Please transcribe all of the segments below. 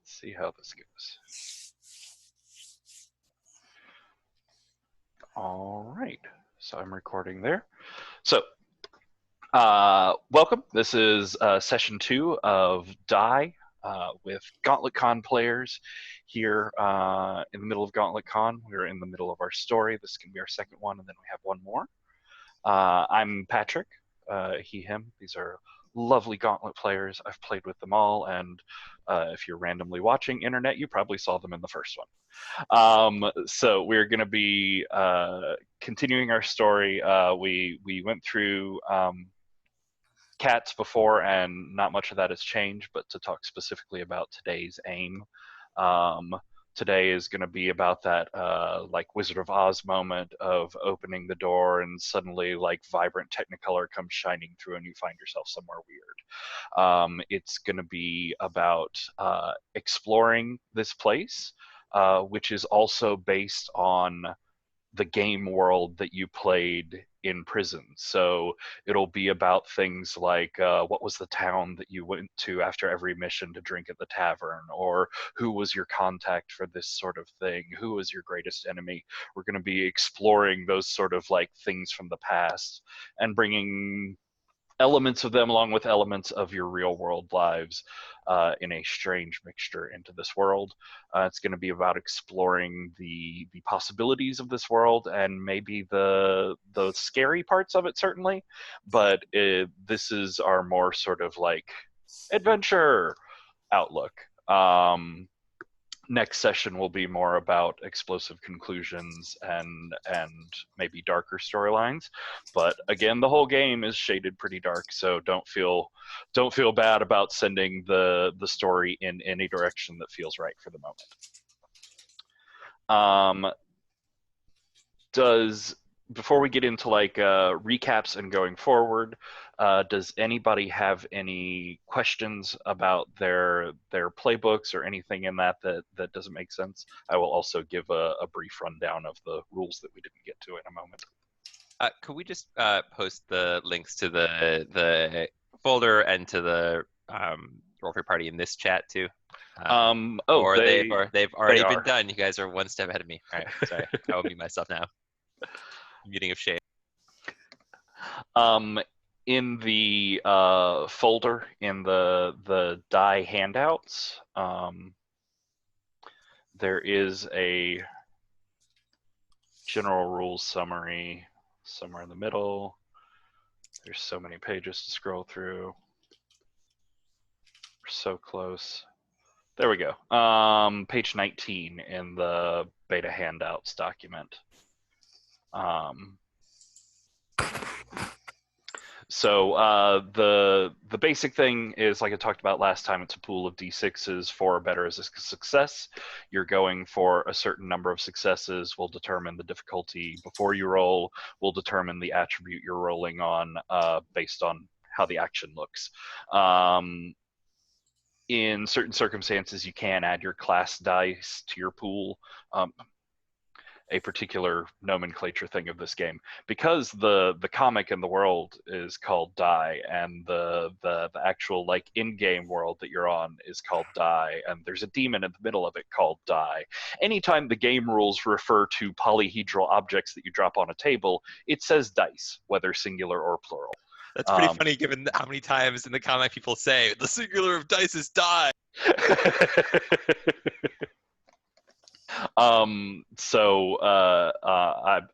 see how this goes. All right, so I'm recording there. So, welcome. This is session 2 of Die with GauntletCon players here in the middle of GauntletCon. We're in the middle of our story. This can be our second one, and then we have one more. I'm Patrick, he, him. These are lovely Gauntlet players. I've played with them all, and if you're randomly watching internet, you probably saw them in the first one. So we're going to be continuing our story. We went through cats before, and not much of that has changed, but to talk specifically about today's aim. Today is going to be about that like Wizard of Oz moment of opening the door and suddenly like vibrant Technicolor comes shining through and you find yourself somewhere weird. It's going to be about exploring this place, which is also based on the game world that you played in prison. So it'll be about things like what was the town that you went to after every mission to drink at the tavern, or who was your contact for this sort of thing, who was your greatest enemy. We're going to be exploring those sort of like things from the past and bringing elements of them along with elements of your real world lives in a strange mixture into this world. It's going to be about exploring the possibilities of this world and maybe the scary parts of it, certainly, but this is our more sort of like adventure outlook. Next session will be more about explosive conclusions and maybe darker storylines. But again, the whole game is shaded pretty dark, so don't feel bad about sending the story in any direction that feels right for the moment. Before we get into like recaps and going forward, does anybody have any questions about their playbooks or anything in that doesn't make sense? I will also give a brief rundown of the rules that we didn't get to in a moment. Could we just post the links to the folder and to the roleplay party in this chat too? Or they've already been done. You guys are one step ahead of me. All right, sorry, I will mute myself now. Meeting of shame. In the folder in the die handouts, there is a general rules summary somewhere in the middle. There's so many pages to scroll through. We're so close. There we go. Page 19 in the beta handouts document. So the basic thing is, like I talked about last time, it's a pool of d6s. 4 or better is a success. You're going for a certain number of successes. Will determine the difficulty before you roll. Will determine the attribute you're rolling on based on how the action looks. In certain circumstances, you can add your class dice to your pool. A particular nomenclature thing of this game, because the comic in the world is called Die, and the actual like in-game world that you're on is called Die, and there's a demon in the middle of it called Die. Anytime the game rules refer to polyhedral objects that you drop on a table, it says dice, whether singular or plural. That's pretty funny, given how many times in the comic people say the singular of dice is die.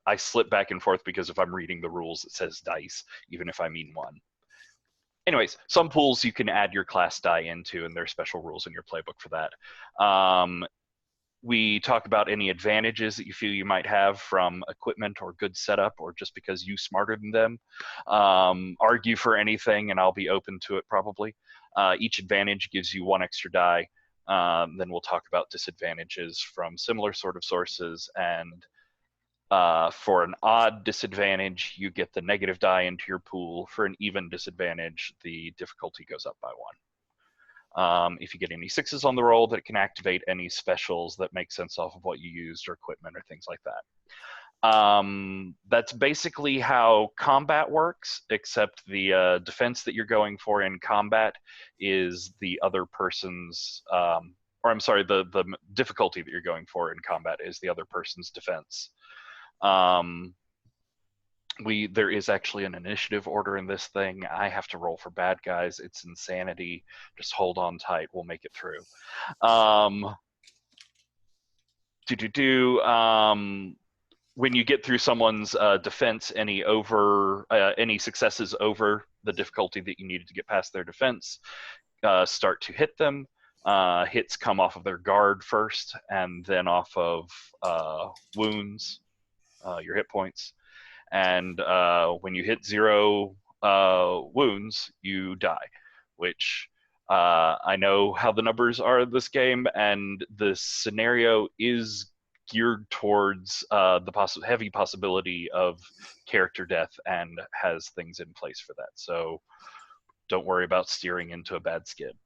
I slip back and forth because if I'm reading the rules, it says dice, even if I mean one. Anyways, some pools you can add your class die into, and there are special rules in your playbook for that. We talk about any advantages that you feel you might have from equipment or good setup, or just because you smarter than them. Argue for anything, and I'll be open to it probably. Each advantage gives you 1 extra die. Then we'll talk about disadvantages from similar sort of sources, and for an odd disadvantage, you get the negative die into your pool. For an even disadvantage, the difficulty goes up by 1. If you get any 6s on the roll, that can activate any specials that make sense off of what you used or equipment or things like that. That's basically how combat works, except the defense that you're going for in combat is the other person's or I'm sorry, the difficulty that you're going for in combat is the other person's defense. There is actually an initiative order in this thing. I have to roll for bad guys. It's insanity. Just hold on tight. We'll make it through. When you get through someone's defense, any successes over the difficulty that you needed to get past their defense start to hit them. Hits come off of their guard first, and then off of wounds, your hit points. And when you hit 0 wounds, you die, which I know how the numbers are in this game, and the scenario is geared towards the heavy possibility of character death and has things in place for that. So don't worry about steering into a bad skid.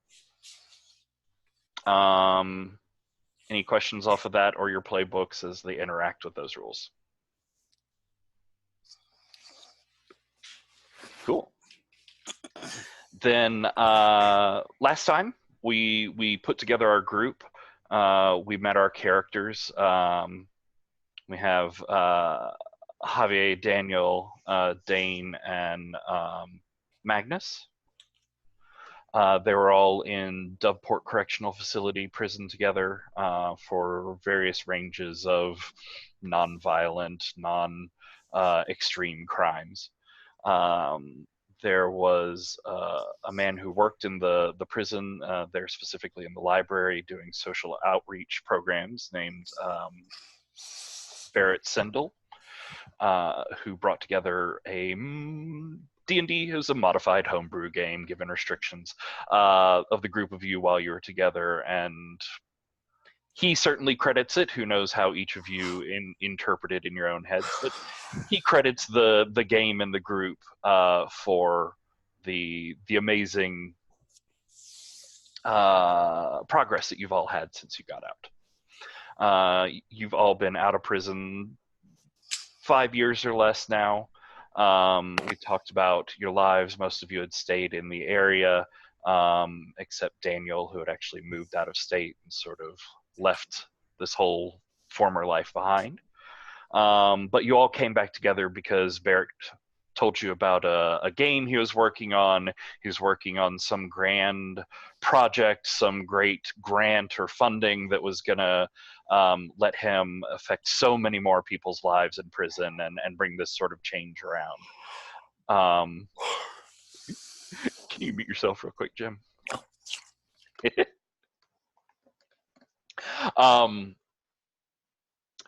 Any questions off of that or your playbooks as they interact with those rules? Cool. Then last time we put together our group. We met our characters. We have Javier, Daniel, Dane, and Magnus. They were all in Doveport Correctional Facility prison together for various ranges of non-violent, non-extreme crimes. There was a man who worked in the prison there, specifically in the library, doing social outreach programs, named Barrett Sendel, who brought together a D&D is a modified homebrew game, given restrictions of the group of you while you were together, and he certainly credits it. Who knows how each of you interpret it in your own heads, but he credits the game and the group for the amazing progress that you've all had since you got out. You've all been out of prison 5 years or less now. We talked about your lives. Most of you had stayed in the area, except Daniel, who had actually moved out of state and sort of left this whole former life behind. But you all came back together because Barrett told you about a game he was working on. He was working on some grand project, some great grant or funding that was going to let him affect so many more people's lives in prison and bring this sort of change around. Can you mute yourself real quick, Jim?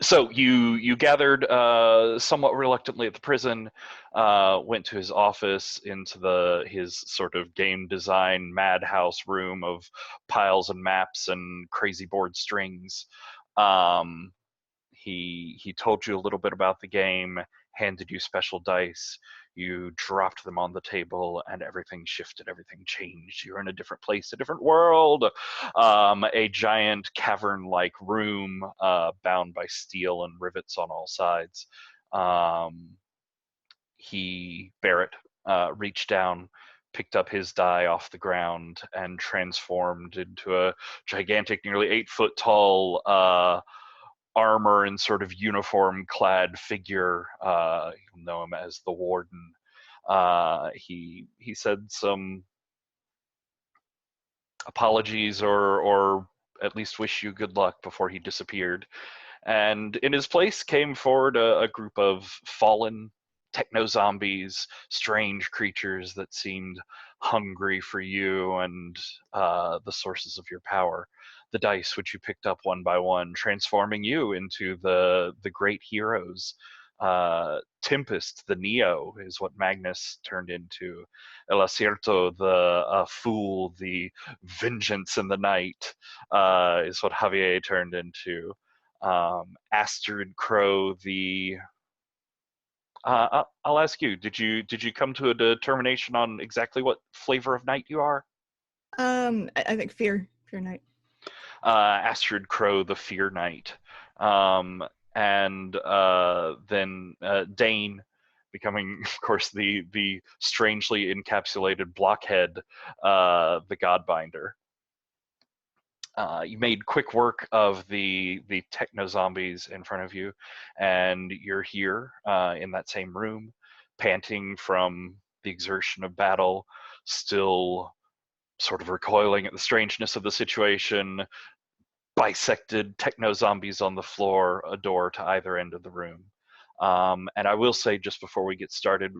So you gathered somewhat reluctantly at the prison, went to his office, into his sort of game design madhouse room of piles and maps and crazy board strings. He told you a little bit about the game, handed you special dice. You dropped them on the table, and everything shifted. Everything changed. You're in a different place, a different world. A giant cavern-like room, bound by steel and rivets on all sides. Barrett, reached down, picked up his die off the ground, and transformed into a gigantic, nearly 8-foot tall armor and sort of uniform-clad figure. You'll know him as the Warden. He said some apologies, or at least wish you good luck, before he disappeared. And in his place came forward a group of fallen techno-zombies, strange creatures that seemed hungry for you and the sources of your power. The dice, which you picked up one by one, transforming you into the great heroes. Tempest, the Neo, is what Magnus turned into. El Acierto, the Fool, the Vengeance in the Night, is what Javier turned into. Astrid Crow, the I'll ask you, did you come to a determination on exactly what flavor of knight you are? I think fear knight. Astrid Crow, the Fear Knight. And then Dane, becoming, of course, the strangely encapsulated blockhead, the Godbinder. You made quick work of the techno zombies in front of you, and you're here in that same room, panting from the exertion of battle, still sort of recoiling at the strangeness of the situation. Bisected techno zombies on the floor, a door to either end of the room. And I will say, just before we get started,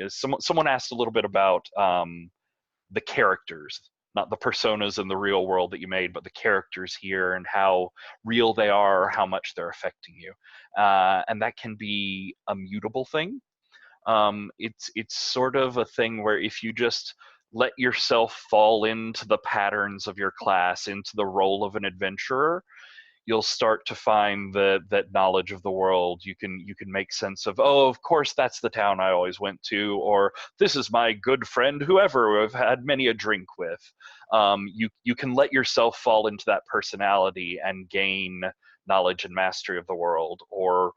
someone asked a little bit about the characters, not the personas in the real world that you made, but the characters here and how real they are, how much they're affecting you. And that can be a mutable thing. It's sort of a thing where if you just let yourself fall into the patterns of your class, into the role of an adventurer, you'll start to find that knowledge of the world. You can make sense of, oh, of course that's the town I always went to, or this is my good friend whoever I've had many a drink with. You can let yourself fall into that personality and gain knowledge and mastery of the world, or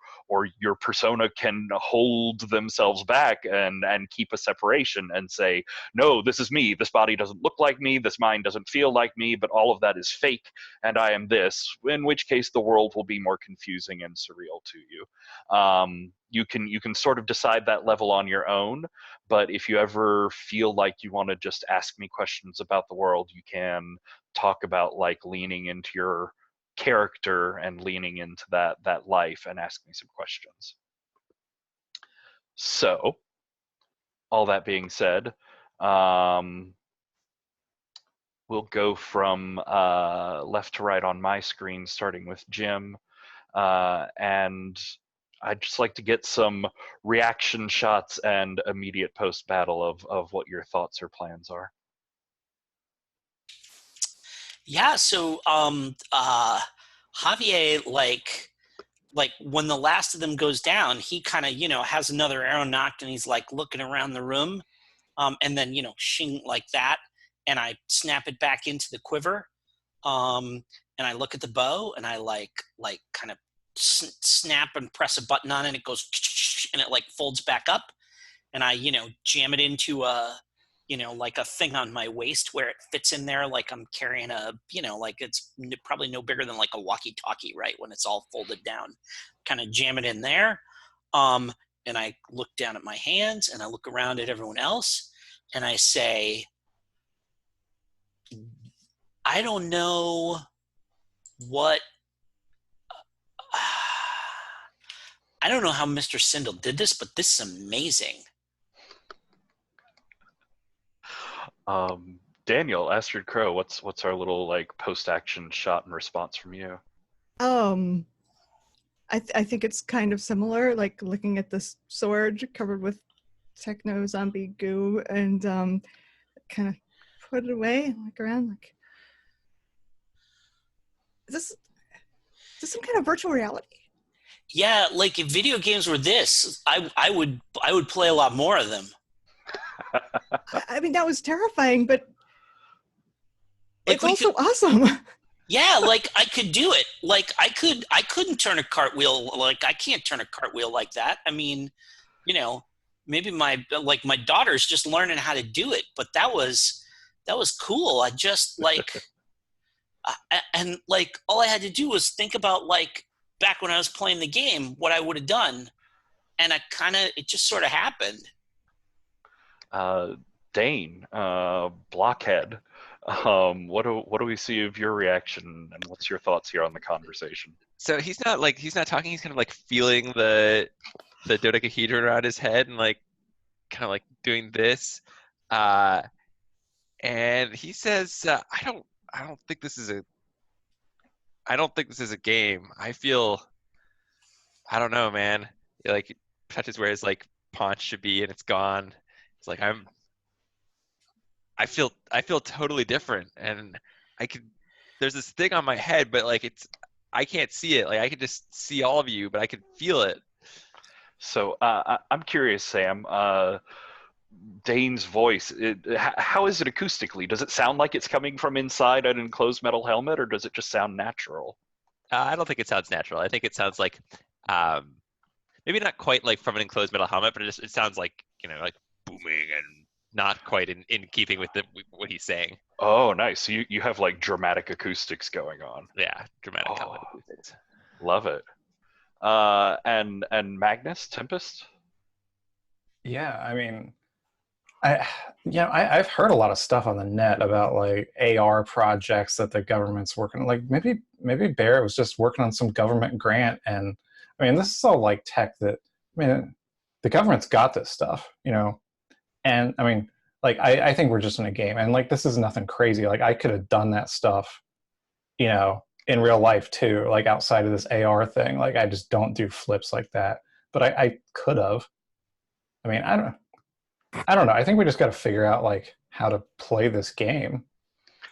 your persona can hold themselves back and keep a separation and say, no, this is me, this body doesn't look like me, this mind doesn't feel like me, but all of that is fake and I am this, in which case the world will be more confusing and surreal to you. You can sort of decide that level on your own, but if you ever feel like you want to just ask me questions about the world, you can talk about like leaning into your character and leaning into that life and ask me some questions. So, all that being said, we'll go from left to right on my screen, starting with Jim, and I'd just like to get some reaction shots and immediate post-battle of what your thoughts or plans are. Yeah, so Javier, like when the last of them goes down, he kind of, has another arrow knocked and he's like looking around the room, and then, shing like that, and I snap it back into the quiver, and I look at the bow and I like kind of snap and press a button on it and it goes and it like folds back up, and I, jam it into like a thing on my waist where it fits in there, like I'm carrying a, like it's probably no bigger than like a walkie-talkie, right? When it's all folded down, kind of jam it in there. And I look down at my hands and I look around at everyone else and I say, I don't know what, I don't know how Mr. Sindel did this, but this is amazing. Daniel, Astrid Crow, what's our little like post-action shot and response from you? I think it's kind of similar, like looking at this sword covered with techno zombie goo and kind of put it away and look around like, is this some kind of virtual reality? Yeah, like if video games were this, I would play a lot more of them. I mean, that was terrifying, but like it's also awesome. Yeah, like I could do it. Like I couldn't turn a cartwheel. Like I can't turn a cartwheel like that. I mean, maybe my daughter's just learning how to do it, but that was cool. I just like, and like all I had to do was think about like back when I was playing the game, what I would have done. And it just sort of happened. Dane, Blockhead, what do we see of your reaction, and what's your thoughts here on the conversation? So he's not talking. He's kind of like feeling the dodecahedron around his head and like kind of like doing this, and he says, I don't think this is a game. I don't know, man. He like touches where his like paunch should be and it's gone. It's like I feel totally different, and there's this thing on my head, but like I can't see it. Like I can just see all of you, but I can feel it. So I'm curious, Sam. Dane's voice, how is it acoustically? Does it sound like it's coming from inside an enclosed metal helmet, or does it just sound natural? I don't think it sounds natural. I think it sounds like maybe not quite like from an enclosed metal helmet, but it sounds like like booming and not quite in keeping with what he's saying. Oh, nice. So you have like dramatic acoustics going on. Yeah, dramatic combat acoustics. Love it. And Magnus, Tempest? Yeah, I mean, I've heard a lot of stuff on the net about like AR projects that the government's working on. Like maybe Bear was just working on some government grant, and I mean, this is all like tech that, I mean, the government's got this stuff, and I mean, like I think we're just in a game, and like this is nothing crazy. Like I could have done that stuff, in real life too, like outside of this AR thing. Like I just don't do flips like that, but I could have. I mean, I don't know. I think we just got to figure out like how to play this game.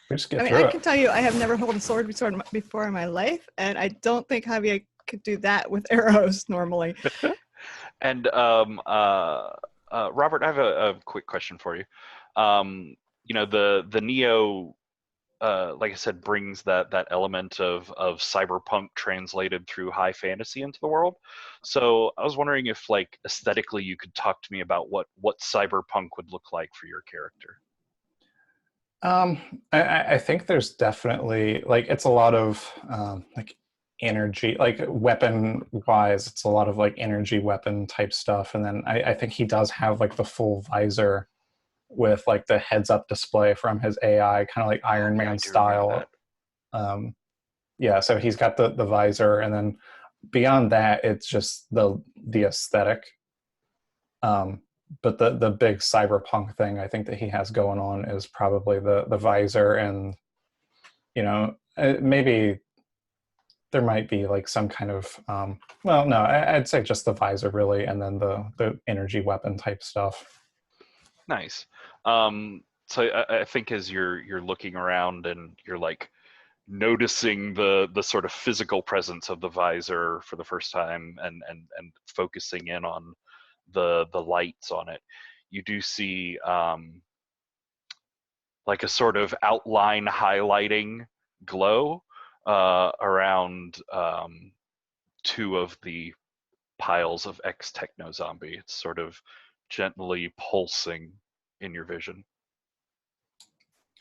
We just get through it. I can tell you, I have never held a sword before in my life, and I don't think Javier could do that with arrows normally. And Robert, I have a quick question for you. The Neo, like I said, brings that element of cyberpunk translated through high fantasy into the world. So I was wondering if, like, aesthetically, you could talk to me about what cyberpunk would look like for your character. I think there's definitely like it's a lot of like energy, like weapon wise, it's a lot of like energy weapon type stuff, and then I think he does have like the full visor with like the heads up display from his AI, kind of like Iron Man style. So he's got the visor, and then beyond that, it's just the aesthetic. But the big cyberpunk thing I think that he has going on is probably the visor, and maybe there might be like some kind of I'd say just the visor really, and then the energy weapon type stuff. Nice. So I think as you're looking around and you're like noticing the sort of physical presence of the visor for the first time, and focusing in on the lights on it, you do see like a sort of outline highlighting glow around two of the piles of ex-techno zombie. It's sort of gently pulsing in your vision.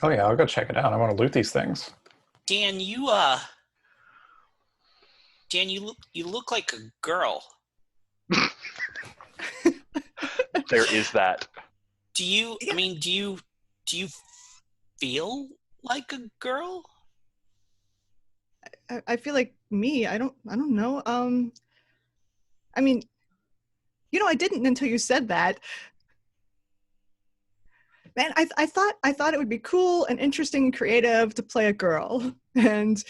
Oh yeah, I'll go check it out. I want to loot these things. Dan, you look like a girl. There is that. Do you feel like a girl? I feel like me. I don't know. I mean, I didn't until you said that. Man, I thought it would be cool and interesting and creative to play a girl, and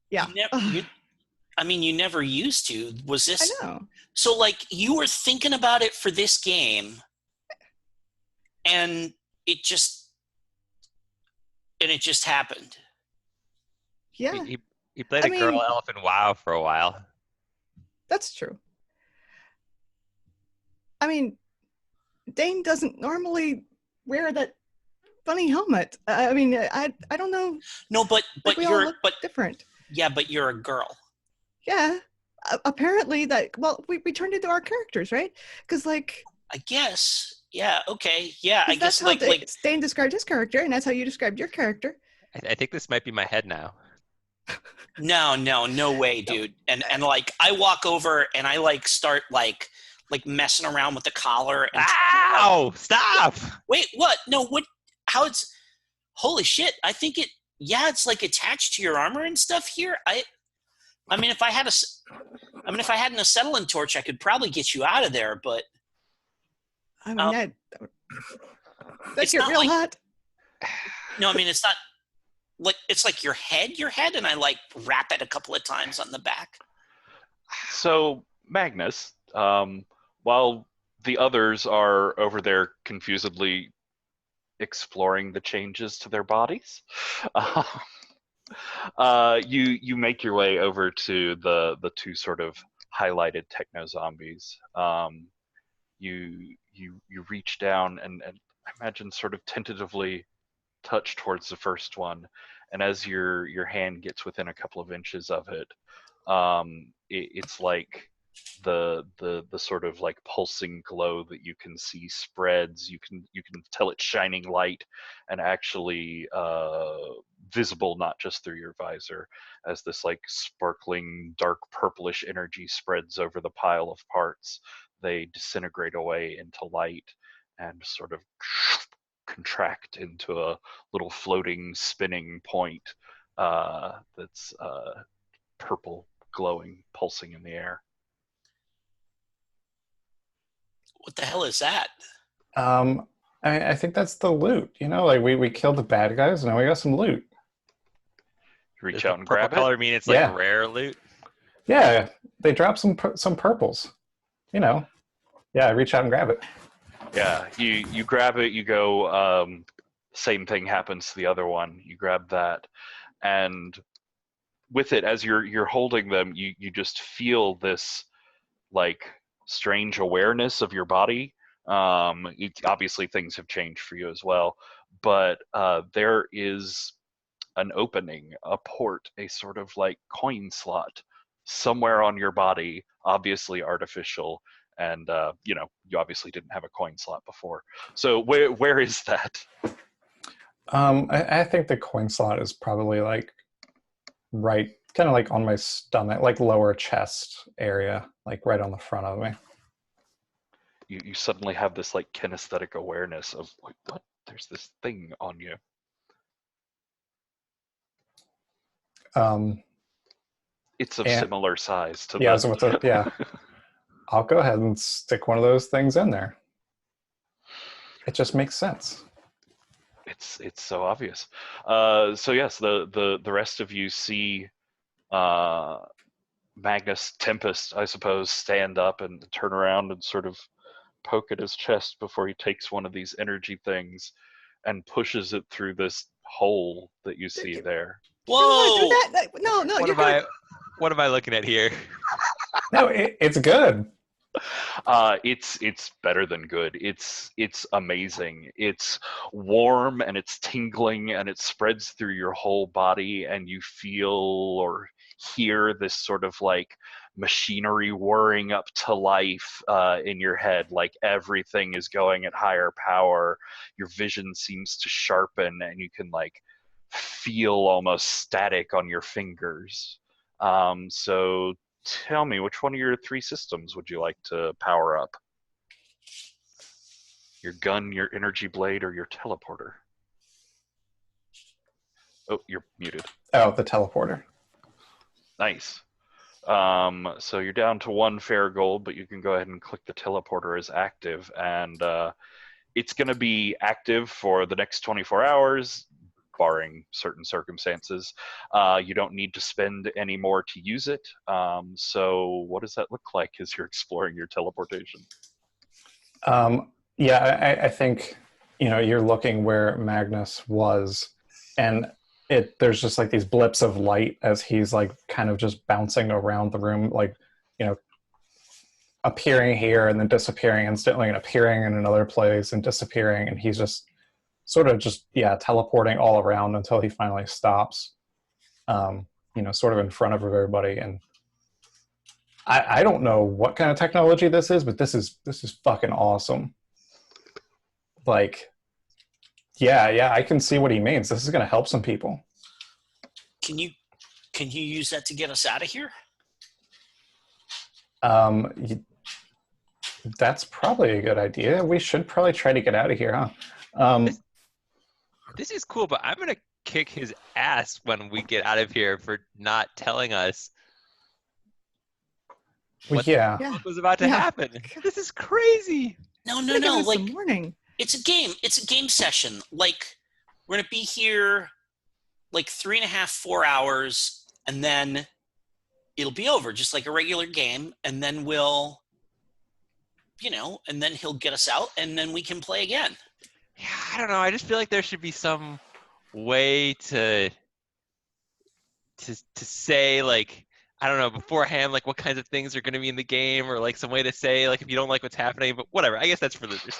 yeah. You never used to. Was this? I know. So, like, you were thinking about it for this game, and it just happened. Yeah. He played a girl elf in WoW for a while. That's true. I mean, Dane doesn't normally wear that funny helmet. I mean, I don't know. No, but you're different. Yeah, but you're a girl. Yeah. Apparently we turned into our characters, right? Because like, I guess. Yeah. Okay. Yeah. I guess that's how Dane described his character, and that's how you described your character. I think this might be my head now. No way, dude. And like I walk over and I like start like messing around with the collar. And ow! Stop! Wait, what? No, what? How it's? Holy shit! I think it. Yeah, it's like attached to your armor and stuff here. I mean, if I had an acetylene torch, I could probably get you out of there. But I mean, that get real hot. No, I mean it's not. Like it's like your head, and I like wrap it a couple of times on the back. So Magnus, while the others are over there confusedly exploring the changes to their bodies, you make your way over to the two sort of highlighted techno zombies. You reach down and I imagine sort of tentatively touch towards the first one, and as your hand gets within a couple of inches of it, it's like the sort of like pulsing glow that you can see spreads. You can tell it's shining light and actually visible not just through your visor, as this like sparkling dark purplish energy spreads over the pile of parts. They disintegrate away into light and sort of contract into a little floating spinning point that's purple glowing, pulsing in the air. What the hell is that? I think that's the loot. You know, like we killed the bad guys, and now we got some loot. You reach out and grab color it. mean it's like rare loot? Yeah, they dropped some purples. You know, yeah, I reach out and grab it. Yeah, you grab it. You go. Same thing happens to the other one. You grab that, and with it, as you're holding them, you just feel this like strange awareness of your body. Obviously things have changed for you as well, but there is an opening, a port, a sort of like coin slot somewhere on your body, obviously artificial, and you obviously didn't have a coin slot before. So where is that? I think the coin slot is probably like right, kind of like on my stomach, like lower chest area, like right on the front of me. You suddenly have this like kinesthetic awareness of like, what? There's this thing on you. It's of similar size to yeah. I'll go ahead and stick one of those things in there. It just makes sense. It's so obvious. So yes, the rest of you see Magnus Tempest, I suppose, stand up and turn around and sort of poke at his chest before he takes one of these energy things and pushes it through this hole that you see there. Whoa! No, What am I looking at here? No, it's good. It's better than good. It's amazing. It's warm and it's tingling and it spreads through your whole body, and you feel or hear this sort of like machinery whirring up to life in your head, like everything is going at higher power. Your vision seems to sharpen and you can like feel almost static on your fingers. So tell me, which one of your three systems would you like to power up? Your gun, your energy blade, or your teleporter? Oh, you're muted. Oh, the teleporter. Nice. So you're down to 1 fair gold, but you can go ahead and click the teleporter as active, and it's going to be active for the next 24 hours, barring certain circumstances. You don't need to spend any more to use it. So what does that look like as you're exploring your teleportation? Yeah, I think, you're looking where Magnus was, and there's just like these blips of light as he's like kind of just bouncing around the room, like, appearing here and then disappearing instantly and appearing in another place and disappearing, and he's just sort of teleporting all around until he finally stops, sort of in front of everybody. And I don't know what kind of technology this is, but this is fucking awesome. Like, yeah, I can see what he means. This is going to help some people. Can you use that to get us out of here? That's probably a good idea. We should probably try to get out of here, huh? This is cool, but I'm going to kick his ass when we get out of here for not telling us what was about to happen. This is crazy. No. Like, morning. It's a game. It's a game session. Like, we're going to be here like 3.5, 4 hours, and then it'll be over, just like a regular game. And then we'll, and then he'll get us out, and then we can play again. Yeah, I don't know. I just feel like there should be some way to say, like, I don't know, beforehand, like what kinds of things are going to be in the game, or like some way to say, like, if you don't like what's happening, but whatever. I guess that's for losers.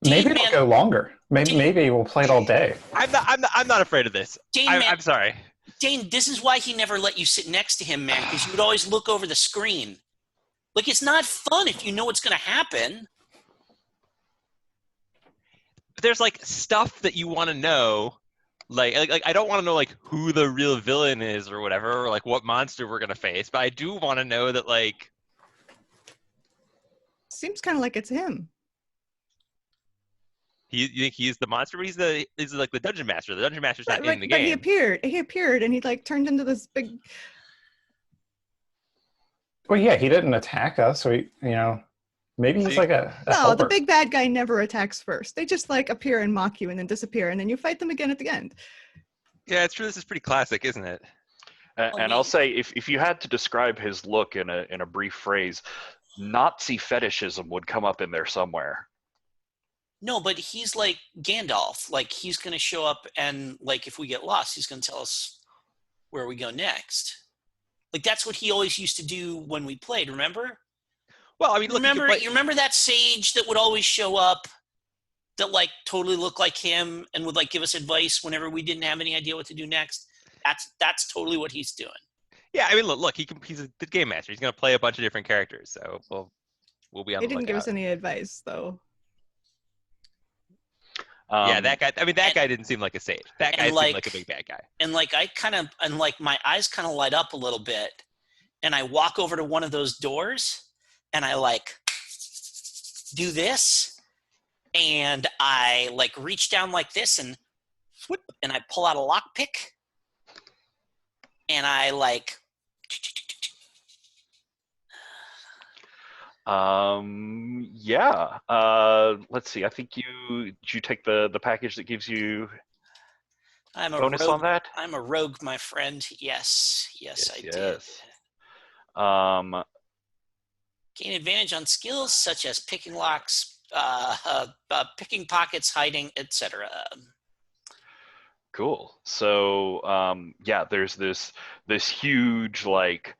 Maybe it'll go longer. Maybe we'll play it all day. I'm not afraid of this. I'm sorry. Dane, this is why he never let you sit next to him, man, because you would always look over the screen. Like, it's not fun if you know what's going to happen. There's like stuff that you want to know. Like I don't want to know like who the real villain is or whatever, or like what monster we're gonna face, but I do want to know that like. Seems kind of like it's him. You think he's the monster, but he's like the dungeon master. The dungeon master's not in the but game. He appeared, and he like turned into this big. Well, yeah, he didn't attack us, so maybe he's like a No, helper. the big bad guy never attacks first. They just like appear and mock you and then disappear, and then you fight them again at the end. Yeah, it's true. This is pretty classic, isn't it? And I'll say, if you had to describe his look in a brief phrase, Nazi fetishism would come up in there somewhere. No, but he's like Gandalf. Like, he's going to show up, and like if we get lost, he's going to tell us where we go next. Like, that's what he always used to do when we played. Remember? Well, I mean, look, you remember that sage that would always show up, that like totally looked like him and would like give us advice whenever we didn't have any idea what to do next? That's totally what he's doing. Yeah, I mean, look, he's a game master. He's going to play a bunch of different characters, so we'll be on the lookout. He didn't give us any advice, though. Yeah, that guy. I mean, that guy didn't seem like a sage. That guy seemed like a big bad guy. And like my eyes kind of light up a little bit, and I walk over to one of those doors, and I like do this, and I like reach down like this, and whoop, and I pull out a lockpick, and I like. Yeah. Let's see. I think did you take the package that gives you bonus on that? I'm a rogue, my friend. Yes, I did. Gain advantage on skills such as picking locks, picking pockets, hiding, etc. Cool. So yeah, there's this huge like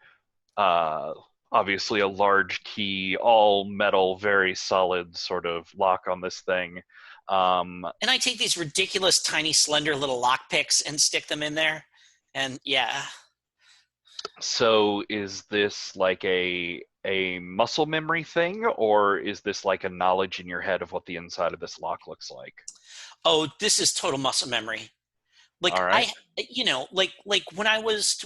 obviously a large key, all metal, very solid sort of lock on this thing. And I take these ridiculous, tiny, slender little lock picks and stick them in there. And yeah. So is this like a muscle memory thing, or is this like a knowledge in your head of what the inside of this lock looks like? Oh, this is total muscle memory. Like, all right. like when I was,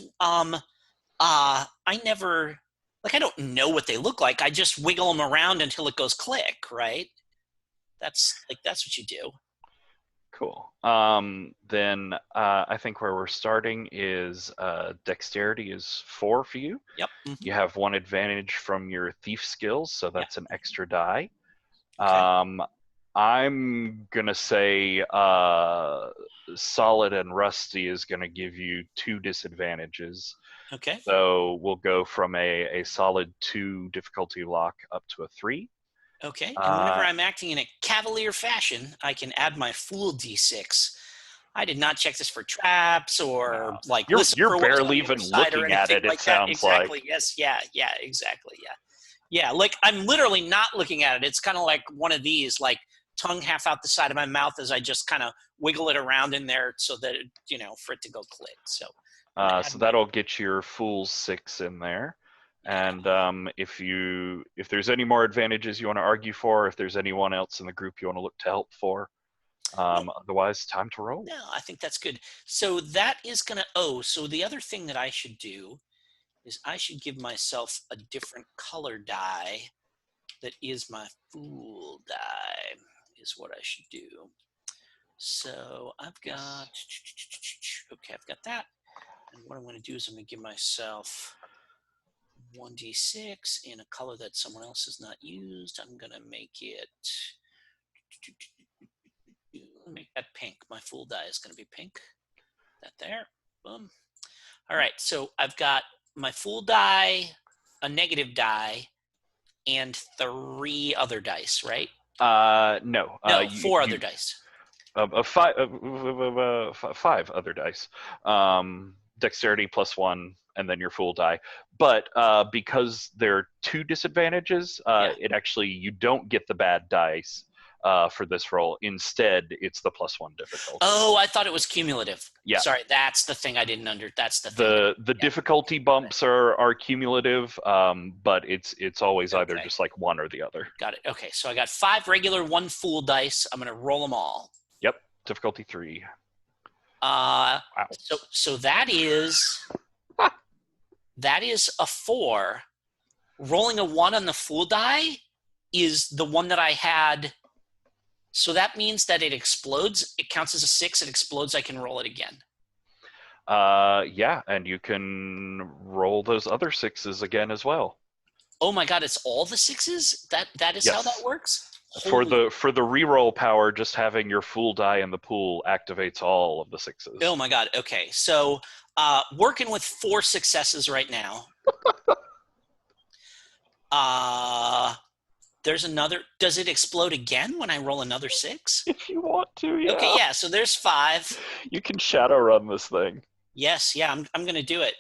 I never... Like, I don't know what they look like. I just wiggle them around until it goes click, right? That's what you do. Cool. Then I think where we're starting is dexterity is 4 for you. Yep. Mm-hmm. You have 1 advantage from your thief skills, so that's an extra die. Okay. I'm gonna say solid and rusty is gonna give you 2 disadvantages. Okay. So we'll go from a solid 2 difficulty lock up to a 3. Okay. And whenever I'm acting in a cavalier fashion, I can add my Fool D6. I did not check this for traps or like. You're barely even looking at it. It sounds exactly. like. Yes. Yeah. Exactly. Yeah. Yeah. Like, I'm literally not looking at it. It's kind of like one of these, like tongue half out the side of my mouth as I just kind of wiggle it around in there so that for it to go click. So. So that'll get your Fool's 6 in there. And if there's any more advantages you want to argue for, if there's anyone else in the group you want to look to help for, otherwise, time to roll. No, I think that's good. So that is going to, so the other thing that I should do is I should give myself a different color die that is my Fool die, is what I should do. So I've got, okay, I've got that. And what I'm going to do is I'm going to give myself 1d6 in a color that someone else has not used. I'm going to make that pink. My Fool die is going to be pink. That there. Boom. All right. So I've got my Fool die, a negative die, and 3 other dice, right? No. 4 other dice. 5 other dice. Dexterity plus 1, and then your Fool die. But because there are 2 disadvantages, it actually, you don't get the bad dice. for this roll. Instead, it's the +1 difficulty. Oh, I thought it was cumulative. Yeah. Sorry, that's the thing I didn't that's the thing. The difficulty bumps are cumulative, but it's always either just like one or the other. Got it. Okay, so I got 5 regular, 1 fool dice. I'm going to roll them all. Yep, difficulty 3. Wow. So that is a 4. Rolling a 1 on the fool die is the one that I had. So that means that it explodes. It counts as a 6. It explodes. I can roll it again. Yeah, and you can roll those other 6s again as well. Oh my God! It's all the 6s. That is how that works. For the reroll power, just having your fool die in the pool activates all of the 6s. Oh my God! Okay, so working with 4 successes right now. There's another. Does it explode again when I roll another 6? If you want to, yeah. Okay, yeah. So there's 5. You can shadow run this thing. Yes, yeah. I'm gonna do it.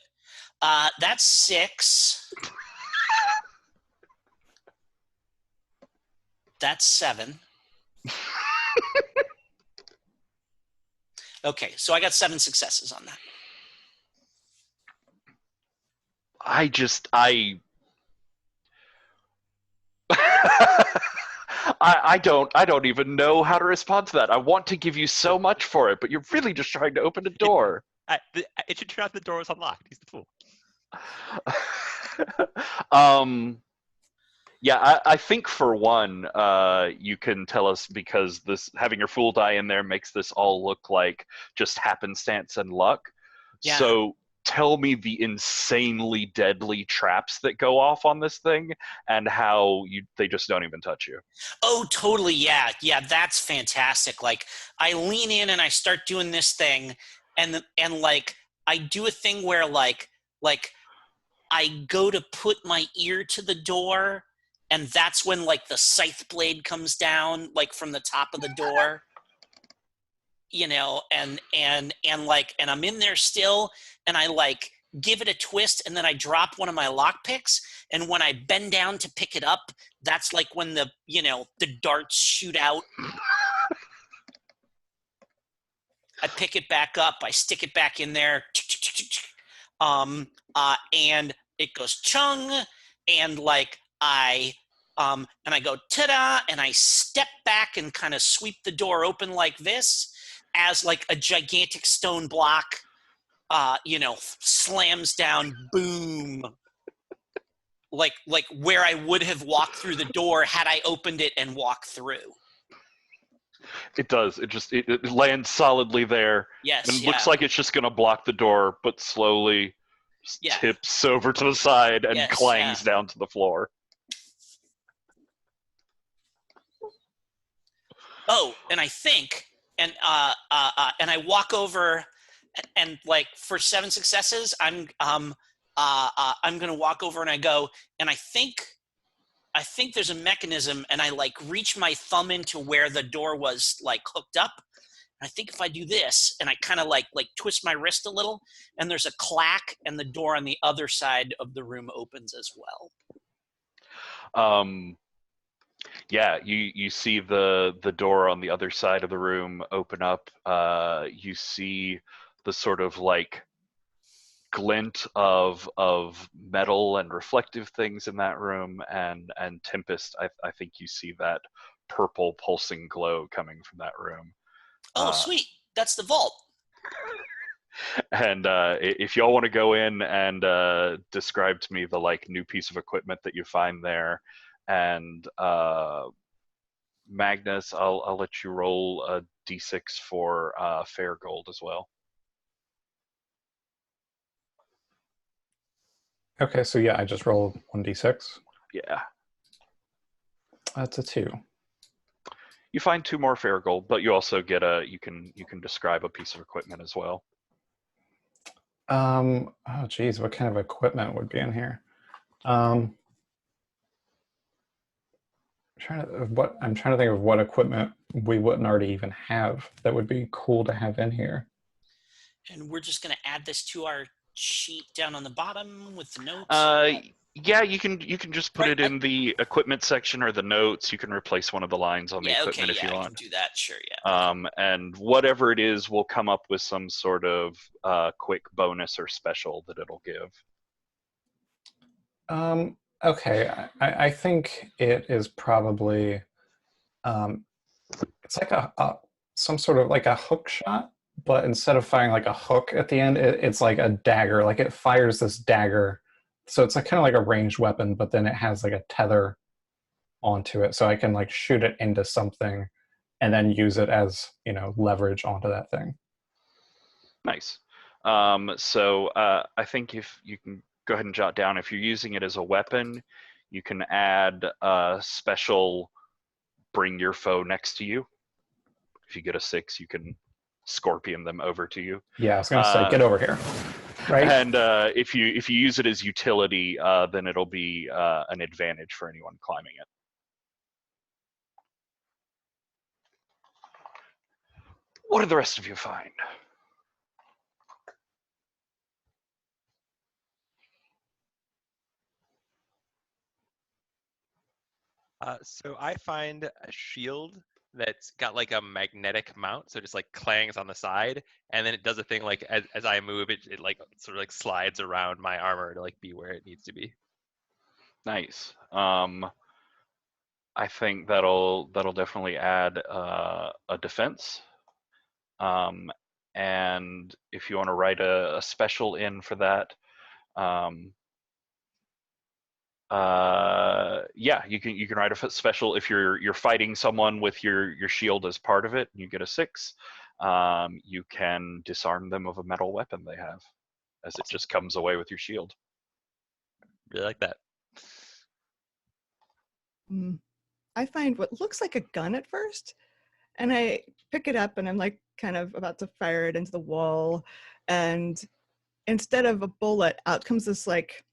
That's 6. That's 7. Okay, so I got 7 successes on that. I don't even know how to respond to that. I want to give you so much for it, but you're really just trying to open a door. It should turn out the door was unlocked. He's the fool. Yeah, I think for one, you can tell us, because this having your fool die in there makes this all look like just happenstance and luck. Yeah. So tell me the insanely deadly traps that go off on this thing and how they just don't even touch you. Oh, totally. Yeah, that's fantastic. Like, I lean in and I start doing this thing, and like I do a thing where like I go to put my ear to the door, and that's when like the scythe blade comes down like from the top of the door. And I'm in there still, and I like give it a twist, and then I drop one of my lockpicks, and when I bend down to pick it up, that's like when the darts shoot out. I pick it back up, I stick it back in there, and it goes chung, and like I go ta-da, and I step back and kind of sweep the door open like this, as like a gigantic stone block, slams down, boom, like where I would have walked through the door had I opened it and walked through. It does. It lands solidly there. Yes. And looks like it's just going to block the door, but slowly tips over to the side and clangs down to the floor. Oh, and I think, and I walk over, and like for 7 successes, I'm gonna walk over and I go, and I think there's a mechanism, and I like reach my thumb into where the door was like hooked up. And I think if I do this, and I kind of like twist my wrist a little, and there's a clack, and the door on the other side of the room opens as well. Yeah, you see the door on the other side of the room open up. You see the sort of like glint of metal and reflective things in that room, and Tempest, I think you see that purple pulsing glow coming from that room. Oh, sweet. That's the vault. And if y'all want to go in and describe to me the like new piece of equipment that you find there, and Magnus, I'll let you roll a d6 for fair gold as well. Okay, so yeah, I just rolled 1d6. Yeah. That's a 2. You find 2 more fair gold, but you also get you can describe a piece of equipment as well. Oh geez, what kind of equipment would be in here? I'm trying to think of what equipment we wouldn't already even have that would be cool to have in here. And we're just going to add this to our sheet down on the bottom with the notes. Yeah, you can just put it in the equipment section or the notes. You can replace one of the lines on the equipment if you want. I can do that. Sure, yeah. And whatever it is, we'll come up with some sort of quick bonus or special that it'll give. Okay, I think it is probably it's like some sort of like a hook shot, but instead of firing like a hook at the end, it's like a dagger. Like it fires this dagger, so it's like kind of like a ranged weapon, but then it has like a tether onto it, so I can like shoot it into something, and then use it as leverage onto that thing. Nice. So I think if you can go ahead and jot down, if you're using it as a weapon, you can add a special bring your foe next to you. If you get a 6, you can scorpion them over to you. Yeah, I was gonna say, get over here. Right. And if you use it as utility, then it'll be an advantage for anyone climbing it. What did the rest of you find? So I find a shield that's got like a magnetic mount, so it just like clangs on the side, and then it does a thing like as I move it like sort of like slides around my armor to like be where it needs to be. Nice. I think that'll definitely add a defense. And if you want to write a special in for that, yeah, you can write a special if you're fighting someone with your shield as part of it, and you get a 6. You can disarm them of a metal weapon they have, as it just comes away with your shield. Really like that. I find what looks like a gun at first, and I pick it up, and I'm like kind of about to fire it into the wall, and instead of a bullet, out comes this like,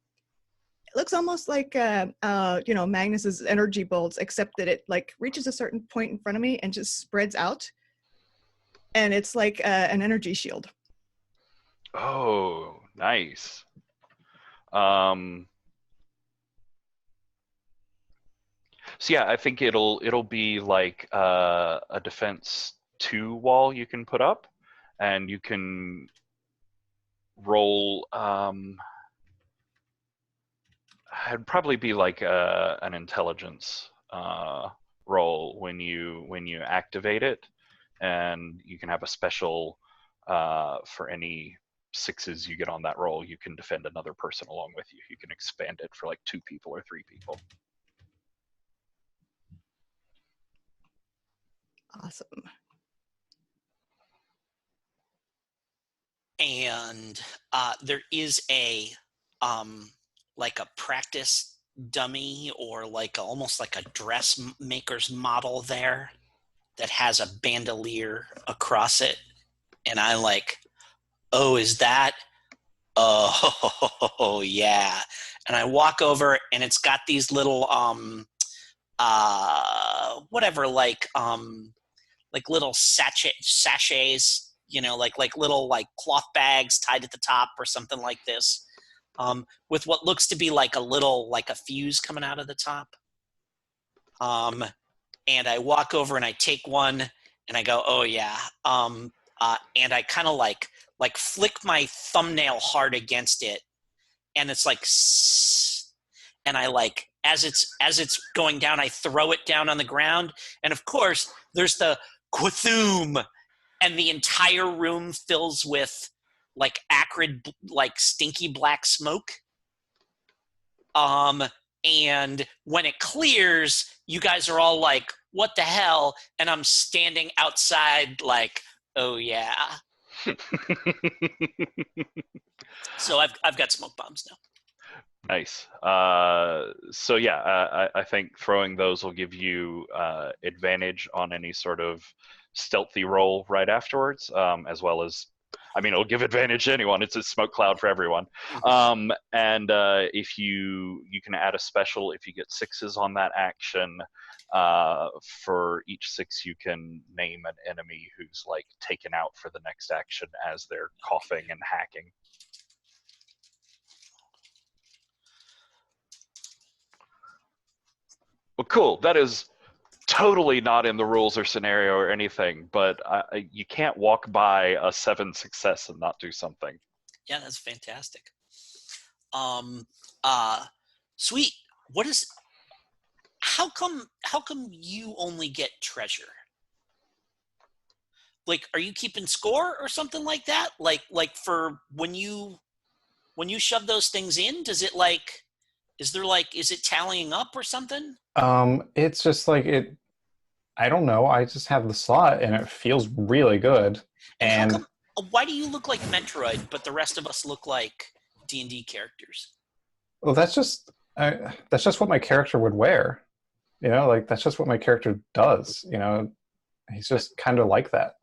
it looks almost like Magnus's energy bolts, except that it like reaches a certain point in front of me and just spreads out, and it's like an energy shield. Oh, nice. So yeah, I think it'll be like a defense 2 wall you can put up, and you can roll. It'd probably be like an intelligence roll when you activate it, and you can have a special for any 6s you get on that roll. You can defend another person along with you. You can expand it for like 2 people or 3 people. Awesome. And there is a like a practice dummy, or like almost like a dressmaker's model there that has a bandolier across it, and I like, oh, is that? Oh yeah. And I walk over, and it's got these little whatever, like little sachets, like little like cloth bags tied at the top or something like this, with what looks to be like a little, like a fuse coming out of the top. And I walk over and I take one and I go, oh yeah. And I kind of like flick my thumbnail hard against it, and it's like, and I like, as it's going down, I throw it down on the ground, and of course there's the Quathoom, and the entire room fills with like acrid, like stinky black smoke. And when it clears, you guys are all like, what the hell? And I'm standing outside like, oh yeah. So I've got smoke bombs now. Nice. So yeah, I think throwing those will give you advantage on any sort of stealthy roll right afterwards, as well as, I mean, it'll give advantage to anyone. It's a smoke cloud for everyone. And if you can add a special if you get 6s on that action. For each 6, you can name an enemy who's like taken out for the next action as they're coughing and hacking. Cool. That is totally not in the rules or scenario or anything, but you can't walk by a 7 success and not do something. Yeah, that's fantastic. Sweet. How come you only get treasure? Like, are you keeping score or something like that? Like for when you shove those things in, is it tallying up or something? It's just like it. I don't know. I just have the slot, and it feels really good. And how come? Why do you look like Metroid, but the rest of us look like D&D characters? Well, that's just what my character would wear. You know, like that's just what my character does. You know, he's just kind of like that.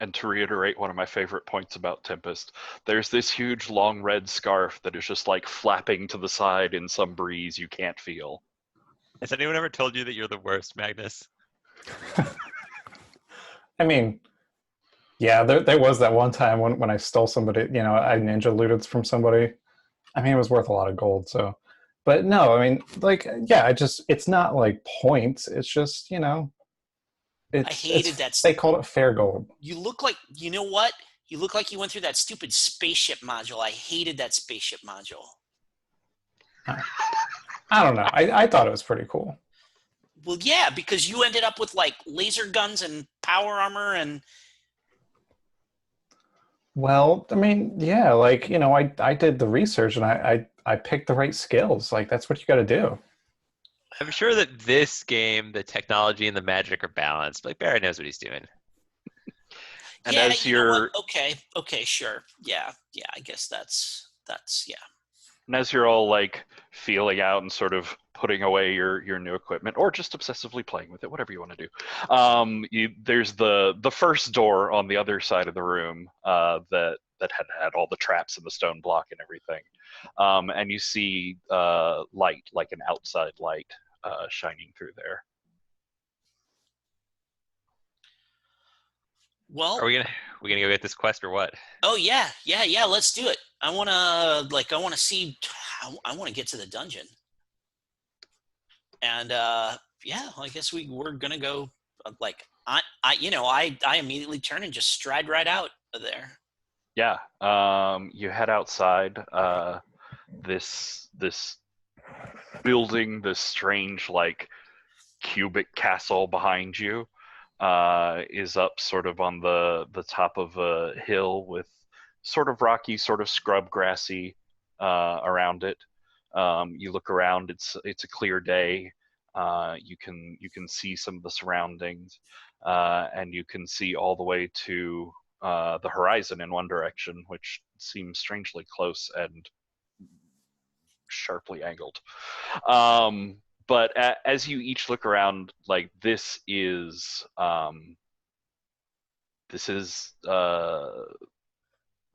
And to reiterate one of my favorite points about Tempest, there's this huge long red scarf that is just like flapping to the side in some breeze you can't feel. Has anyone ever told you that you're the worst, Magnus? I mean, yeah, there was that one time when I stole somebody, you know, I ninja looted from somebody. I mean, it was worth a lot of gold, so. But no, I mean, like, yeah, it's not like points. It's just, you know, I hated that. They called it fair gold. You look like, you know what? You look like you went through that stupid spaceship module. I hated that spaceship module. I don't know. I thought it was pretty cool. Well, yeah, because you ended up with like laser guns and power armor and. Well, I mean, yeah, like, you know, I did the research and I picked the right skills. Like, that's what you got to do. I'm sure that this game, the technology and the magic are balanced. Like, Barry knows what he's doing. And yeah, as you're okay, sure. Yeah, I guess that's yeah. And as you're all like feeling out and sort of putting away your new equipment, or just obsessively playing with it, whatever you want to do, there's the first door on the other side of the room that had all the traps and the stone block and everything, and you see light, like an outside light, shining through there. Well, are we gonna go get this quest or what? Oh yeah. Let's do it. I wanna see. I wanna get to the dungeon. And yeah, I guess we're gonna go. Like I immediately turn and just stride right out of there. Yeah. You head outside. This building, this strange like cubic castle behind you. Is up sort of on the top of a hill with sort of rocky, sort of scrub grassy around it. You look around; it's a clear day. You can see some of the surroundings, and you can see all the way to the horizon in one direction, which seems strangely close and sharply angled. But as you each look around, like this is the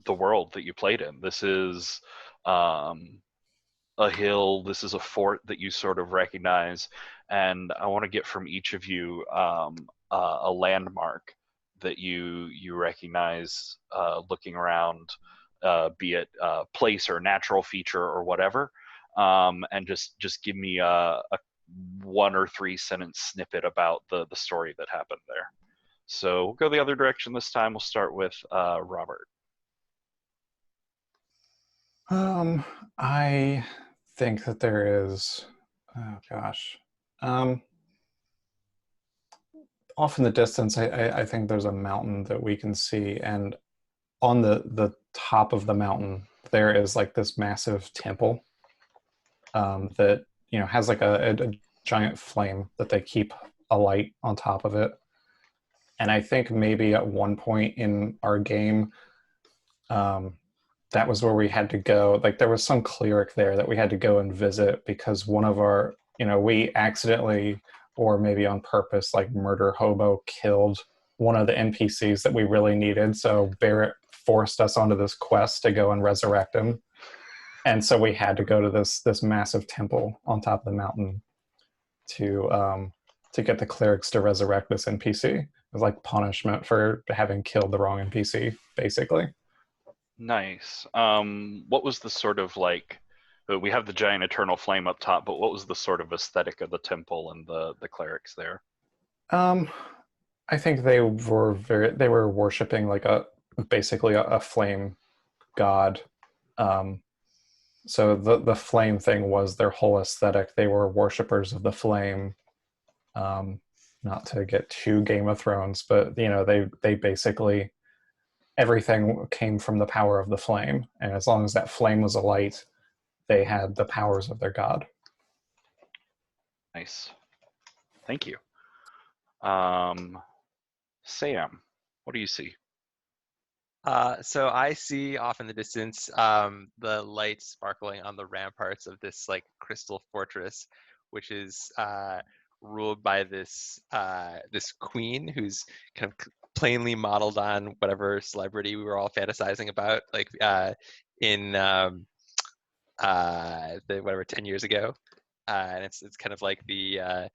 world that you played in. This is a hill. This is a fort that you sort of recognize, and I want to get from each of you a landmark that you recognize looking around, be it place or natural feature or whatever. And just give me a 1 or 3 sentence snippet about the story that happened there. So we'll go the other direction this time. We'll start with Robert. I think that there is, oh gosh, off in the distance, I think there's a mountain that we can see, and on the top of the mountain there is like this massive temple that, you know, has like a giant flame that they keep alight on top of it. And I think maybe at one point in our game, that was where we had to go. Like there was some cleric there that we had to go and visit because one of our, you know, we accidentally or maybe on purpose, like murder hobo killed one of the NPCs that we really needed. So Barrett forced us onto this quest to go and resurrect him. And so we had to go to this massive temple on top of the mountain to get the clerics to resurrect this NPC. It was like punishment for having killed the wrong NPC, basically. Nice. What was the sort of like We have the giant eternal flame up top, but what was the sort of aesthetic of the temple and the clerics there? I think they were worshiping like basically a flame god. So the flame thing was their whole aesthetic. They were worshippers of the flame. Not to get too Game of Thrones, but they basically, everything came from the power of the flame, and as long as that flame was alight, they had the powers of their god. Nice. Thank you. Sam, what do you see? So I see off in the distance the light sparkling on the ramparts of this like crystal fortress, which is ruled by this this queen who's kind of plainly modeled on whatever celebrity we were all fantasizing about, like in the whatever 10 years ago, and it's kind of like the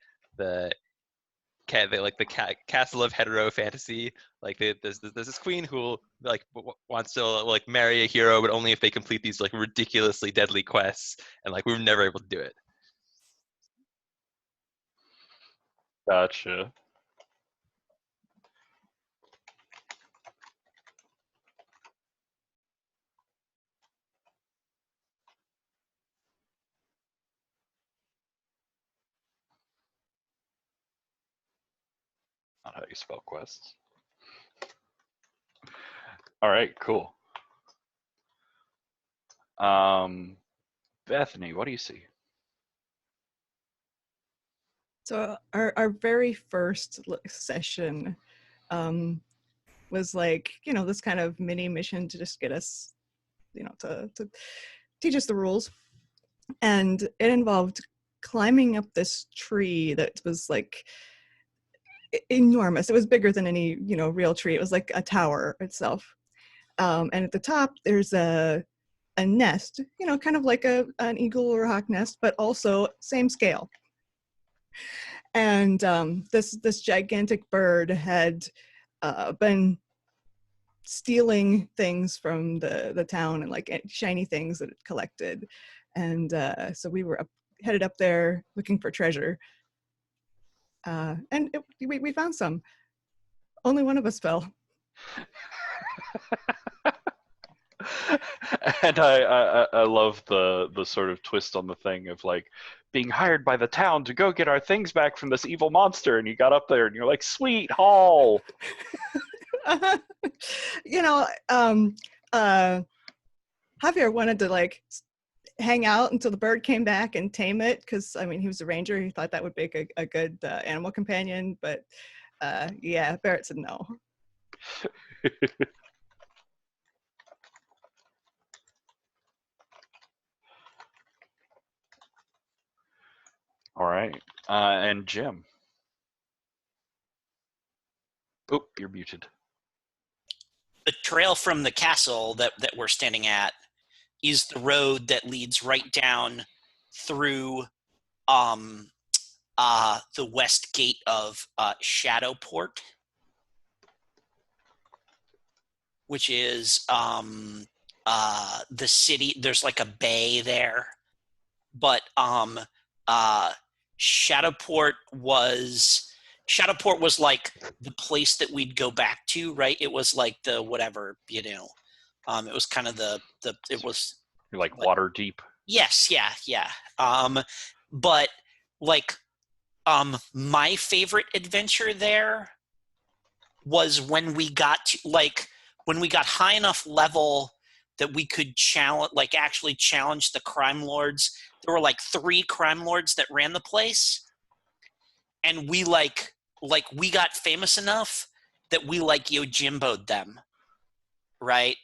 castle of hetero fantasy. Like there's this queen who like wants to like marry a hero, but only if they complete these like ridiculously deadly quests, and like we were never able to do it. Gotcha. Not how you spell quests. All right, cool. Bethany, what do you see? So our very first session was like, this kind of mini mission to just get us, to teach us the rules. And it involved climbing up this tree that was like enormous. It was bigger than any, real tree. It was like a tower itself. And at the top, there's a nest, kind of like an eagle or a hawk nest, but also same scale. And this gigantic bird had been stealing things from the town, and like shiny things that it collected. And so we were headed up there looking for treasure. And we found some. Only one of us fell. And I love the sort of twist on the thing of like being hired by the town to go get our things back from this evil monster, and you got up there and you're like, sweet haul. Javier wanted to like hang out until the bird came back and tame it, because he was a ranger. He thought that would make a good animal companion, but yeah, Barrett said no. All right, and Jim. Oop, you're muted. The trail from the castle that we're standing at is the road that leads right down through the west gate of Shadowport, which is the city. There's like a bay there, but Shadowport was like the place that we'd go back to, right? It was like the whatever, it was kind of it was. You're like water deep. Yes, yeah. But like, my favorite adventure there was when we got high enough level that we could actually challenge the crime lords. There were like 3 crime lords that ran the place, and we we got famous enough that we Yojimbo'd them, right?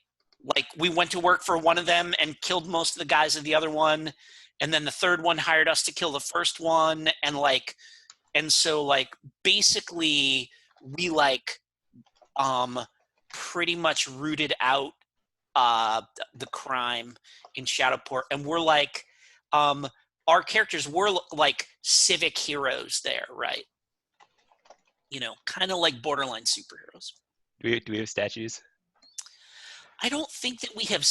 Like we went to work for one of them and killed most of the guys of the other one, and then the third one hired us to kill the first one, and so basically we pretty much rooted out the crime in Shadowport, and we're our characters were like civic heroes there, right? Kind of like borderline superheroes. Do we have statues? I don't think that we have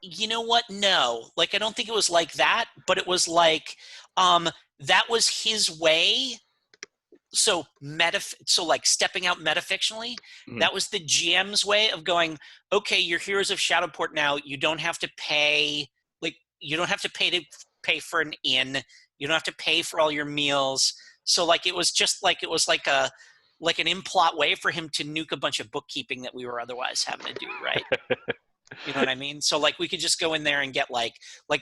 You know what? No. Like, I don't think it was like that, but it was like, that was his way. So like stepping out metafictionally, that was the GM's way of going, okay, you're heroes of Shadowport now. You don't have to pay, like, you don't have to pay for an inn. You don't have to pay for all your meals. So like, it was just like, it was like an implot way for him to nuke a bunch of bookkeeping that we were otherwise having to do, right? You know what I mean? So like, we could just go in there and get like,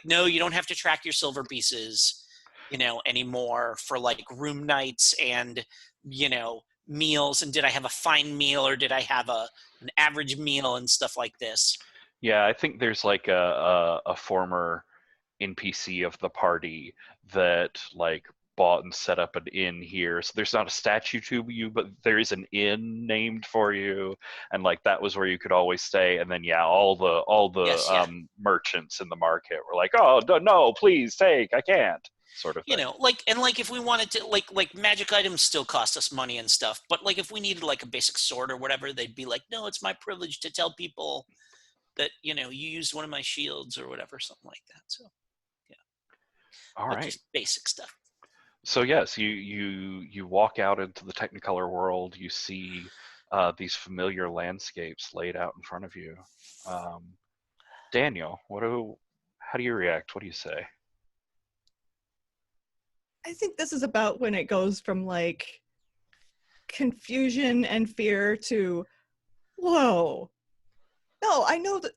no, you don't have to track your silver pieces, you know, anymore for like room nights and, you know, meals. And did I have a fine meal or did I have an average meal and stuff like this? Yeah, I think there's like a former NPC of the party that like bought and set up an inn here. So there's not a statue to you, but there is an inn named for you, and like that was where you could always stay. And then yeah, all the Yes, yeah. merchants in the market were like, oh no, please take, I can't, sort of thing. You know, like, and like if we wanted to, like magic items still cost us money and stuff, but like if we needed like a basic sword or whatever, they'd be like, no, it's my privilege to tell people that, you know, you used one of my shields or whatever, something like that. So yeah, All but right. just basic stuff. So yes, you walk out into the Technicolor world. You see these familiar landscapes laid out in front of you. Daniel, how do you react? What do you say? I think this is about when it goes from like confusion and fear to, whoa, no, I know that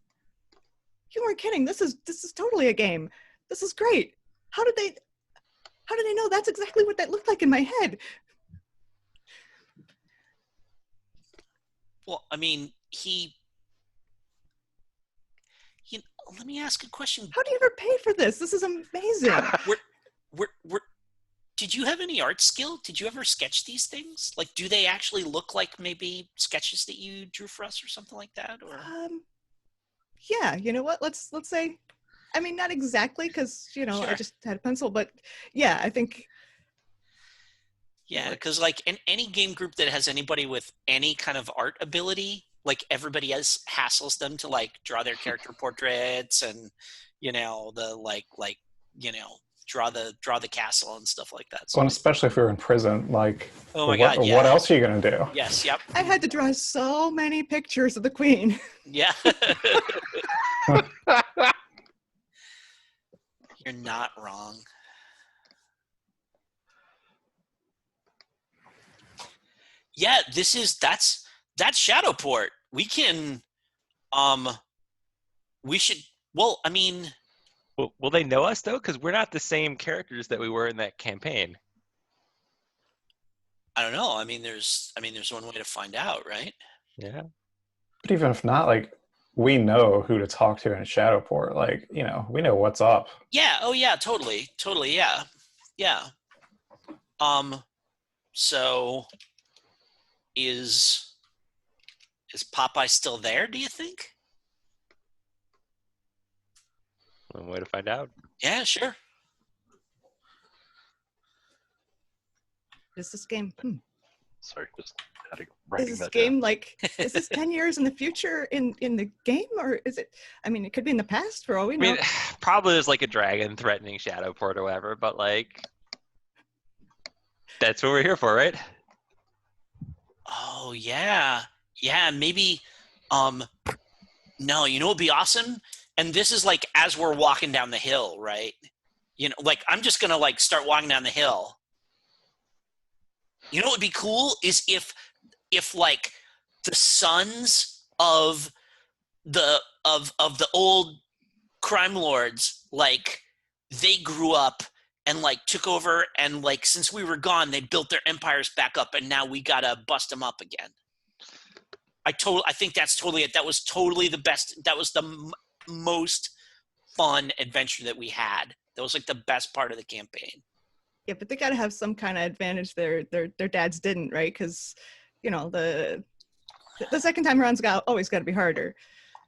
you weren't kidding. This is totally a game. This is great. How did they know that's exactly what that looked like in my head? Well, I mean, let me ask a question. How do you ever pay for this? This is amazing. Did you have any art skill? Did you ever sketch these things? Like, do they actually look like maybe sketches that you drew for us or something like that? Or yeah, you know what? Let's say, I mean, not exactly, because you know, Sure. I just had a pencil, but yeah, I think. Yeah, because like in any game group that has anybody with any kind of art ability, like everybody else hassles them to like draw their character portraits and, you know, the like you know, draw the castle and stuff like that. So, Well, and especially if you're in prison, like, oh my God, yeah. What else are you gonna do? Yes, yep. I had to draw so many pictures of the queen. Yeah. You're not wrong. Yeah, that's Shadowport. We can, we should, well, I mean. Will they know us though? Because we're not the same characters that we were in that campaign. I don't know. I mean, there's one way to find out, right? Yeah. But even if not, like, we know who to talk to in Shadowport. Like, you know, we know what's up. Yeah. Oh yeah. Totally. Yeah. Yeah. So is Popeye still there, do you think? One way to find out. Yeah, sure. Is this game? Sorry, just Is writing this that game down. like? Is this 10 years in the future in the game, or is it? I mean, it could be in the past for all we know. I mean, probably there's like a dragon threatening Shadowport or whatever, but like, that's what we're here for, right? Oh yeah, yeah. Maybe. No, you know what'd be awesome? And this is like as we're walking down the hill, right? You know, like I'm just gonna like start walking down the hill. You know what would be cool is if like the sons of the old crime lords, like they grew up and like took over, and like since we were gone, they built their empires back up, and now we gotta bust them up again. I think that's totally it. That was totally the best. That was the most fun adventure that we had. That was like the best part of the campaign. Yeah, but they got to have some kind of advantage their dads didn't, right? Because, you know, the second time around's always got to be harder.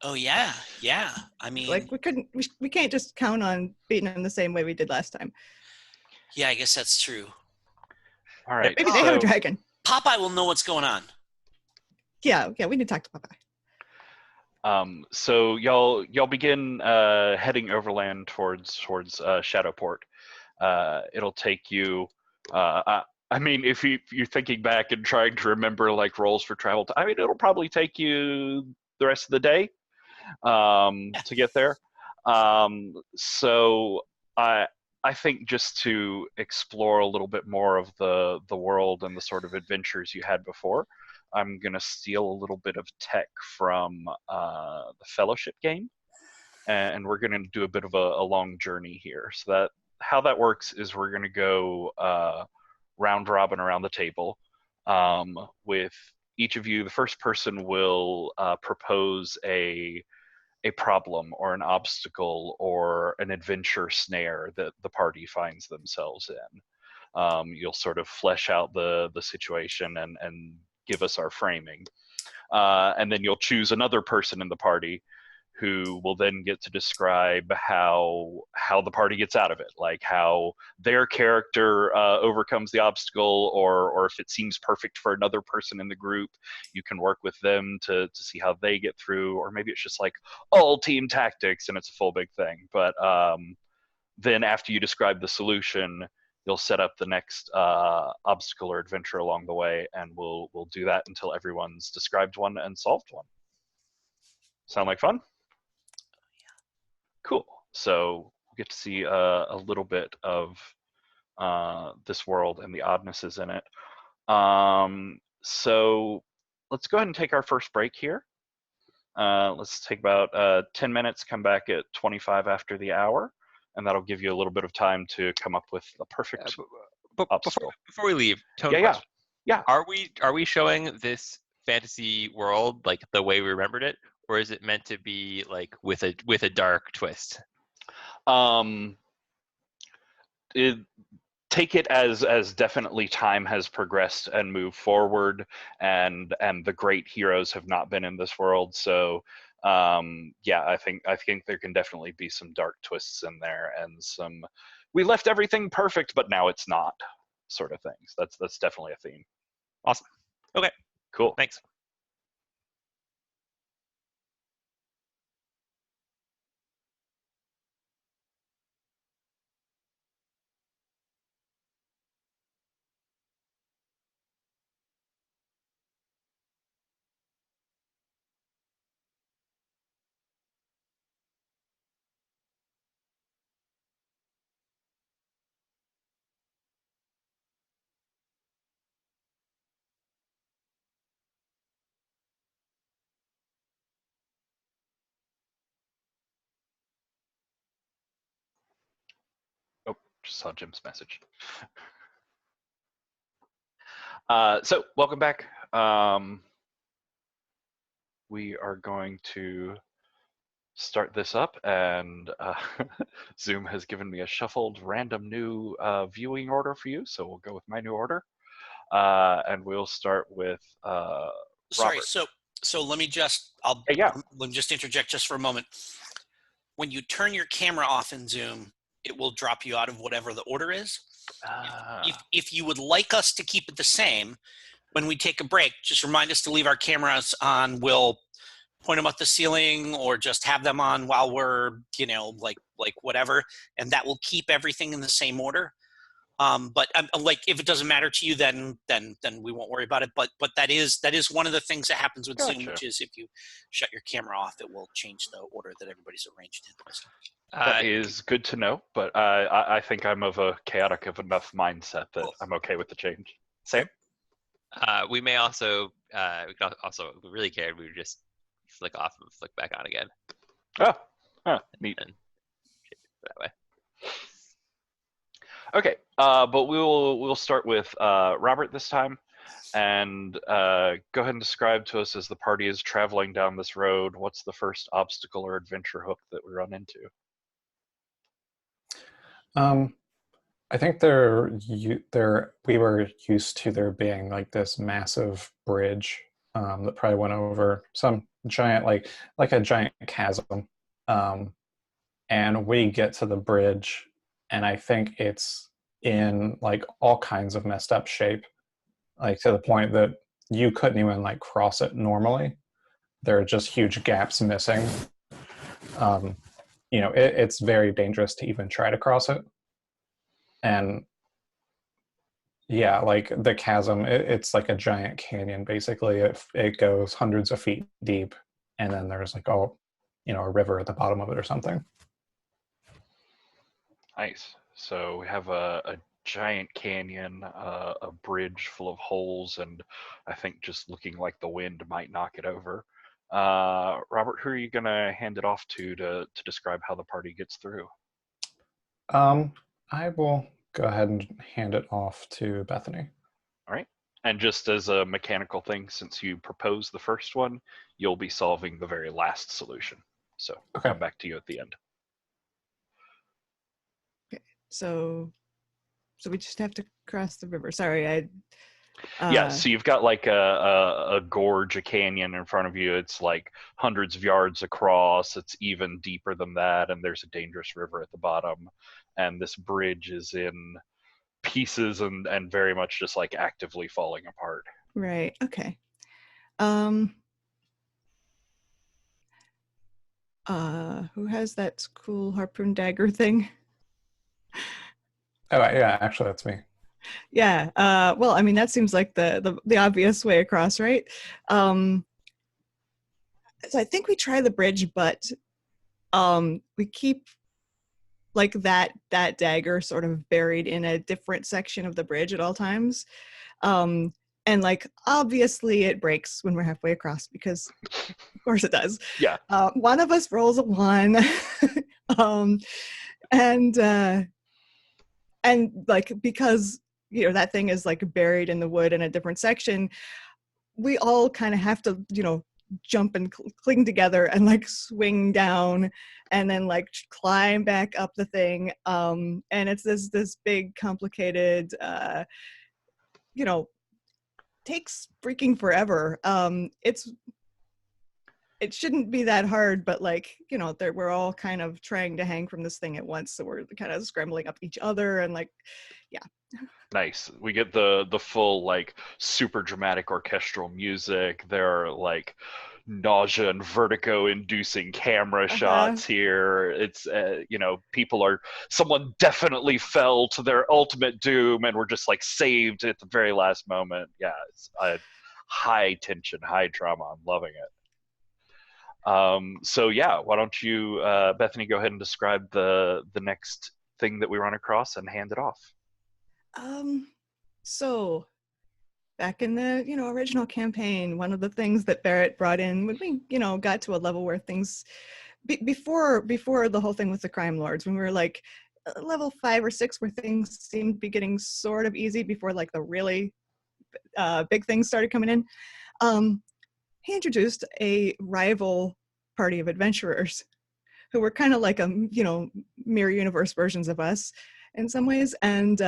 Oh yeah, yeah. I mean, like we can't just count on beating them the same way we did last time. Yeah, I guess that's true. All right. Maybe they have a dragon. Popeye will know what's going on. Yeah, we need to talk to Popeye. So y'all begin heading overland towards Shadowport. It'll take you. I mean, if you're thinking back and trying to remember like rolls for travel, I mean, it'll probably take you the rest of the day to get there. So I think just to explore a little bit more of the world and the sort of adventures you had before, I'm gonna steal a little bit of tech from the Fellowship game, and we're gonna do a bit of a long journey here. So that how that works is we're gonna go round robin around the table with each of you. The first person will propose a problem or an obstacle or an adventure snare that the party finds themselves in. You'll sort of flesh out the situation and give us our framing. And then you'll choose another person in the party who will then get to describe how the party gets out of it, like how their character overcomes the obstacle, or if it seems perfect for another person in the group, you can work with them to see how they get through, or maybe it's just like all team tactics and it's a full big thing. But then after you describe the solution, you'll set up the next obstacle or adventure along the way, and we'll do that until everyone's described one and solved one. Sound like fun? Cool. So we get to see a little bit of this world and the oddnesses in it. So let's go ahead and take our first break here. Let's take about 10 minutes, come back at 25 after the hour, and that'll give you a little bit of time to come up with the perfect obstacle. Before we leave, Tone, yeah. Are we showing this fantasy world like the way we remembered it? Or is it meant to be like with a dark twist? Take it as definitely time has progressed and moved forward, and the great heroes have not been in this world. So I think there can definitely be some dark twists in there, and some we left everything perfect but now it's not sort of things. That's definitely a theme. Awesome. Okay. Cool. Thanks. Oh, just saw Jim's message. So welcome back. We are going to start this up, and Zoom has given me a shuffled random new viewing order for you, so we'll go with my new order, and we'll start with Sorry, Robert. so let me just let me just interject just for a moment. When you turn your camera off in Zoom, it will drop you out of whatever the order is. If you would like us to keep it the same, when we take a break, just remind us to leave our cameras on. We'll point them at the ceiling or just have them on while we're, like whatever, and that will keep everything in the same order. But like, if it doesn't matter to you, then we won't worry about it. But that is one of the things that happens with Zoom, which is if you shut your camera off, it will change the order that everybody's arranged in. That is good to know, but I think I'm of a chaotic enough mindset that I'm okay with the change. Sam? We may also, we could also, if we really cared, we would just flick off and flick back on again. Oh, neat. And that way. Okay, but we'll start with Robert this time, and go ahead and describe to us as the party is traveling down this road. What's the first obstacle or adventure hook that we run into? I think we were used to there being like this massive bridge that probably went over some giant, like a giant chasm, and we get to the bridge, and I think it's in like all kinds of messed up shape, like to the point that you couldn't even like cross it normally. there are just huge gaps missing. It's very dangerous to even try to cross it. And yeah, like the chasm, it's like a giant canyon, basically. It goes hundreds of feet deep, and then there's like a river at the bottom of it or something. Nice. So we have a giant canyon, a bridge full of holes, and I think just looking like the wind might knock it over. Robert, who are you going to hand it off to describe how the party gets through? I will go ahead and hand it off to Bethany. All right. And just as a mechanical thing, since you proposed the first one, you'll be solving the very last solution. So we'll come back to you at the end. Okay. So we just have to cross the river. Sorry, yeah, so you've got like a gorge, a canyon in front of you. It's like hundreds of yards across. It's even deeper than that, and there's a dangerous river at the bottom. And this bridge is in pieces and very much just like actively falling apart. Right. Okay. Who has that cool harpoon dagger thing? Oh yeah, actually that's me. Yeah. Well, I mean that seems like the obvious way across, right? So I think we try the bridge, but we keep like that dagger sort of buried in a different section of the bridge at all times. And like obviously it breaks when we're halfway across because of course it does. Yeah. One of us rolls a 1. And like because that thing is like buried in the wood in a different section, we all kind of have to jump and cling together and like swing down and then like climb back up the thing, and it's this big complicated takes freaking forever. It shouldn't be that hard, but like we're all kind of trying to hang from this thing at once, so we're kind of scrambling up each other and like Nice. We get the full like super dramatic orchestral music. There are like nausea and vertigo inducing camera shots here. It's someone definitely fell to their ultimate doom and we're just like saved at the very last moment. Yeah, it's high tension, high drama. I'm loving it. So yeah, why don't you, Bethany, go ahead and describe the next thing that we run across and hand it off. So back in the original campaign, one of the things that Barrett brought in when we got to a level where things before the whole thing with the crime lords, when we were like level 5 or 6 where things seemed to be getting sort of easy before like the really big things started coming in, he introduced a rival party of adventurers who were kind of like a mirror universe versions of us in some ways, and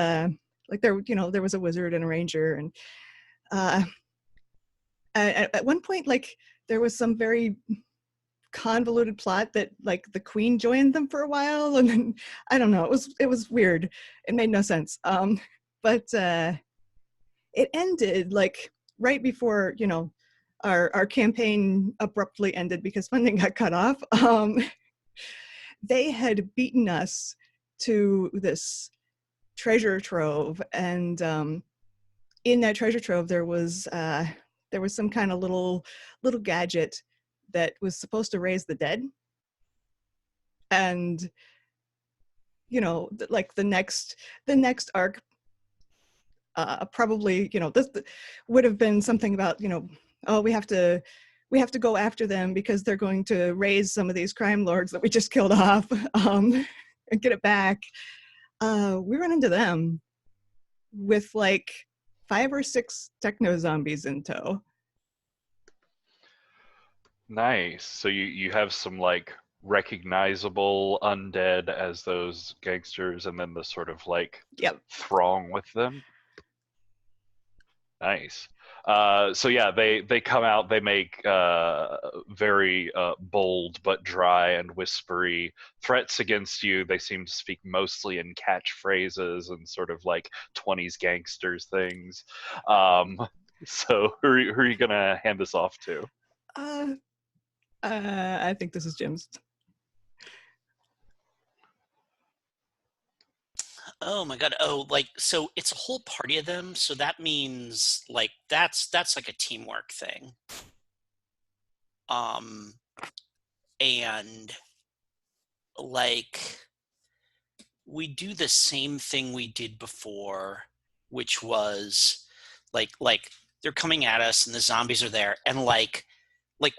like there was a wizard and a ranger, and at one point like there was some very convoluted plot that like the queen joined them for a while, and then I don't know, it was weird. It made no sense. But it ended like right before our campaign abruptly ended because funding got cut off. They had beaten us to this treasure trove, and in that treasure trove there was some kind of little gadget that was supposed to raise the dead, and like the next arc probably this would have been something about oh, we have to go after them because they're going to raise some of these crime lords that we just killed off, and get it back. We run into them with like 5 or 6 techno zombies in tow. Nice. So you have some like recognizable undead as those gangsters, and then the sort of like throng with them. Nice. So yeah, they come out. They make very bold but dry and whispery threats against you. They seem to speak mostly in catchphrases and sort of like 20s gangsters things. So who are you gonna hand this off to? I think this is Jim's. Oh my god. Oh, like, so it's a whole party of them, so that means like that's like a teamwork thing. And like we do the same thing we did before, which was like they're coming at us and the zombies are there, and like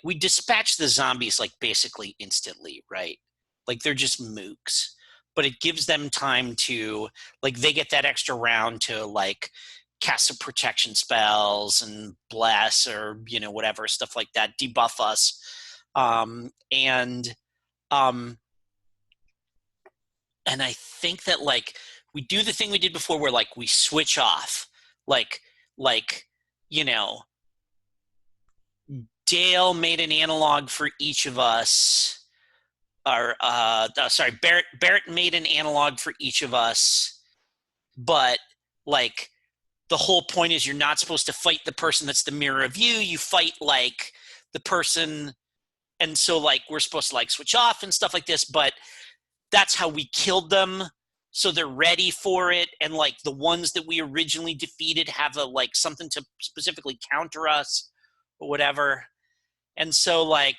we dispatch the zombies like basically instantly, right? Like they're just mooks, but it gives them time to, like, they get that extra round to like cast some protection spells and bless, or whatever stuff like that, debuff us. And I think that like we do the thing we did before where like we switch off, like you know Dale made an analog for each of us, or sorry, Barrett made an analog for each of us, but like the whole point is you're not supposed to fight the person that's the mirror of you. You fight like the person, and so like we're supposed to like switch off and stuff like this, but that's how we killed them, so they're ready for it. And like the ones that we originally defeated have a like something to specifically counter us or whatever. And so like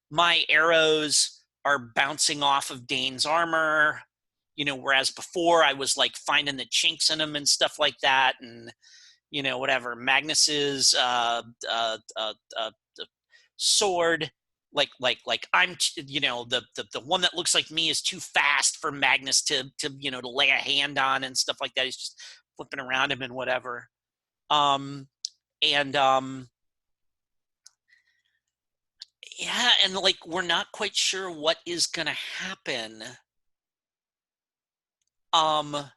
my arrows are bouncing off of Dane's armor, whereas before I was like finding the chinks in them and stuff like that. And whatever, Magnus's sword, like I'm the one that looks like me is too fast for Magnus to lay a hand on and stuff like that. He's just flipping around him and whatever. Yeah, and like we're not quite sure what is gonna happen. But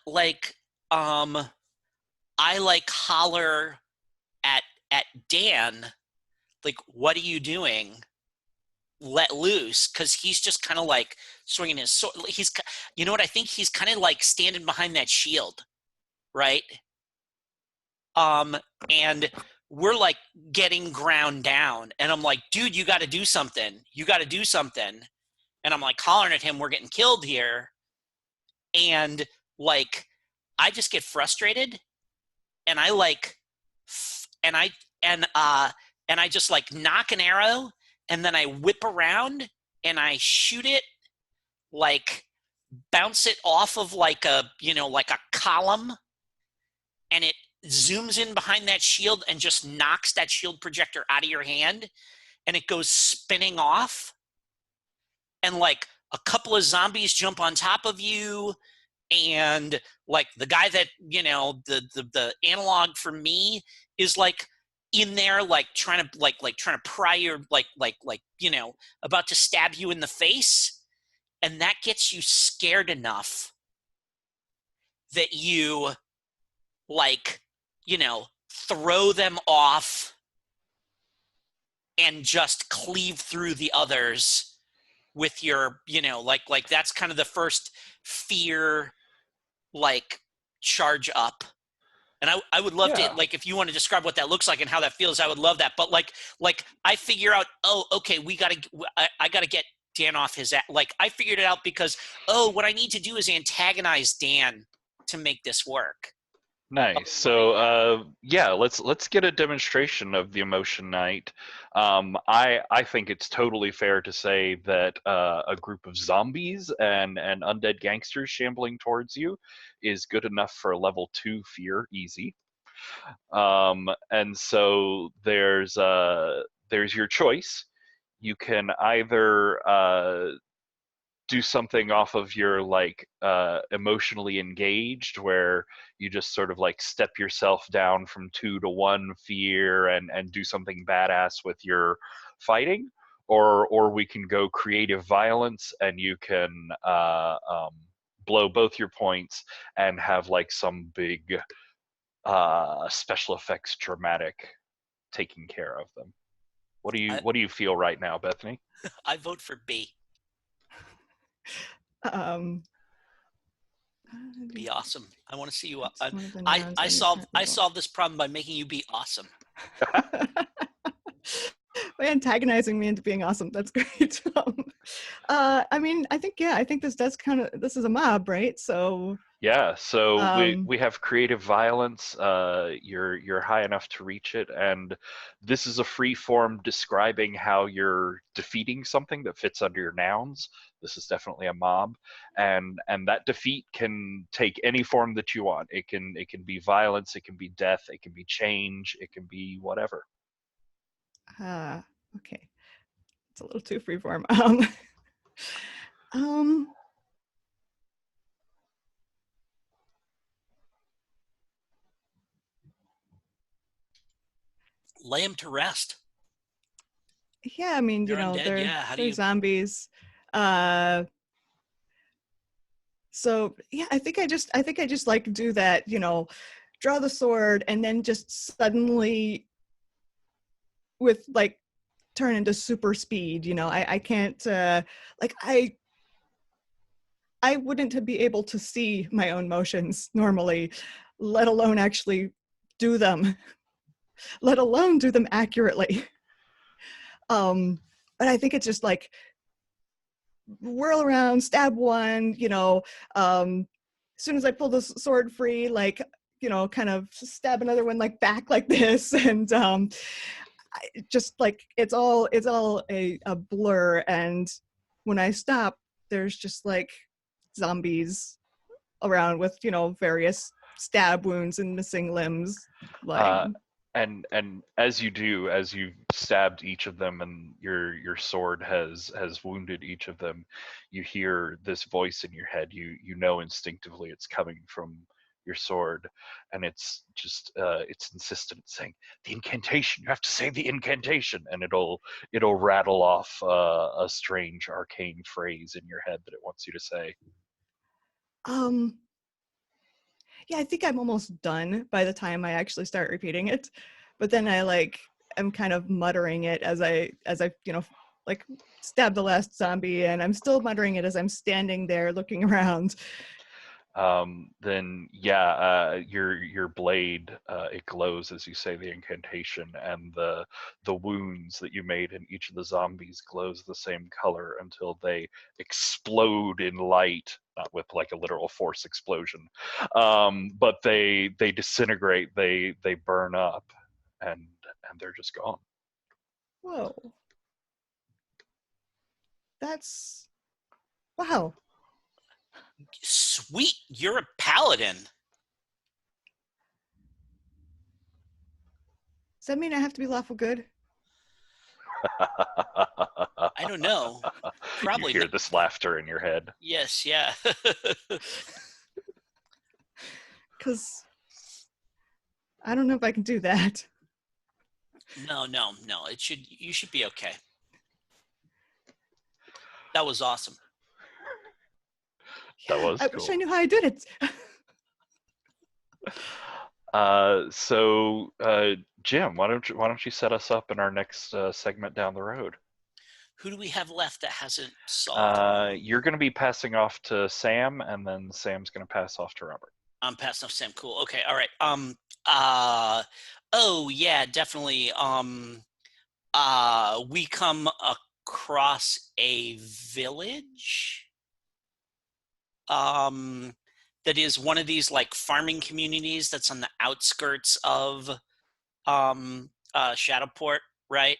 like I like holler at Dan, like, what are you doing? Let loose, because he's just kind of like swinging his sword. He's, what I think, he's kind of like standing behind that shield, right? And we're like getting ground down, and I'm like, dude, you got to do something. You got to do something. And I'm like hollering at him, we're getting killed here. And like, I just get frustrated, and I like, and I just like knock an arrow, and then I whip around and I shoot it, like bounce it off of like a column, and it zooms in behind that shield and just knocks that shield projector out of your hand, and it goes spinning off, and like a couple of zombies jump on top of you, and like the guy that the analog for me is like in there, like trying to pry your about to stab you in the face, and that gets you scared enough that you throw them off and just cleave through the others with your that's kind of the first fear charge up. And I would love to, like, if you want to describe what that looks like and how that feels, I would love that. But like I figure out, oh, okay, I gotta get Dan off his ass. Like, I figured it out because, what I need to do is antagonize Dan to make this work. Nice. So let's get a demonstration of the emotion night. I think it's totally fair to say that a group of zombies and undead gangsters shambling towards you is good enough for a level 2 fear, easy. And so there's your choice. You can either do something off of your emotionally engaged, where you just sort of like step yourself down from 2 to 1 fear and do something badass with your fighting, or we can go creative violence, and you can blow both your points and have like some big special effects dramatic taking care of them. What do you feel right now, Bethany? I vote for B. Be awesome. I want to see you. I solved this problem by making you be awesome. by antagonizing me into being awesome. That's great. I mean, I think this does this is a mob, right? So yeah, so we have creative violence. You're high enough to reach it, and this is a free form describing how you're defeating something that fits under your nouns. This is definitely a mob, and that defeat can take any form that you want. It can be violence, it can be death, it can be change, it can be whatever. Okay, it's a little too freeform. Lay him to rest. Yeah, I mean, They're undead, they're zombies. So yeah, I think I just like do that, draw the sword and then just suddenly with like turn into super speed. I can't like I wouldn't be able to see my own motions normally, let alone actually do them, let alone do them accurately. But I think it's just like whirl around, stab one, as soon as I pull the sword free, like, kind of stab another one like back like this. And just like it's all a blur. And when I stop, there's just like zombies around with, various stab wounds and missing limbs. Like and as you stabbed each of them and your sword has wounded each of them, you hear this voice in your head. You know instinctively it's coming from your sword, and it's just it's insistent, saying the incantation. You have to say the incantation, and it'll rattle off a strange arcane phrase in your head that it wants you to say. Yeah, I think I'm almost done by the time I actually start repeating it. But then I'm kind of muttering it as I like stab the last zombie, and I'm still muttering it as I'm standing there looking around. Then yeah, your blade it glows as you say the incantation, and the wounds that you made in each of the zombies glows the same color until they explode in light, not with like a literal force explosion, but they disintegrate, they burn up, and they're just gone. Whoa, that's wow. Sweet, you're a paladin. Does that mean I have to be lawful good? I don't know. Probably. You hear this laughter in your head. Yes, yeah. Because I don't know if I can do that. No. You should be okay. That was awesome. That was I cool. wish I knew how I did it. So Jim, why don't you set us up in our next segment down the road? Who do we have left that hasn't solved? You're going to be passing off to Sam, and then Sam's going to pass off to Robert. I'm passing off to Sam. Cool. Okay. All right. Oh yeah, definitely. We come across a village. That is one of these like farming communities that's on the outskirts of Shadowport, right?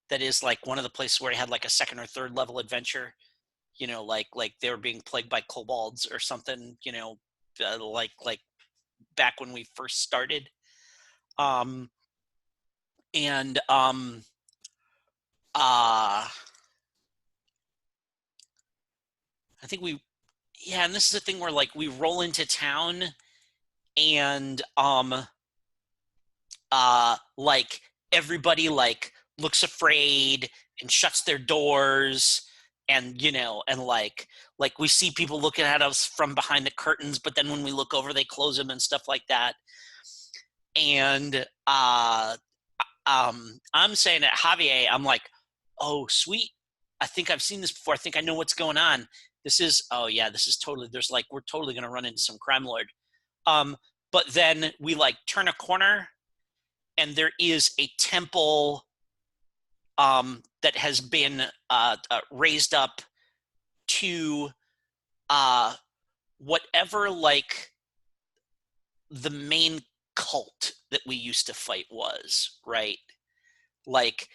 That is like one of the places where I had like a second or third level adventure, like they were being plagued by kobolds or something, like back when we first started. I think and this is the thing where like we roll into town and like everybody like looks afraid and shuts their doors, and and like we see people looking at us from behind the curtains, but then when we look over they close them and stuff like that. And I'm saying at Javier, I'm like, oh sweet, I think I've seen this before, I think I know what's going on. This is totally, we're totally gonna run into some crime lord. But then we like turn a corner and there is a temple that has been raised up to whatever like the main cult that we used to fight was, right? Like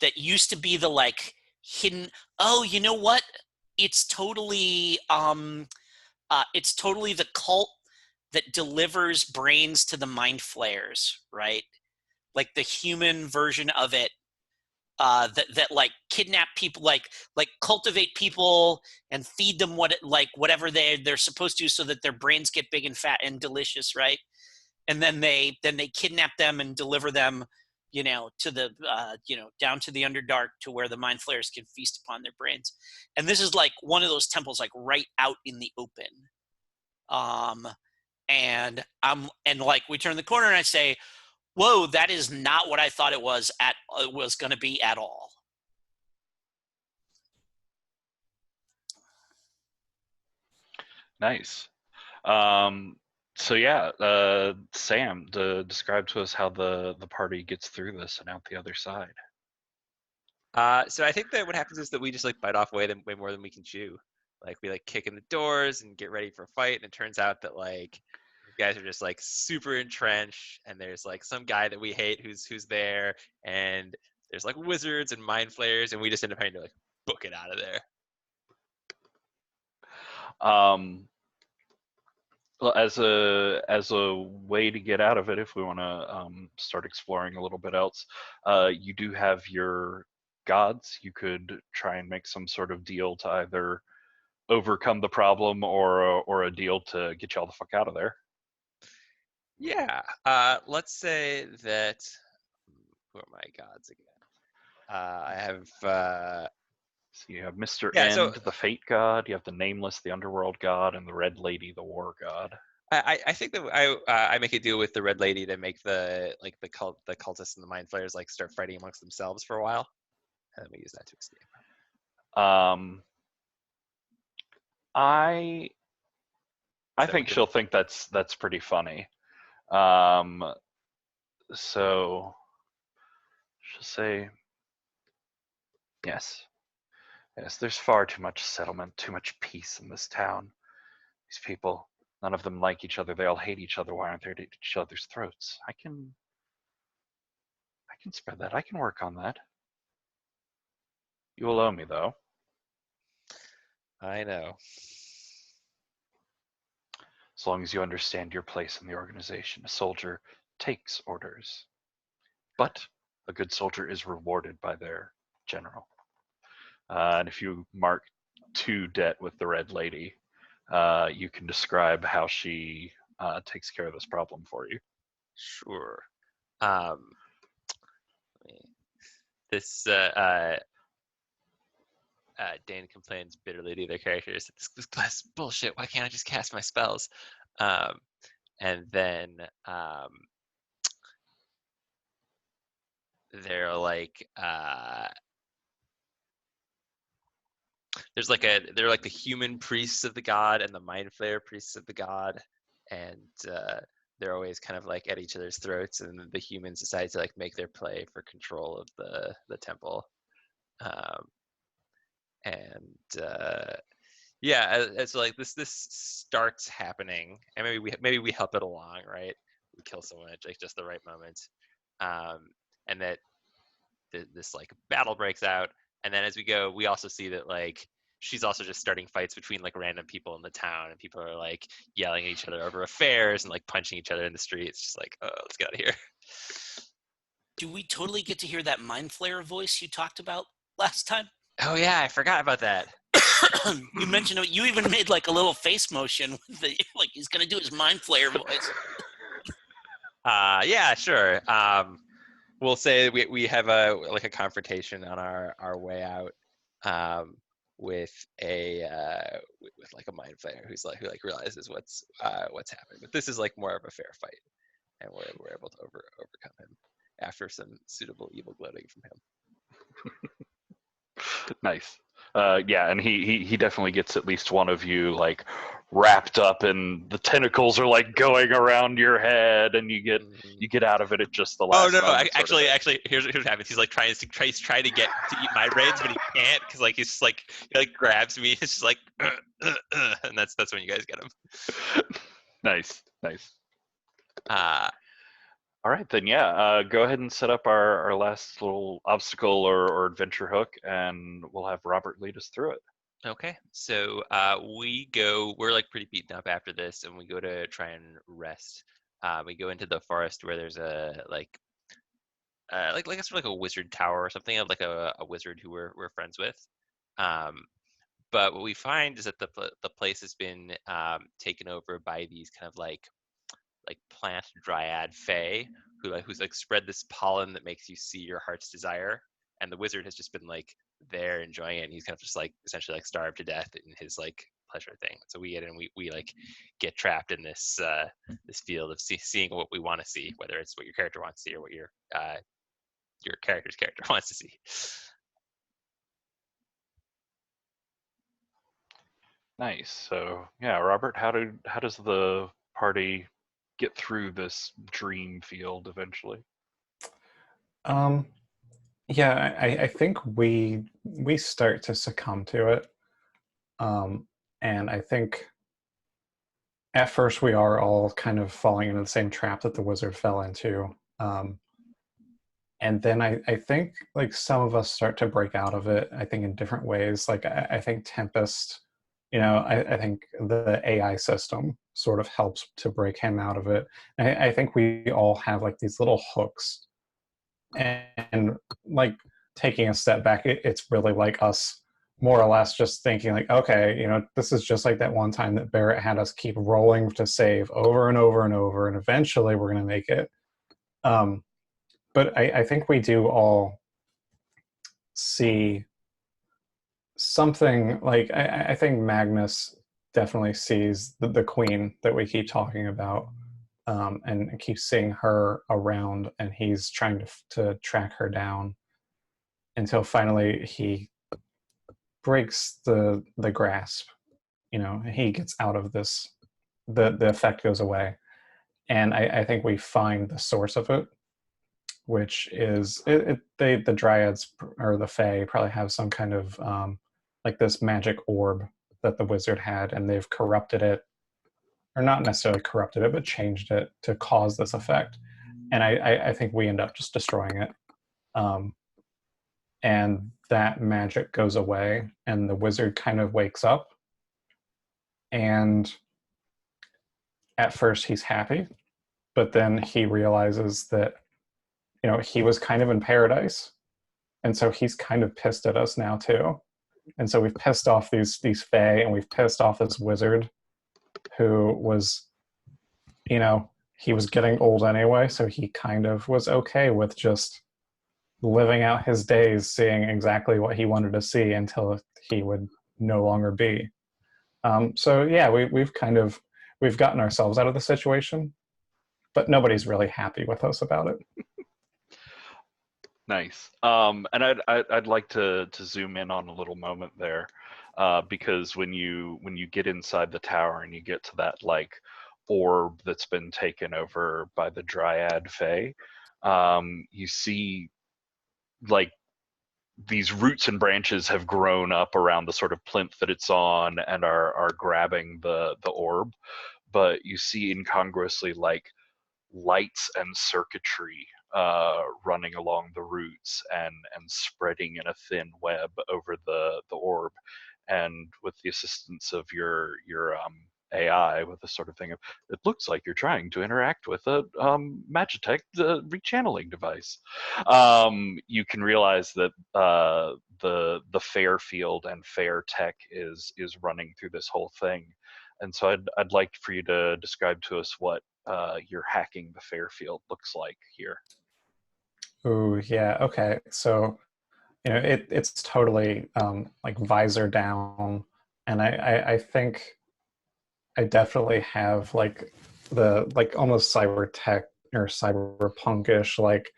that used to be the like hidden, oh, you know what? It's totally the cult that delivers brains to the mind flayers, right? Like the human version of it, that like kidnap people, like cultivate people and feed them whatever they're supposed to, so that their brains get big and fat and delicious, right? And then they kidnap them and deliver them, to the down to the Underdark, to where the mind flayers can feast upon their brains. And this is like one of those temples, like right out in the open. And like we turn the corner and I say, whoa, that is not what I thought it was going to be at all. Nice. So yeah, Sam, describe to us how the party gets through this and out the other side. So I think that what happens is that we just like bite off way more than we can chew. Like we like kick in the doors and get ready for a fight, and it turns out that like guys are just like super entrenched, and there's like some guy that we hate who's there, and there's like wizards and mind flayers, and we just end up having to like book it out of there. Well, as a way to get out of it, if we want to start exploring a little bit else, you do have your gods. You could try and make some sort of deal to either overcome the problem or a deal to get you all the fuck out of there. Yeah. Let's say that. Who are my gods again? I have. So you have Mr. End, the Fate God. You have the Nameless, the Underworld God, and the Red Lady, the War God. I think that I make a deal with the Red Lady to make the cultists and the mind flayers like start fighting amongst themselves for a while, and then we use that to escape. I think she'll think that's pretty funny. So she'll say, yes, there's far too much settlement, too much peace in this town. These people, none of them like each other. They all hate each other. Why aren't they at each other's throats? I can spread that. I can work on that. You will owe me, though. I know. As long as you understand your place in the organization, a soldier takes orders. But a good soldier is rewarded by their general. And if you mark 2 debt with the Red Lady, you can describe how she takes care of this problem for you. Sure. Dane complains bitterly to their characters, this class is bullshit, why can't I just cast my spells? And then they're like they're like the human priests of the god and the mind flayer priests of the god, and they're always kind of like at each other's throats, and the humans decide to like make their play for control of the temple. It's like this starts happening, and maybe we help it along, right? We kill someone at like just the right moment, and that this like battle breaks out, and then as we go, we also see that like she's also just starting fights between like random people in the town, and people are like yelling at each other over affairs and like punching each other in the streets. Just like, oh, let's get out of here. Do we totally get to hear that mind flayer voice you talked about last time? Oh yeah, I forgot about that. You mentioned it. You even made like a little face motion with like he's gonna do his mind flayer voice. Yeah, sure. We'll say we have a confrontation on our way out, with like a mind flayer who realizes what's happened. But this is like more of a fair fight, and we're able to overcome him after some suitable evil gloating from him. Nice. Yeah, and he definitely gets at least one of you like wrapped up, and the tentacles are like going around your head, and you get out of it at just the last moment. Actually, here's what happens. He's like trying to get to eat my brains, but he can't because like he's just like he like grabs me. It's just like, and that's when you guys get him. Nice. All right, then, yeah. Go ahead and set up our last little obstacle or adventure hook, and we'll have Robert lead us through it. Okay, so we're like pretty beaten up after this, and we go to try and rest. We go into the forest where there's a like a wizard tower or something, of like a wizard who we're friends with. But what we find is that the place has been taken over by these kind of like plant dryad fae who's like spread this pollen that makes you see your heart's desire, and the wizard has just been like there enjoying it, and he's kind of just like essentially like starved to death in his like pleasure thing. So we get in, we like get trapped in this this field of seeing what we want to see, whether it's what your character wants to see or what your character's character wants to see. Nice. So yeah, Robert, how does the party get through this dream field eventually? Yeah, I think we start to succumb to it. And I think at first we are all kind of falling into the same trap that the wizard fell into. And then I think like some of us start to break out of it, I think in different ways. Like I think Tempest, I think the AI system sort of helps to break him out of it. I think we all have like these little hooks, and like taking a step back, it's really like us more or less just thinking like, okay, this is just like that one time that Barrett had us keep rolling to save over and over and over, and eventually we're going to make it. But I think we do all see something like, I think Magnus definitely sees the queen that we keep talking about, and keeps seeing her around, and he's trying to track her down until finally he breaks the grasp. He gets out of this, the effect goes away, and I think we find the source of it, which is the dryads or the fae probably have some kind of like this magic orb that the wizard had, and they've corrupted it, or not necessarily corrupted it, but changed it to cause this effect. And I think we end up just destroying it. And that magic goes away, and the wizard kind of wakes up. And at first he's happy, but then he realizes that, he was kind of in paradise. And so he's kind of pissed at us now too. And so we've pissed off these fae, and we've pissed off this wizard who was, he was getting old anyway, so he kind of was okay with just living out his days seeing exactly what he wanted to see until he would no longer be. So yeah, we've gotten ourselves out of the situation, but nobody's really happy with us about it. Nice. And I'd like to zoom in on a little moment there, because when you get inside the tower and you get to that like orb that's been taken over by the dryad fae, you see like these roots and branches have grown up around the sort of plinth that it's on and are grabbing the orb, but you see incongruously like lights and circuitry running along the roots and spreading in a thin web over the orb. And with the assistance of your AI, with this sort of thing of, it looks like you're trying to interact with a Magitech rechanneling device, you can realize that the fair field and fair tech is running through this whole thing. And so I'd like for you to describe to us what your hacking the fair field looks like here. Oh yeah, okay. So it's totally like visor down, and I think I definitely have like the almost cyber tech or cyberpunkish like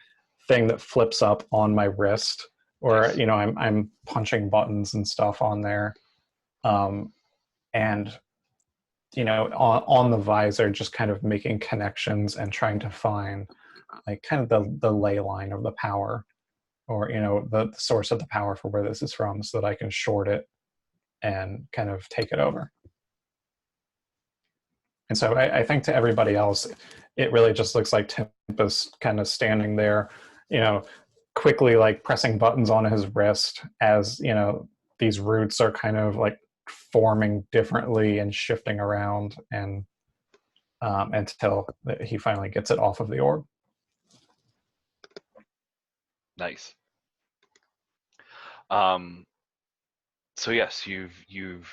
thing that flips up on my wrist, or Nice. I'm punching buttons and stuff on there, and on the visor, just kind of making connections and trying to find like kind of the ley line of the power, or the source of the power for where this is from, so that I can short it and kind of take it over. And so I think to everybody else, it really just looks like Tempest kind of standing there, quickly like pressing buttons on his wrist as, these roots are kind of like forming differently and shifting around, and until he finally gets it off of the orb. Nice. So yes, you've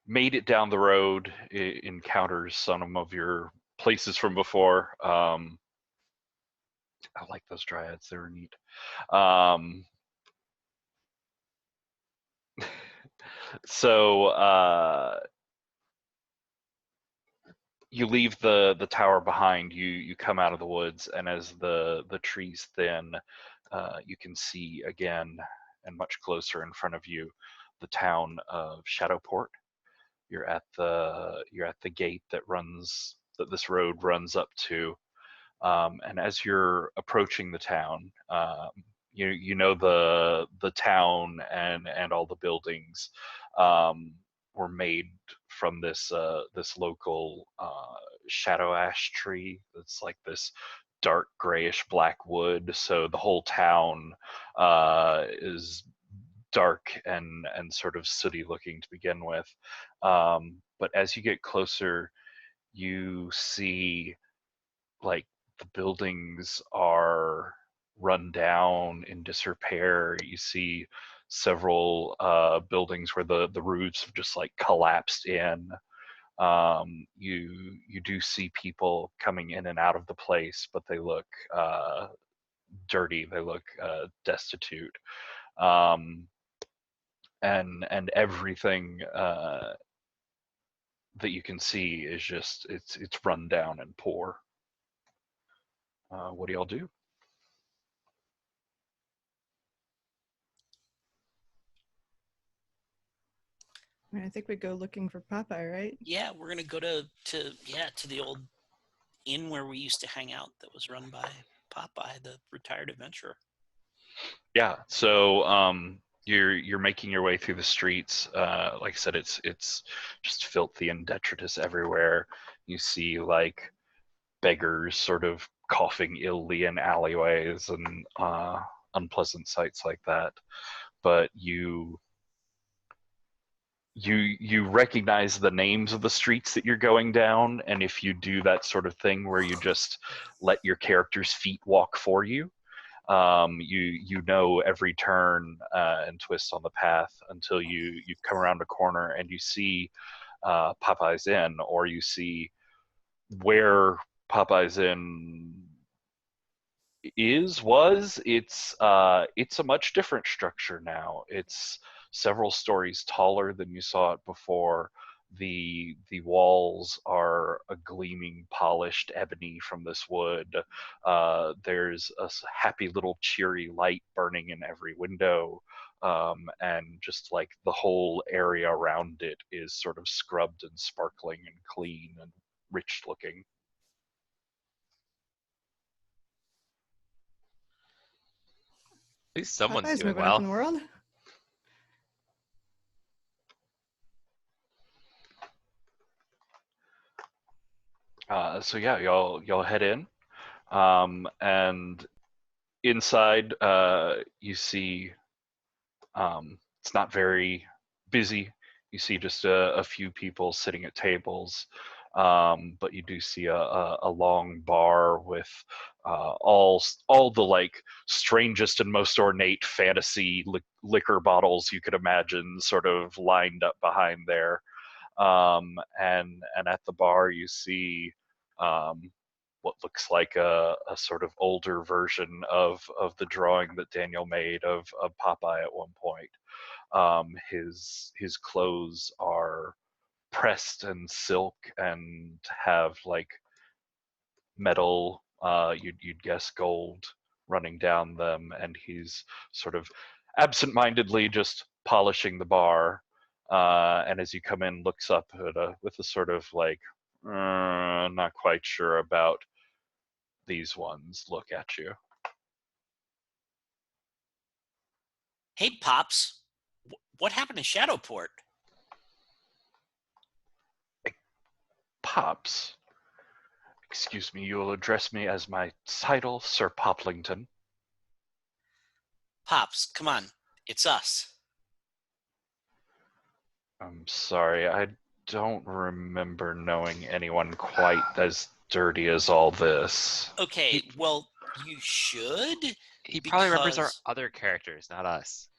made it down the road, encounters some of your places from before. I like those dryads, they were neat. So you leave the tower behind. You come out of the woods, and as the trees thin, you can see again, and much closer in front of you, the town of Shadowport. You're at the gate that this road runs up to, and as you're approaching the town, you know the town and all the buildings were made from this local shadow ash tree. It's like this dark grayish black wood. So the whole town is dark and sort of sooty looking to begin with. But as you get closer, you see like the buildings are run down in disrepair. You see several buildings where the roofs have just like collapsed in. You do see people coming in and out of the place, but they look dirty. They look destitute. And everything that you can see is just it's run down and poor. What do y'all do? I mean, I think we go looking for Popeye, right? Yeah, we're gonna go to the old inn where we used to hang out that was run by Popeye, the retired adventurer. Yeah, so you're making your way through the streets. Like I said, it's just filthy and detritus everywhere. You see like beggars sort of coughing illy in alleyways and unpleasant sights like that. But you recognize the names of the streets that you're going down, and if you do that sort of thing where you just let your character's feet walk for you, you know every turn and twist on the path until you come around a corner and you see Popeye's Inn, or you see where Popeye's Inn was. It's a much different structure now. It's several stories taller than you saw it before. The walls are a gleaming polished ebony from this wood. There's a happy little cheery light burning in every window, and just like the whole area around it is sort of scrubbed and sparkling and clean and rich looking. At least someone's Popeye's doing moving well. up in the world. So yeah, y'all head in, and inside you see it's not very busy. You see just a few people sitting at tables, but you do see a long bar with all the like strangest and most ornate fantasy liquor bottles you could imagine, sort of lined up behind there. And at the bar you see what looks like a sort of older version of the drawing that Daniel made of Popeye at one point. His clothes are pressed and silk and have like metal, you'd guess gold, running down them, and he's sort of absent-mindedly just polishing the bar. and as you come in, looks up with a sort of like, not quite sure about these ones look at you. Hey, Pops, what happened to Shadowport? Pops. Excuse me, you will address me as my title, Sir Poplington. Pops, come on, it's us. I'm sorry, I don't remember knowing anyone quite as dirty as all this. Okay, well, you should. He probably remembers our other characters, not us.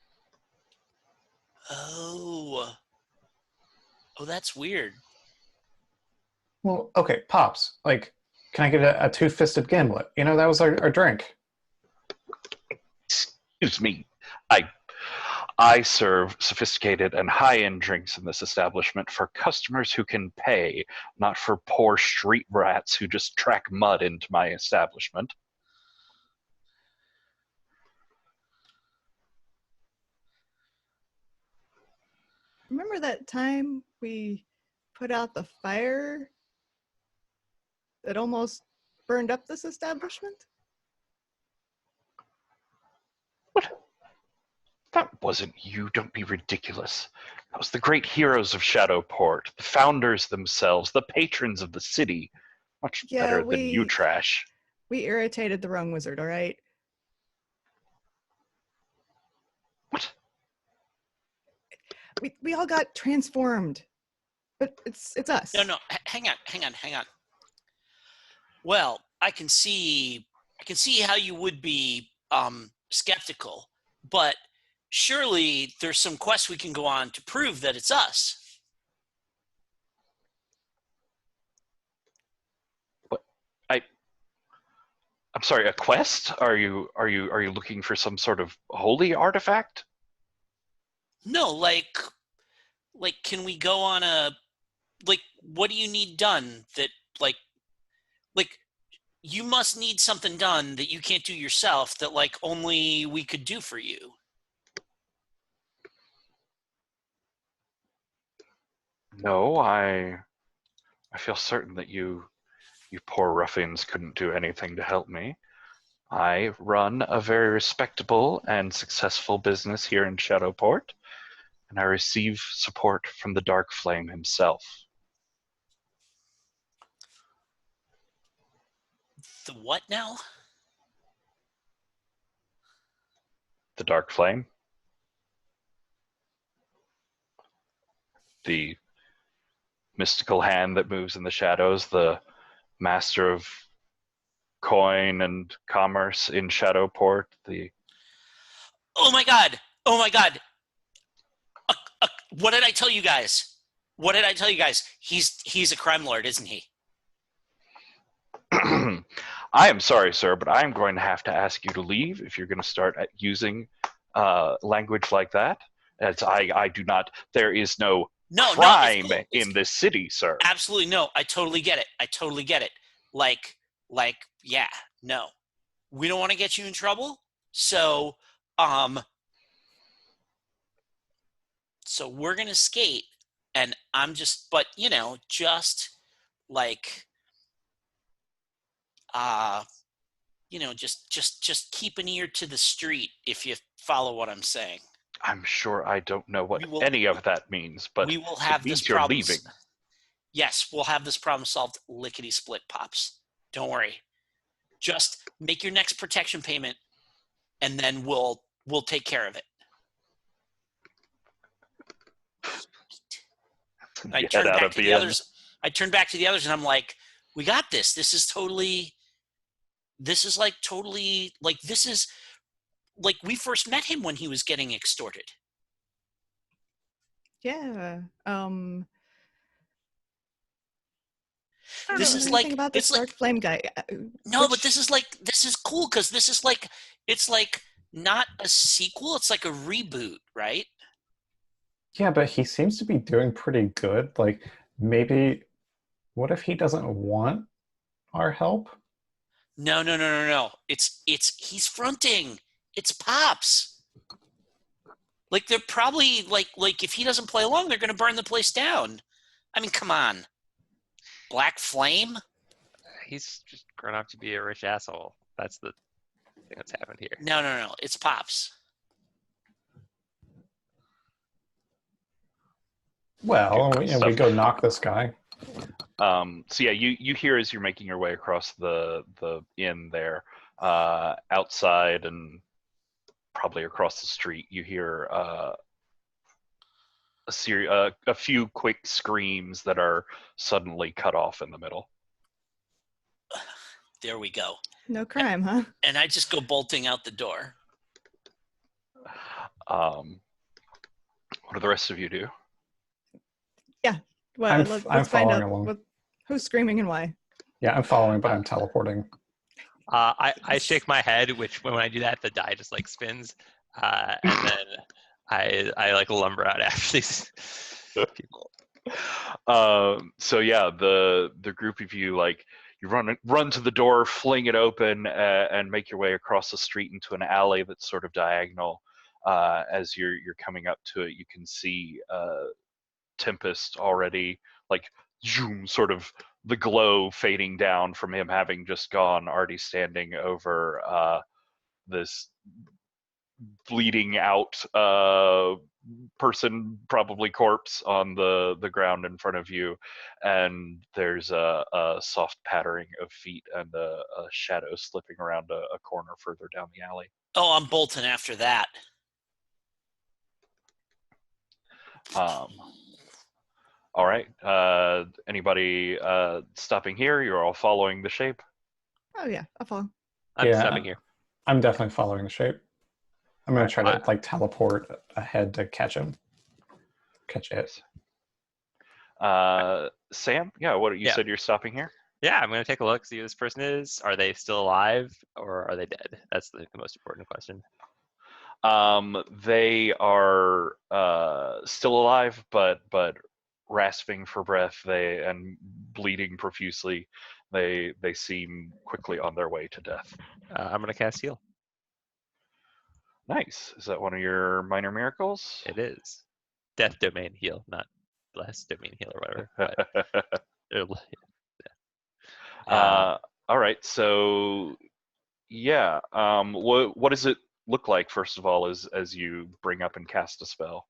Oh, that's weird. Well, okay, Pops, like, can I get a two-fisted gimlet? You know, that was our drink. Excuse me. I serve sophisticated and high-end drinks in this establishment for customers who can pay, not for poor street rats who just track mud into my establishment. Remember that time we put out the fire that almost burned up this establishment? What? That wasn't you. Don't be ridiculous. That was the great heroes of Shadowport, the founders themselves, the patrons of the city. Much better than you trash. We irritated the wrong wizard, all right? What? We all got transformed. But it's us. No, hang on. Well, I can see how you would be skeptical, but surely there's some quests we can go on to prove that it's us. What? I'm sorry, a quest? Are you looking for some sort of holy artifact? No, like can we go on a, like, what do you need done that, like you must need something done that you can't do yourself that, like, only we could do for you. No, I feel certain that you poor ruffians couldn't do anything to help me. I run a very respectable and successful business here in Shadowport, and I receive support from the Dark Flame himself. The what now? The Dark Flame? The mystical hand that moves in the shadows, the master of coin and commerce in Shadowport, the... Oh my god! What did I tell you guys? He's a crime lord, isn't he? I am sorry, sir, but I'm going to have to ask you to leave if you're going to start using language like that. As I do not, there is no crime in this city, sir. Absolutely no. I totally get it. Like, yeah, no. We don't want to get you in trouble. So we're going to skate, and I'm just, but, you know, just like, you know, just keep an ear to the street, if you follow what I'm saying. I'm sure I don't know what any of that means, but we will have this problem. Leaving. Yes, we'll have this problem solved lickety split, Pops. Don't worry. Just make your next protection payment, and then we'll take care of it. I turned back to the others. And I'm like, we got this. This is like we first met him when he was getting extorted. Yeah. This is like about this Dark Flame guy. No, but this is cool because this is like, it's like not a sequel. It's like a reboot, right? Yeah, but he seems to be doing pretty good. Like, maybe, what if he doesn't want our help? No. He's fronting. It's Pops. Like they're probably like if he doesn't play along, they're going to burn the place down. I mean, come on. Black Flame? He's just grown up to be a rich asshole. That's the thing that's happened here. No. It's Pops. Well, we go knock this guy. So yeah, you hear as you're making your way across the inn there, outside and probably across the street, you hear a few quick screams that are suddenly cut off in the middle. There we go. No crime, huh? And I just go bolting out the door. What do the rest of you do? Yeah. Well, let's find out who's screaming and why. Yeah, I'm following, but I'm teleporting. I shake my head, which when I do that, the die just like spins, and then I like lumber out after these people. So yeah, the group of you, like, you run to the door, fling it open, and make your way across the street into an alley that's sort of diagonal. As you're coming up to it, you can see Tempest already, like, zoom, sort of the glow fading down from him having just gone, already standing over this bleeding out person, probably corpse, on the ground in front of you, and there's a soft pattering of feet and a shadow slipping around a corner further down the alley. Oh, I'm bolting after that. All right. Anybody stopping here? You're all following the shape? Oh yeah, I'll follow. I'm stopping here. I'm definitely following the shape. I'm going to try to like teleport ahead to catch him. Catch it. Sam? Yeah, you said you're stopping here? Yeah, I'm going to take a look, see who this person is. Are they still alive or are they dead? That's the most important question. They are still alive, but rasping for breath, and bleeding profusely. They seem quickly on their way to death. I'm going to cast heal. Nice. Is that one of your minor miracles? It is. Death domain heal, not bless domain heal or whatever. All right. So yeah. What does it look like, first of all, as you bring up and cast a spell?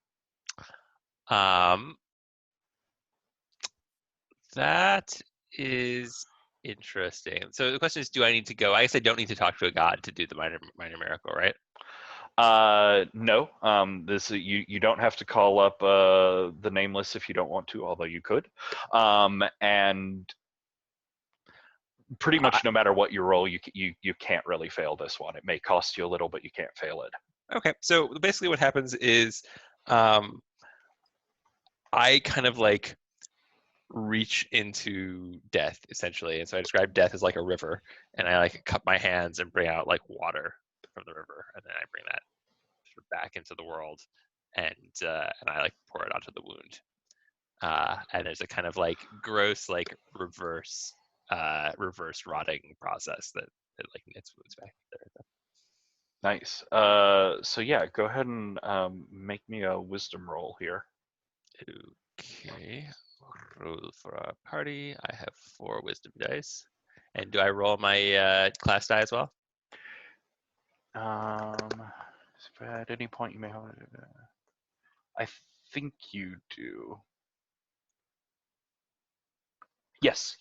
That is interesting. So the question is, do I need to go? I guess I don't need to talk to a god to do the minor miracle, right? No. This you don't have to call up the nameless if you don't want to, although you could. And pretty much no matter what you roll, you can't really fail this one. It may cost you a little, but you can't fail it. Okay. So basically, what happens is, I kind of like reach into death essentially, and so I describe death as like a river, and I like cup my hands and bring out like water from the river, and then I bring that sort of back into the world, and I like pour it onto the wound, and there's a kind of like gross like reverse rotting process that like knits wounds back there. Nice. So yeah, go ahead and make me a wisdom roll here. Okay. Roll for a party. I have 4 wisdom dice. And do I roll my class die as well? If at any point you may have, I think you do. Yes,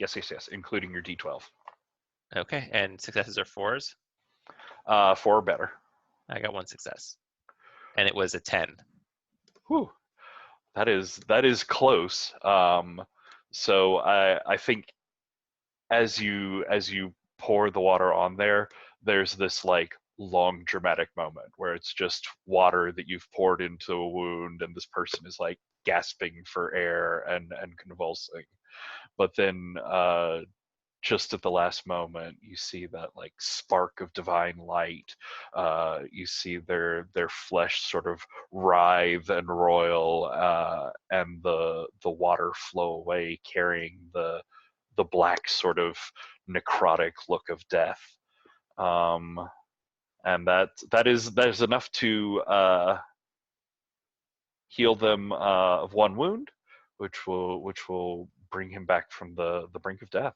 including your D12. Okay, and successes are 4s? 4 or better. I got 1 success. And it was a 10. Whew. That is close. So I think as you pour the water on there, there's this like long dramatic moment where it's just water that you've poured into a wound, and this person is like gasping for air and convulsing. But then just at the last moment, you see that like spark of divine light. You see their flesh sort of writhe and roil, and the water flow away, carrying the black sort of necrotic look of death. And that is enough to heal them of 1 wound, which will bring him back from the brink of death.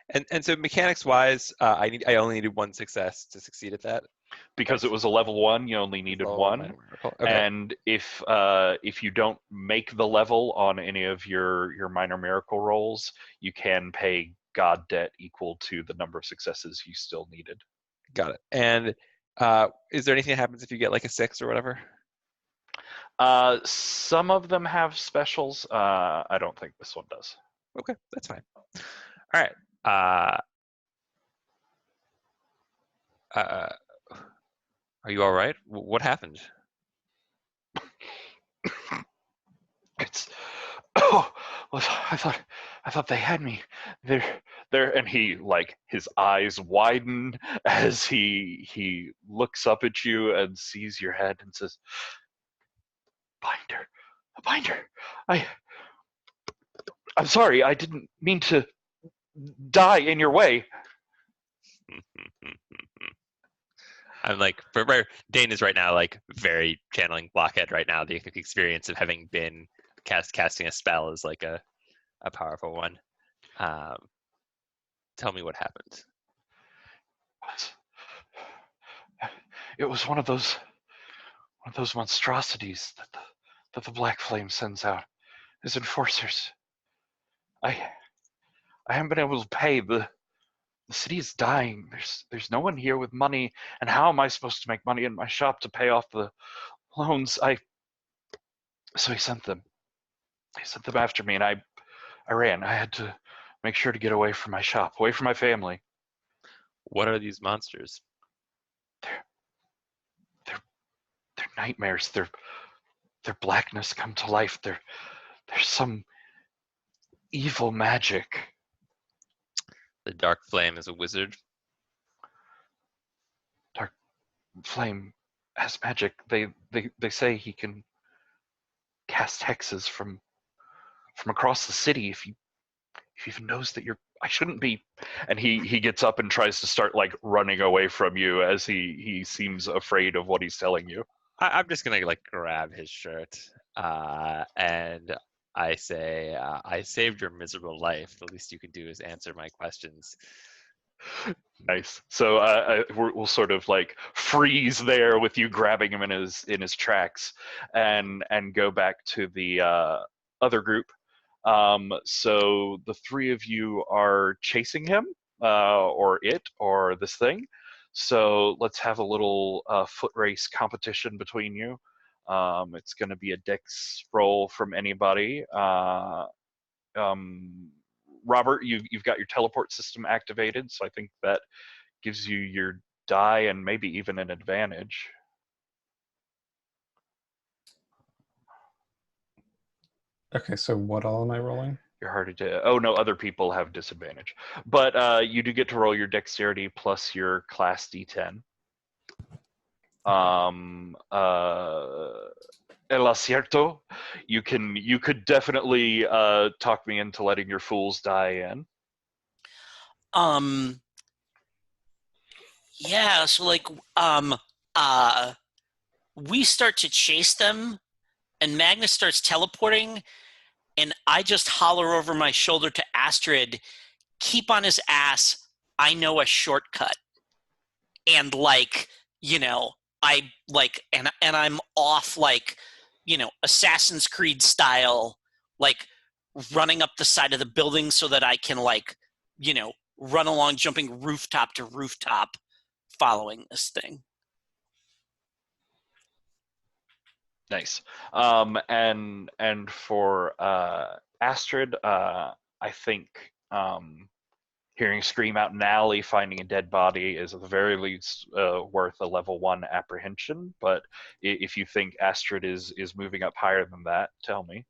And so mechanics wise, I only needed 1 success to succeed at that. Because it was a level 1, you only needed 1. Okay. And if you don't make the level on any of your minor miracle rolls, you can pay God debt equal to the number of successes you still needed. Got it. And is there anything that happens if you get like a 6 or whatever? Some of them have specials. I don't think this one does. Okay, that's fine. All right. Are you all right? What happened? It's well, I thought they had me. They're and he like his eyes widen as he looks up at you and sees your head and says, a binder. I'm sorry, I didn't mean to die in your way. I'm like, Dane is right now like very channeling Blockhead right now. The experience of having been casting a spell is like a powerful one. Tell me what happened. It was one of those monstrosities that the Black Flame sends out as enforcers. I haven't been able to pay. The city is dying. There's no one here with money, and how am I supposed to make money in my shop to pay off the loans? So he sent them. He sent them after me, and I ran. I had to make sure to get away from my shop, away from my family. What are these monsters? They're nightmares. Their blackness come to life. There's some evil magic. The Dark Flame is a wizard. Dark Flame has magic. They say he can cast hexes from across the city if he even knows that I shouldn't be. And he gets up and tries to start like running away from you as he seems afraid of what he's telling you. I'm just gonna like grab his shirt and I say, I saved your miserable life. The least you can do is answer my questions. Nice. So we'll sort of like freeze there with you grabbing him in his tracks, and go back to the other group. So the 3 of you are chasing him, or this thing. So let's have a little foot race competition between you. It's going to be a dex roll from anybody. Robert, you've got your teleport system activated, so I think that gives you your die and maybe even an advantage. Okay, so what all am I rolling? You're hard to. Oh no, other people have disadvantage, but you do get to roll your dexterity plus your class D10. El acierto, you could definitely talk me into letting your fools die in. Yeah, so like we start to chase them and Magnus starts teleporting and I just holler over my shoulder to Astrid, keep on his ass, I know a shortcut. And like, you know, I like and I'm off like, you know, Assassin's Creed style, like running up the side of the building so that I can like, you know, run along jumping rooftop to rooftop following this thing. Nice. And for Astrid, I think hearing scream out in an alley, finding a dead body is at the very least worth a level 1 apprehension. But if you think Astrid is moving up higher than that, tell me.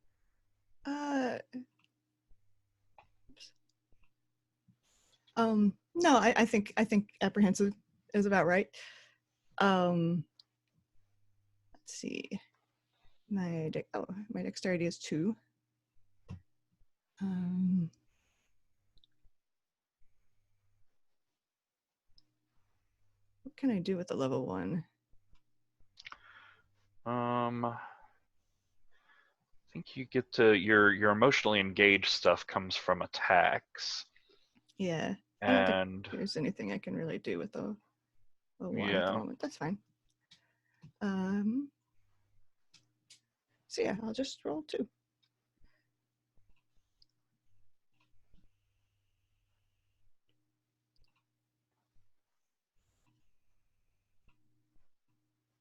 No, I think apprehensive is about right. Let's see. My dexterity is 2. What can I do with the level 1? think you get to your emotionally engaged stuff comes from attacks. Yeah. And I don't think there's anything I can really do with the one at the moment. That's fine. So yeah, I'll just roll 2.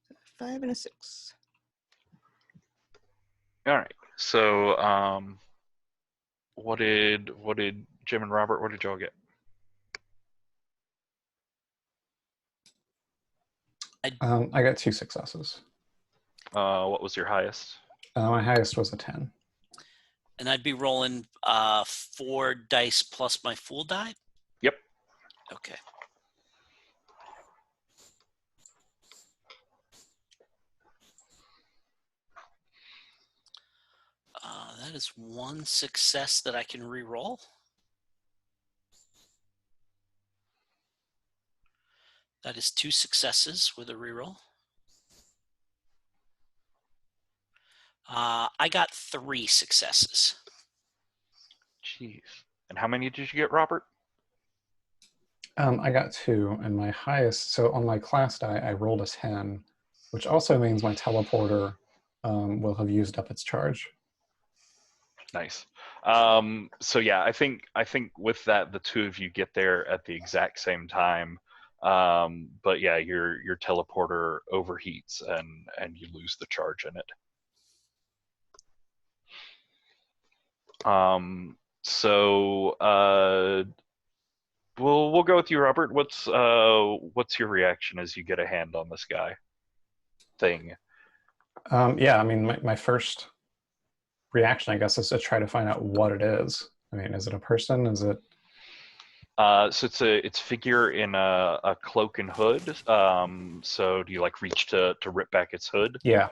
So 5 and a 6. All right. So what did Jim and Robert? What did y'all get? I got 2 successes. What was your highest? My highest was a 10. And I'd be rolling 4 dice plus my fool die? Yep. Okay. That is 1 success that I can re-roll. That is 2 successes with a reroll. I got 3 successes. Jeez. And how many did you get, Robert? I got 2, and my highest. So on my class die, I rolled a 10, which also means my teleporter will have used up its charge. Nice. So yeah, I think with that, the two of you get there at the exact same time. But yeah, your teleporter overheats and you lose the charge in it. So we'll go with you, Robert. What's your reaction as you get a hand on this guy thing? Yeah, I mean, my first reaction, I guess, is to try to find out what it is. I mean, is it a person? Is it? So it's figure in a cloak and hood. So do you like reach to rip back its hood? Yeah.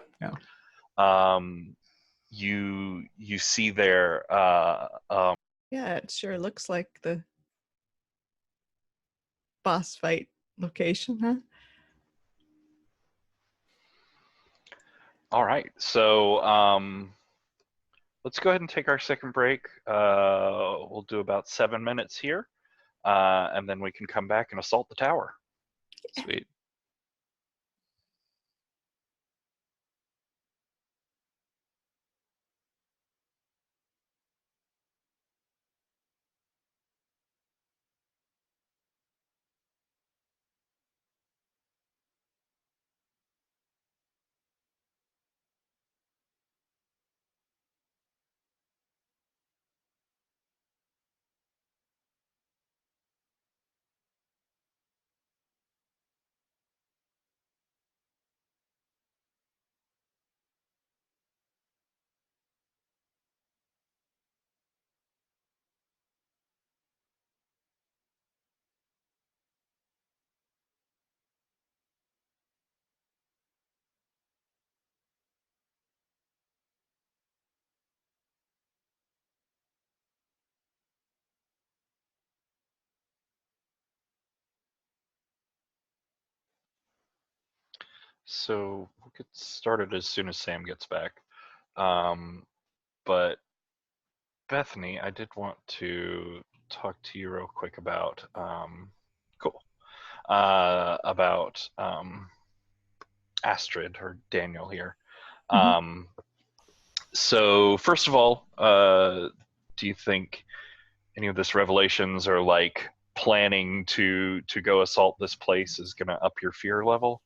You see there. Yeah, it sure looks like the boss fight location, huh? All right, so let's go ahead and take our second break. We'll do about 7 minutes here, and then we can come back and assault the tower. Sweet. So we'll get started as soon as Sam gets back. But Bethany, I did want to talk to you real quick about about Astrid or Daniel here. Mm-hmm. So first of all, do you think any of this revelations or like planning to go assault this place is going to up your fear level?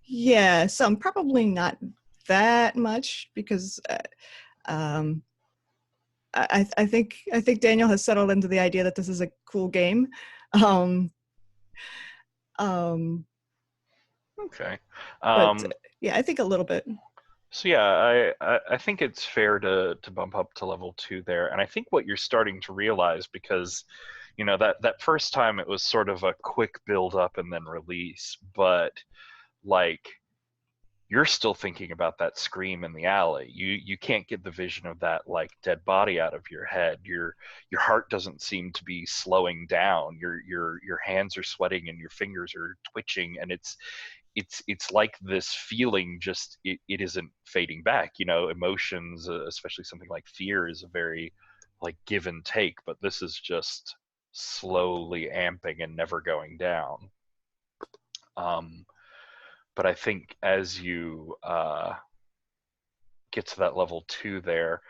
Yeah, some probably not that much because I think Daniel has settled into the idea that this is a cool game. Okay. But yeah, I think a little bit. So yeah, I think it's fair to bump up to level 2 there, and I think what you're starting to realize, because you know that first time it was sort of a quick build up and then release, but like you're still thinking about that scream in the alley. You can't get the vision of that like dead body out of your head. Your heart doesn't seem to be slowing down. Your hands are sweating and your fingers are twitching, and it's like this feeling just it isn't fading back. Emotions, especially something like fear, is a very like give and take, but this is just slowly amping and never going down. But I think as you get to that level 2 there,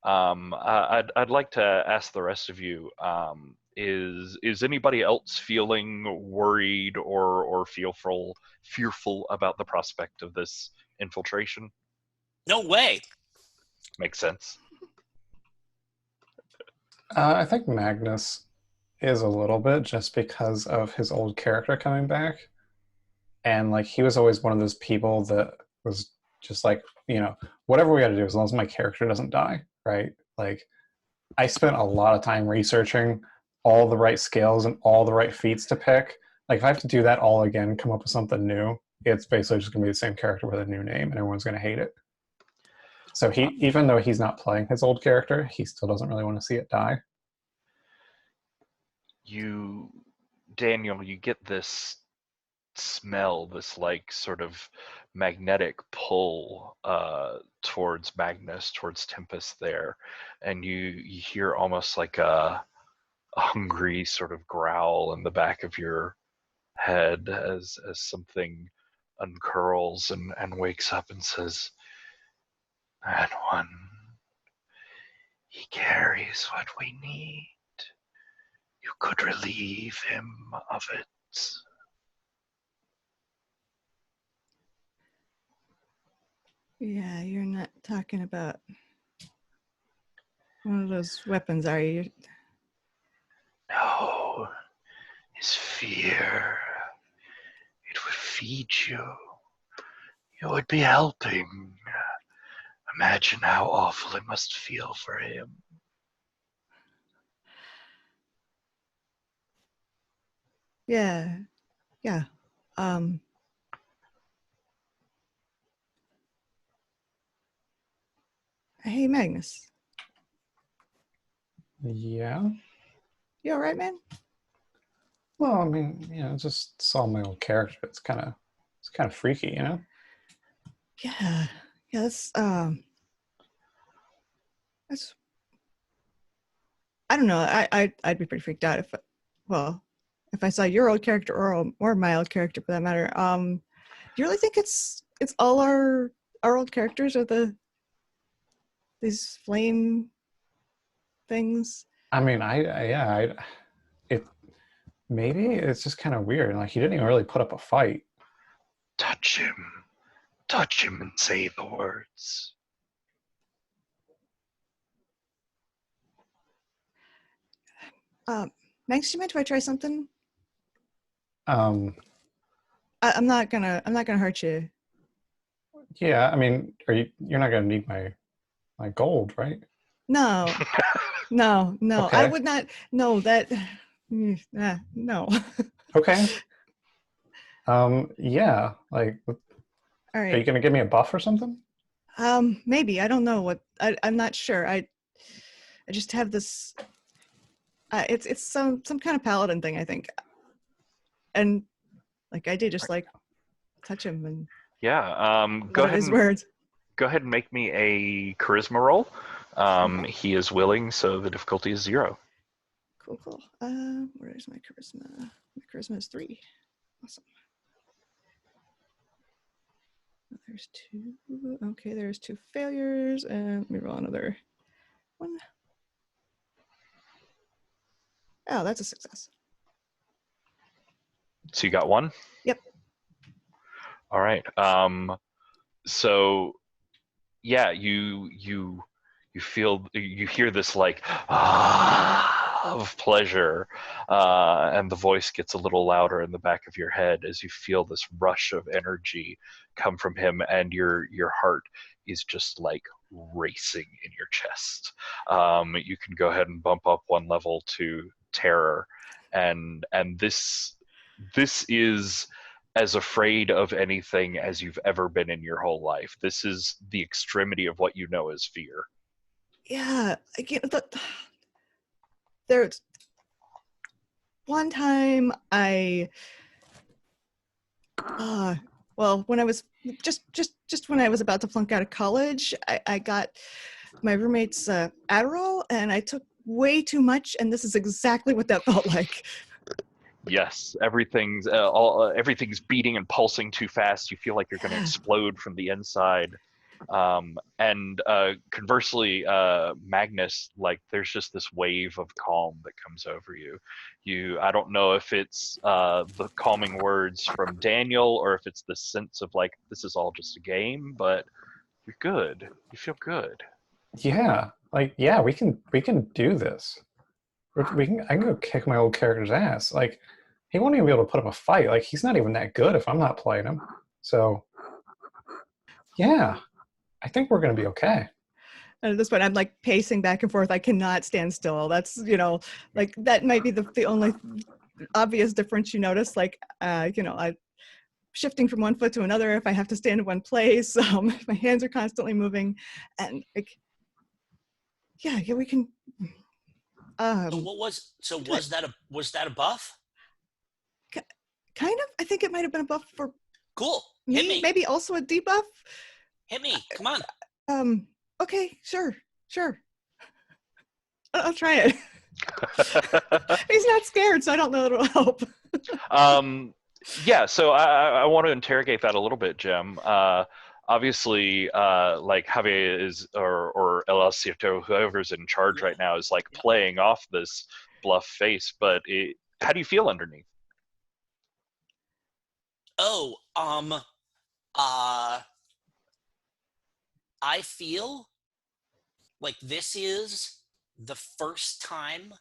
I'd like to ask the rest of you, is anybody else feeling worried or fearful about the prospect of this infiltration? No way. Makes sense. I think Magnus is a little bit, just because of his old character coming back. And like he was always one of those people that was just like, whatever we got to do as long as my character doesn't die, right? Like I spent a lot of time researching all the right skills and all the right feats to pick. Like if I have to do that all again, come up with something new, it's basically just gonna be the same character with a new name and everyone's gonna hate it. So even though he's not playing his old character, he still doesn't really want to see it die. Daniel, you get this smell, this like sort of magnetic pull towards Magnus, towards Tempest there, and you hear almost like a hungry sort of growl in the back of your head as something uncurls and wakes up and says, "That one, he carries what we need. You could relieve him of it." Yeah, you're not talking about one of those weapons, are you? No, his fear. It would feed you. You would be helping. Imagine how awful it must feel for him. Yeah. Hey, Magnus. Yeah. You all right, man? Well, I mean, just saw my old character. It's kind of freaky, Yeah. That's I don't know. I'd be pretty freaked out if I saw your old character or my old character for that matter. Do you really think it's all our old characters or these flame things? I mean, maybe it's just kind of weird. Like he didn't even really put up a fight. Touch him and say the words. Max, do you mind if I try something? Um, I'm not gonna hurt you. Yeah, I mean, you're not gonna need my gold, right? No. Okay. I would not. No, that. No. Okay. Yeah. Like, all right. Are you gonna give me a buff or something? Maybe. I don't know what. I'm not sure. I just have this. It's some kind of paladin thing, I think. And like I did just like touch him and. Yeah. Go ahead. His words. Go ahead and make me a charisma roll. He is willing, so the difficulty is 0. Cool. Where's my charisma? My charisma is 3. Awesome. There's 2. Okay, there's 2 failures, and let me roll another 1. Oh, that's a success. So you got 1? Yep. All right. So yeah, you hear this like of pleasure, and the voice gets a little louder in the back of your head as you feel this rush of energy come from him, and your heart is just like racing in your chest. You can go ahead and bump up 1 level to terror, and this is as afraid of anything as you've ever been in your whole life. This is the extremity of what you know as fear. Yeah, there's one time I Well, when I was just when I was about to flunk out of college, I got my roommate's Adderall, and I took way too much, and this is exactly what that felt like. Yes, everything's everything's beating and pulsing too fast. You feel like you're going to explode from the inside. And conversely, Magnus, like there's just this wave of calm that comes over you. I don't know if it's the calming words from Daniel or if it's the sense of like this is all just a game, but you're good. You feel good. Yeah, like yeah, we can do this. I can go kick my old character's ass. Like he won't even be able to put up a fight. Like he's not even that good if I'm not playing him. So yeah, I think we're gonna be okay. And at this point, I'm like pacing back and forth. I cannot stand still. That's, like that might be the only obvious difference you notice. Like, I shifting from one foot to another if I have to stand in one place. My hands are constantly moving, and like, yeah, we can. Was that a buff? Kind of. I think it might have been a buff for cool. me. Hit me. Maybe also a debuff. Hit me. Come on. Okay. Sure. I'll try it. He's not scared, so I don't know it'll help. Yeah, so I want to interrogate that a little bit, Jim. Obviously, like Javier is, or El Cierto, whoever's in charge right now, is like playing off this bluff face. But how do you feel underneath? Oh, I feel like this is the first time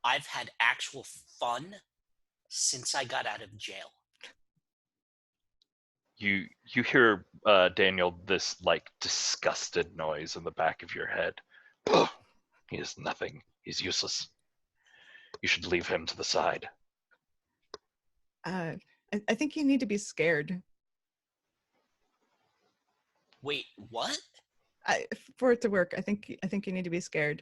I've had actual fun since I got out of jail. You hear, Daniel, this like disgusted noise in the back of your head. He is nothing. He's useless. You should leave him to the side. I think you need to be scared. Wait, what? For it to work, I think you need to be scared.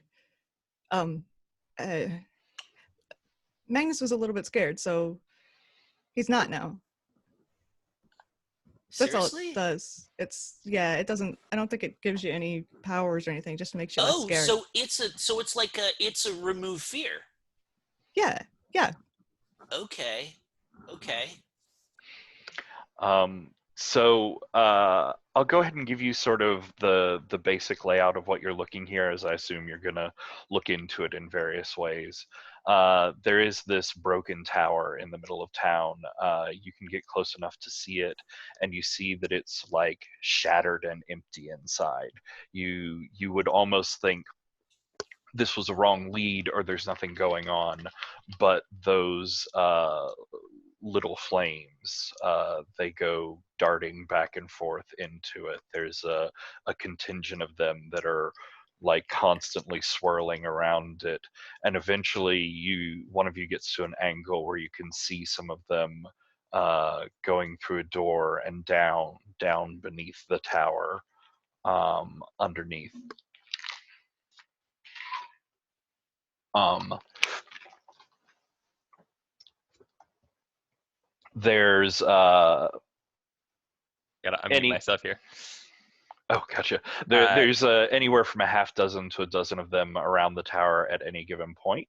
Magnus was a little bit scared, so he's not now. That's Seriously? all it does. It doesn't. I don't think it gives you any powers or anything. Just makes you less scared. So it's a remove fear. Yeah. Okay. So I'll go ahead and give you sort of the basic layout of what you're looking here, as I assume you're gonna look into it in various ways. There is this broken tower in the middle of town. You can get close enough to see it, and you see that it's like shattered and empty inside. You would almost think this was a wrong lead or there's nothing going on, but those little flames, they go darting back and forth into it. There's a contingent of them that are like constantly swirling around it, and eventually one of you gets to an angle where you can see some of them going through a door and down beneath the tower, underneath. There's gotta unmute myself here. Oh, gotcha. There's anywhere from a half dozen to a dozen of them around the tower at any given point.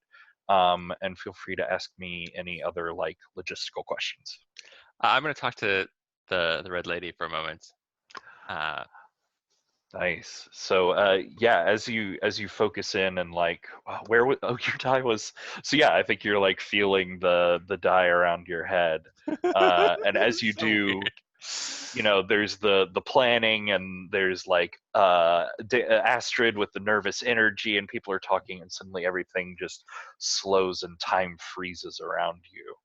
And feel free to ask me any other like logistical questions. I'm going to talk to the red lady for a moment. Nice. So yeah, as you focus in and like where your die was. So yeah, I think you're like feeling the die around your head, and as you do. Weird. There's the planning, and there's like Astrid with the nervous energy, and people are talking, and suddenly everything just slows and time freezes around you.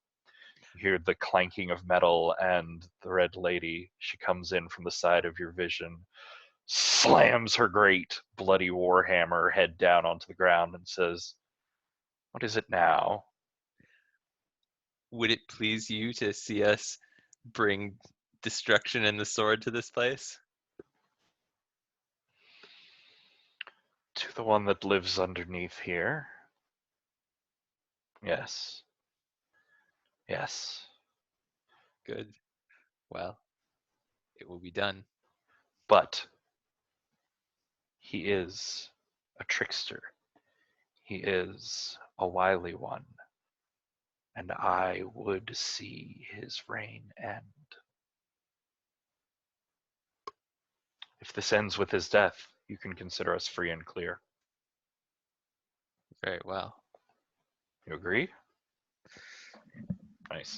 You hear the clanking of metal, and the red lady, she comes in from the side of your vision, slams her great bloody warhammer head down onto the ground and says, "What is it now?" Would it please you to see us bring destruction and the sword to this place? To the one that lives underneath here. Yes. Good. Well, it will be done. But he is a trickster. He is a wily one. And I would see his reign end. If this ends with his death, you can consider us free and clear. Very well. You agree? Nice.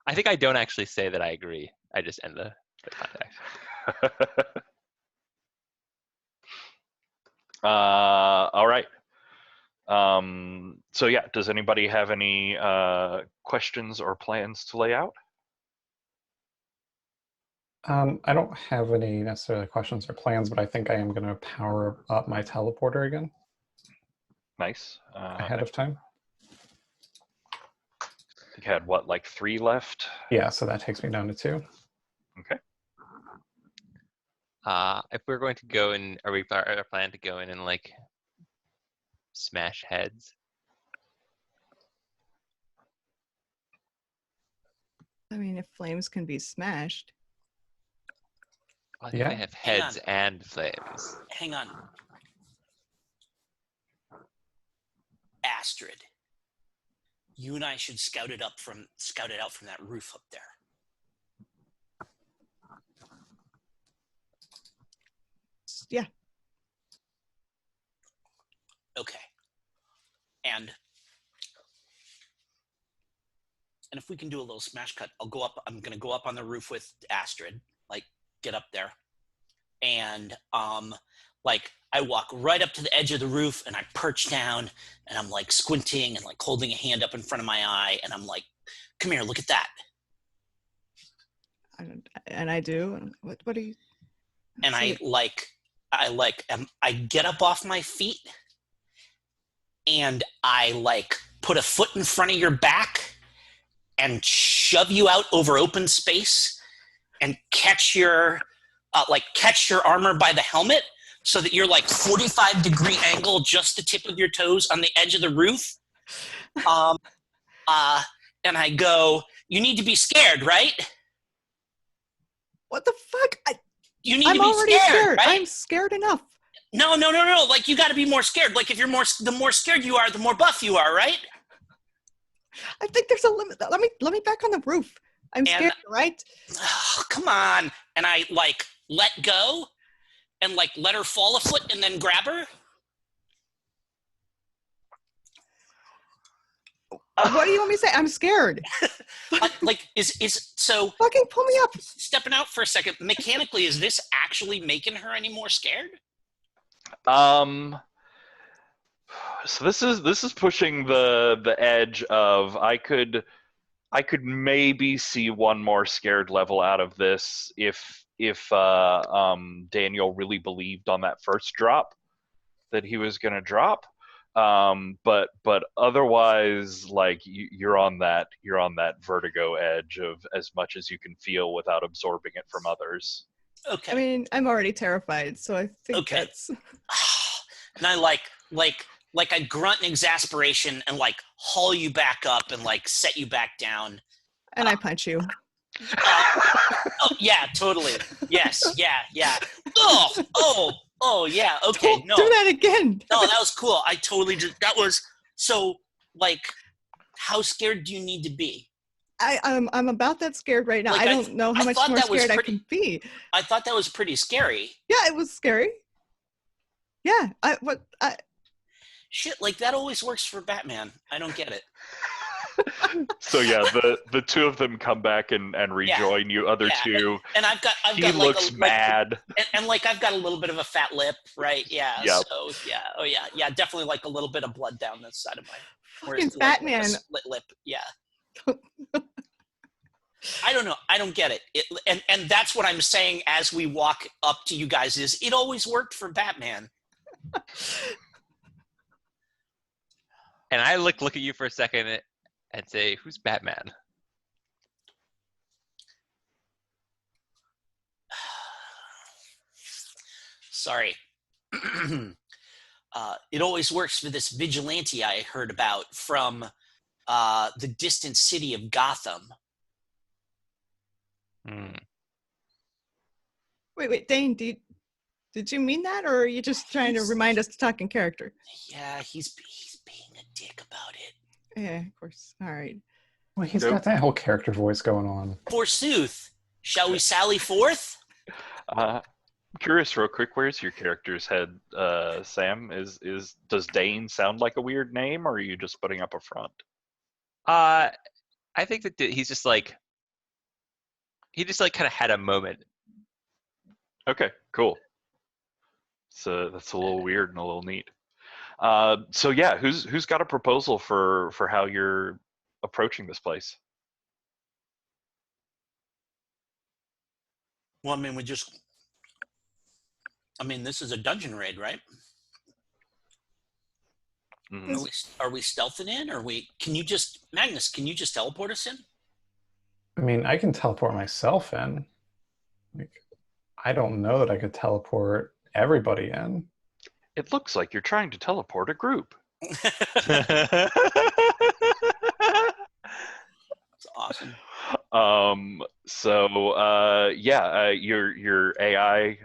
I think I don't actually say that I agree. I just end the contact. All right. So yeah, does anybody have any questions or plans to lay out? I don't have any necessarily questions or plans, but I think I am going to power up my teleporter again. Nice. Ahead of time. I think I had what, like 3 left? Yeah, so that takes me down to 2. Okay. If we're going to go in, are we plan to go in and like smash heads? I mean, if flames can be smashed. I think they have heads and flames. Hang on. Astrid, you and I should scout it out from that roof up there. Yeah. Okay. And if we can do a little smash cut, I'm gonna go up on the roof with Astrid, like get up there. And like I walk right up to the edge of the roof and I perch down and I'm like squinting and like holding a hand up in front of my eye and I'm like, come here, look at that. And I do. What do you? And I get up off my feet and I like put a foot in front of your back and shove you out over open space and catch your armor by the helmet so that you're like 45-degree angle, just the tip of your toes on the edge of the roof. And I go, you need to be scared, right? What the fuck? You need I'm to be already scared, right? I'm scared enough. No. Like you got to be more scared. Like if the more scared you are, the more buff you are, right? I think there's a limit. Let me back on the roof. I'm scared, right? Oh, come on. And I like let go and like let her fall a foot and then grab her. What do you want me to say? I'm scared. Like is so fucking pull me up. Stepping out for a second. Mechanically, is this actually making her any more scared? So this is pushing the edge of I could maybe see one more scared level out of this if Daniel really believed on that first drop that he was going to drop. But otherwise, like you're on that vertigo edge of as much as you can feel without absorbing it from others. Okay. I mean, I'm already terrified, so I think that's. And I like I grunt in exasperation and like haul you back up and like set you back down. And I punch you. Oh yeah, totally. Yes, yeah. Oh yeah. Okay, Don't do that again. No, that was cool. I totally did. That was so. Like, how scared do you need to be? I'm about that scared right now. Like, I don't know how much more scared I can be. I thought that was pretty scary. Yeah, it was scary. Yeah, Shit, like that always works for Batman. I don't get it. So yeah, the two of them come back and rejoin you. Other two, and I've got he looks mad, and like I've got a little bit of a fat lip, right? Yeah. Yep. So yeah, definitely like a little bit of blood down this side of my. Fucking Batman. Like split lip, yeah. I don't know. I don't get it. And that's what I'm saying as we walk up to you guys is it always worked for Batman. And I look at you for a second and say, who's Batman? Sorry. It always works for this vigilante I heard about from the distant city of Gotham. Wait, Dane, did you mean that, or are you just trying to remind us to talk in character? Yeah, he's being a dick about it. Yeah, of course. All right. Well, he's got that whole character voice going on. Forsooth, shall we sally forth? I'm curious, real quick, where's your character's head, Sam? Does Dane sound like a weird name, or are you just putting up a front? I think that he just like kind of had a moment. Okay, cool. So that's a little weird and a little neat. So yeah, who's got a proposal for how you're approaching this place? Well, I mean, this is a dungeon raid, right? Mm-hmm. Are we stealthing in? Magnus, can you just teleport us in? I mean, I can teleport myself in. Like, I don't know that I could teleport everybody in. It looks like you're trying to teleport a group. That's awesome. Your AI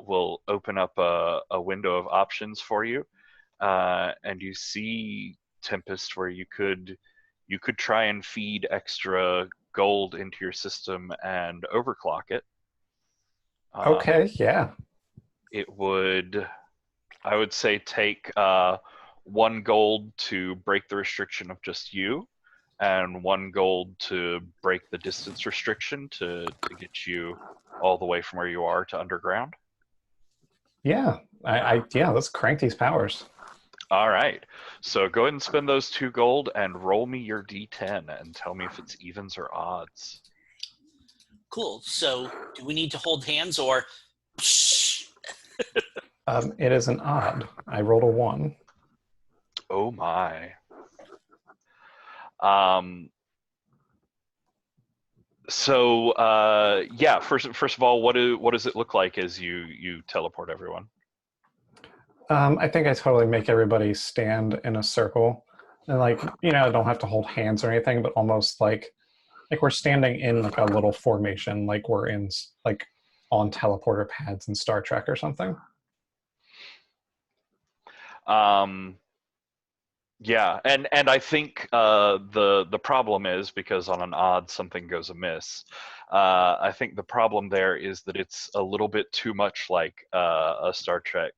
will open up a window of options for you, and you see, Tempest, where you could try and feed extra gold into your system and overclock it. Okay, yeah. It would, I would say, take 1 gold to break the restriction of just you, and 1 gold to break the distance restriction to get you all the way from where you are to underground. Yeah, yeah, let's crank these powers. All right. So go ahead and spend those 2 gold and roll me your D10 and tell me if it's evens or odds. Cool. So do we need to hold hands or... It is an odd. I rolled a 1. Oh my. Yeah, first of all, what does it look like as you teleport everyone? I think I totally make everybody stand in a circle, and I don't have to hold hands or anything, but almost like we're standing in like a little formation, like we're in like on teleporter pads in Star Trek or something. Yeah, and I think the problem is, because on an odd something goes amiss. I think the problem there is that it's a little bit too much like a Star Trek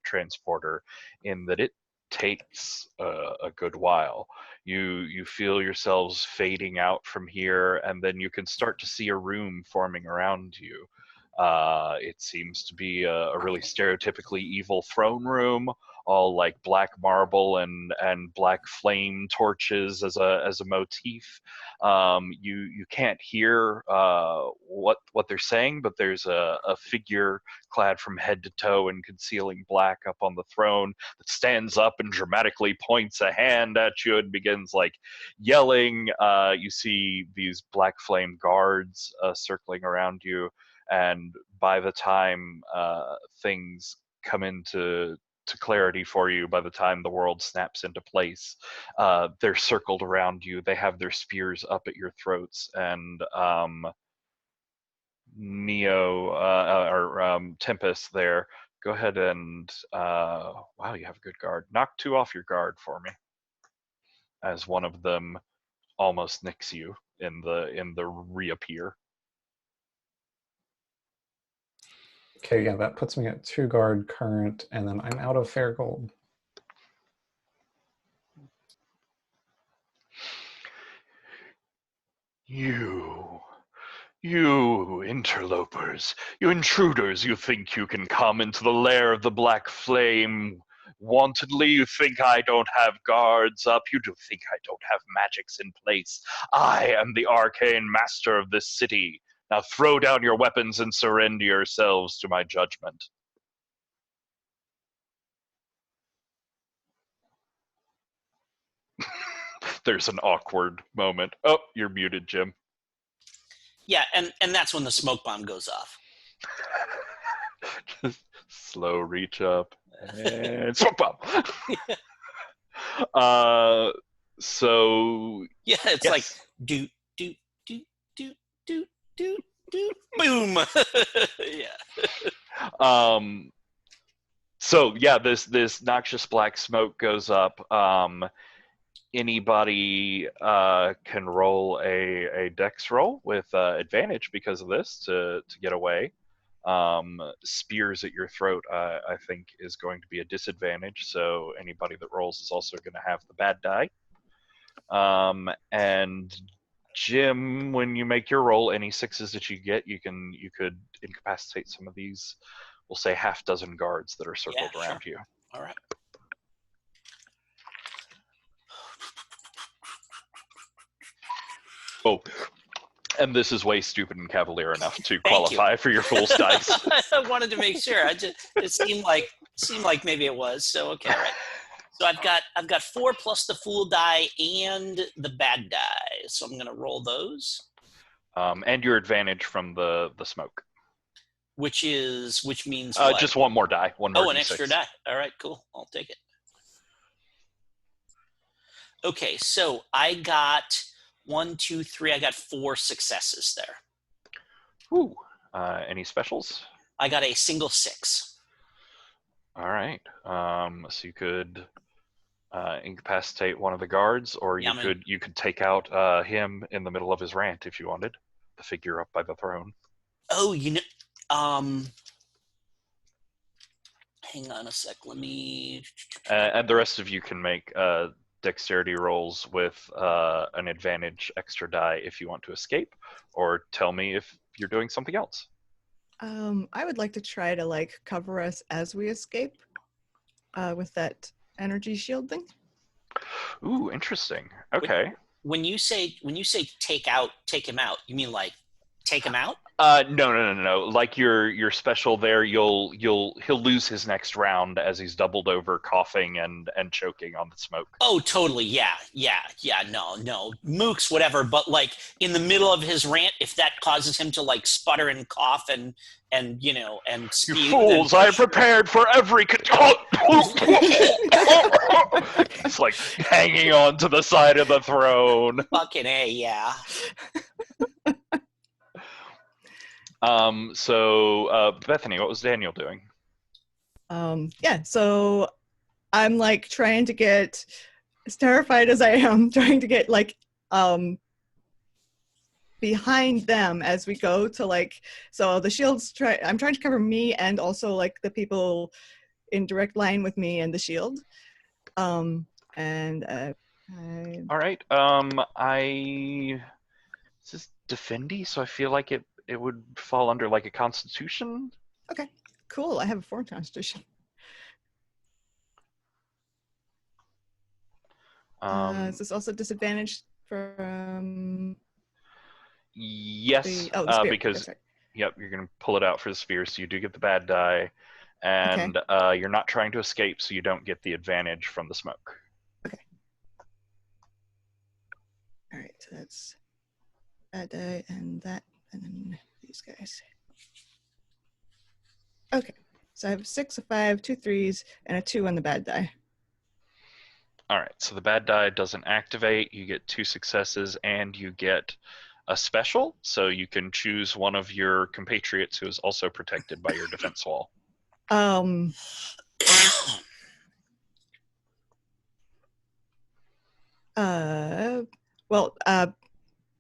transporter, in that it takes a good while. You feel yourselves fading out from here, and then you can start to see a room forming around you. It seems to be a really stereotypically evil throne room, all like black marble and black flame torches as a motif. You can't hear what they're saying, but there's a figure clad from head to toe in concealing black up on the throne that stands up and dramatically points a hand at you and begins like yelling. You see these black flame guards circling around you, and by the time things come into clarity for you, by the time the world snaps into place, they're circled around you. They have their spears up at your throats, and Tempest there, go ahead and wow, you have a good guard. Knock 2 off your guard for me, as one of them almost nicks you in the reappear. Okay, yeah, that puts me at 2 guard current, and then I'm out of fair gold. You interlopers, you intruders, you think you can come into the lair of the Black Flame wantedly? You think I don't have guards up? You do think I don't have magics in place? I am the arcane master of this city. Now throw down your weapons and surrender yourselves to my judgment. There's an awkward moment. Oh, you're muted, Jim. Yeah, and that's when the smoke bomb goes off. Just slow reach up and smoke bomb. So yeah, it's yes. like do do do do do do Boom. Yeah. So yeah, this noxious black smoke goes up. Anybody can roll a dex roll with advantage because of this to get away. Spears at your throat, I think, is going to be a disadvantage. So anybody that rolls is also going to have the bad die. And Jim, when you make your roll, any sixes that you get, you could incapacitate some of these, we'll say half dozen guards that are circled around you. All right. Oh, and this is way stupid and cavalier enough to qualify for your fool's dice. I wanted to make sure. It seemed like maybe it was. So okay, all right. So I've got 4 plus the fool die and the bad die. So I'm gonna roll those. And your advantage from the smoke. Which means what? Just one more die. One more. Oh, an extra die. All right, cool. I'll take it. Okay, so I got 1, 2, 3. I got 4 successes there. Ooh. Any specials? I got a single 6. All right. So you could incapacitate one of the guards, or you could take out him in the middle of his rant if you wanted. The figure up by the throne. Oh, hang on a sec. Let me. And the rest of you can make dexterity rolls with an advantage extra die if you want to escape, or tell me if you're doing something else. I would like to try to cover us as we escape with that energy shield thing. Ooh, interesting. Okay. When you say take him out, you mean take him out? No. Like your special there, he'll lose his next round as he's doubled over, coughing and choking on the smoke. Oh, totally. Yeah. No. Mooks, whatever. But in the middle of his rant, if that causes him to sputter and cough and spew, you fools! I am prepared for every. It's like hanging on to the side of the throne. Fucking A, yeah. So Bethany, what was Daniel doing? So I'm trying to get, as terrified as I am, trying to get behind them as we go to so the shield's I'm trying to cover me and also the people in direct line with me and the shield. All right. This is defendy, so I feel like it would fall under a constitution. Okay, cool. I have a 4 constitution. Is this also disadvantaged from? Yes, the spear. because yep, you're going to pull it out for the spear, so you do get the bad die, and you're not trying to escape, so you don't get the advantage from the smoke. Okay. All right, so that's bad die and that. And then these guys. Okay, so I have 6, a 5, 2 3s, and a 2 on the bad die. All right, so the bad die doesn't activate. You get 2 successes, and you get a special, so you can choose one of your compatriots who is also protected by your defense wall.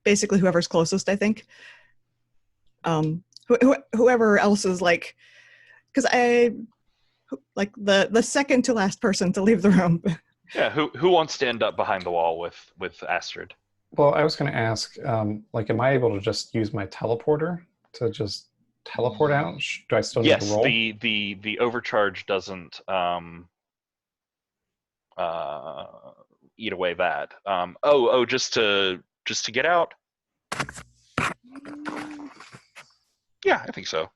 Basically whoever's closest, I think. Whoever else is because I the second to last person to leave the room. Yeah, who wants to end up behind the wall with Astrid? Well, I was going to ask, am I able to just use my teleporter to just teleport out? Do I still need to roll? Yes, the overcharge doesn't eat away that. Just to get out. Yeah, I think so.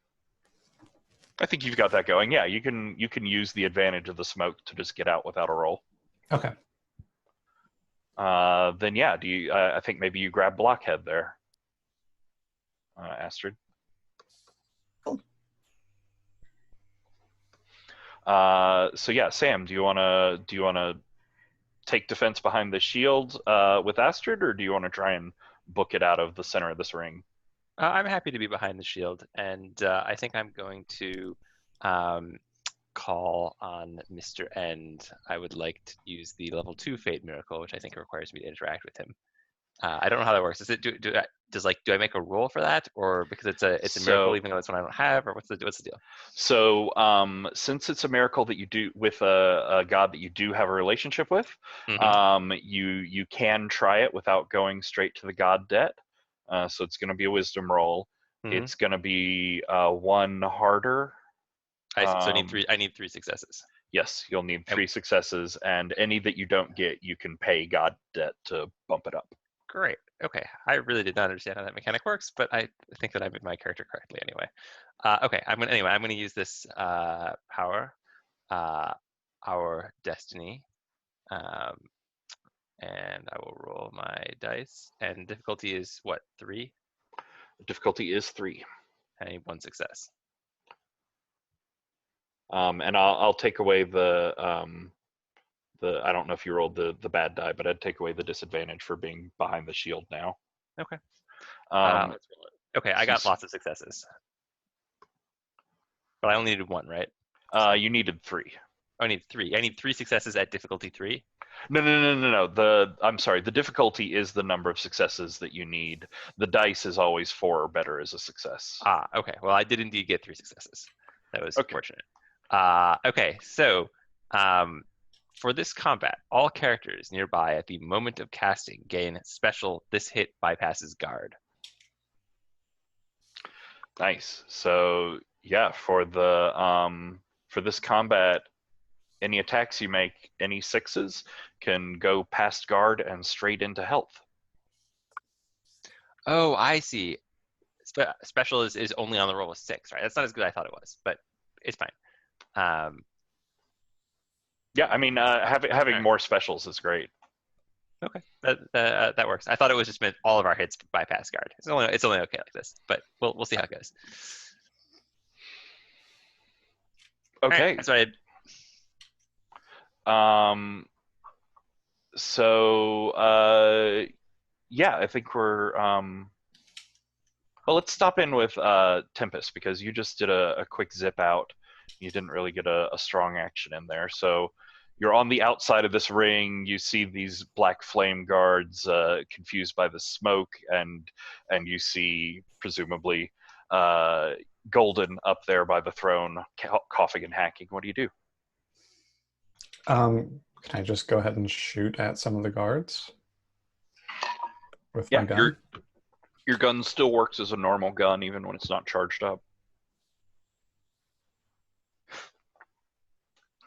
I think you've got that going. Yeah, you can use the advantage of the smoke to just get out without a roll. Okay. Then yeah, I think maybe you grab Blockhead there, Astrid. Cool. So yeah, Sam, do you wanna take defense behind the shield with Astrid, or do you want to try and book it out of the center of this ring? I'm happy to be behind the shield, and I think I'm going to call on Mr. End. I would like to use the level 2 Fate Miracle, which I think requires me to interact with him. I don't know how that works. Is it do I make a roll for that, or because it's a miracle even though it's one I don't have, or what's the deal? So since it's a miracle that you do with a god that you do have a relationship with, you can try it without going straight to the god debt. So it's going to be a wisdom roll. It's going to be one harder. I see. So I need 3 successes. Yes, you'll need 3 successes, and any that you don't get, you can pay god debt to bump it up. Great. Okay. I really did not understand how that mechanic works, but I think that I made my character correctly anyway. Okay. I'm gonna use this power, our destiny, and I will roll my dice. And difficulty is what, 3? Difficulty is 3. I need 1 success. And I'll take away the I don't know if you rolled the bad die, but I'd take away the disadvantage for being behind the shield now. Okay. Okay, I got lots of successes, but I only needed 1, right? You needed 3. Oh, I need 3. I need 3 successes at difficulty 3. No. I'm sorry. The difficulty is the number of successes that you need. The dice is always 4 or better as a success. Okay. Well, I did indeed get 3 successes. That was fortunate. Okay, so for this combat, all characters nearby at the moment of casting gain special "This hit bypasses guard." Nice. So yeah, for this combat, any attacks you make, any 6s, can go past guard and straight into health. Oh, I see. Special is only on the roll of 6, right? That's not as good as I thought it was, but it's fine. Yeah, I mean, having more specials is great. Okay, that works. I thought it was just meant all of our hits bypass guard. It's only okay like this, but we'll see how it goes. Okay, right, that's right. So yeah, I think we're well, let's stop in with Tempest, because you just did a quick zip out. You didn't really get a strong action in there. So you're on the outside of this ring. You see these black flame guards confused by the smoke, and you see presumably Golden up there by the throne, coughing and hacking. What do you do? Can I just go ahead and shoot at some of the guards with my gun? Your gun still works as a normal gun even when it's not charged up.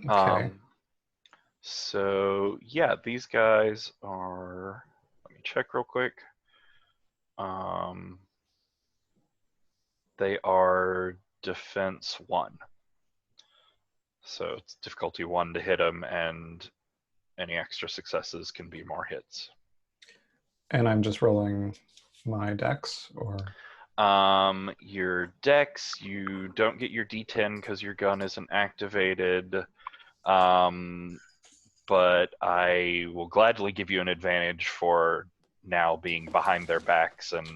Okay. So yeah, these guys are, let me check real quick. They are defense 1. So it's difficulty 1 to hit them, and any extra successes can be more hits. And I'm just rolling my dex, or? Your dex, you don't get your D10 because your gun isn't activated. But I will gladly give you an advantage for now being behind their backs and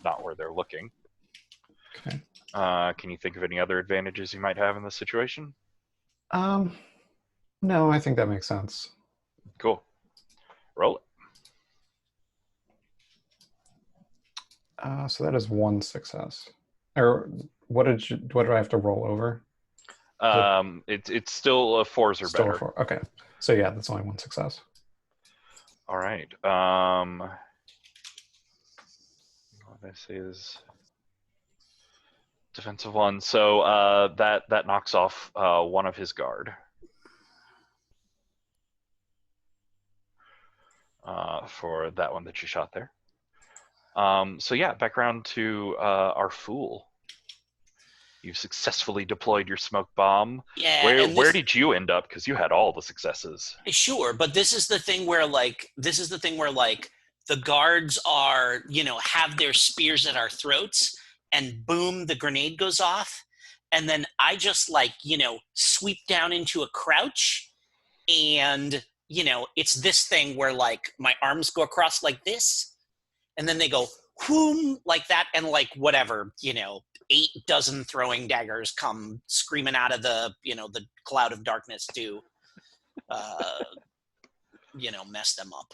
not where they're looking. Okay. Can you think of any other advantages you might have in this situation? No, I think that makes sense. Cool. Roll it. So that is 1 success. Or what do I have to roll over? It's still a 4s or Still better. 4. Okay. So yeah, that's only 1 success. All right. What this is defensive 1. So that knocks off one of his guard. For that one that you shot there. So yeah, back around to our fool. You've successfully deployed your smoke bomb. Yeah. Where did you end up? Because you had all the successes. Sure, but this is the thing where the guards are, have their spears at our throats, and boom, the grenade goes off, and then I just sweep down into a crouch, and it's this thing where my arms go across like this, and then they go whoom, like that, and like whatever, 8 dozen throwing daggers come screaming out of the the cloud of darkness to mess them up.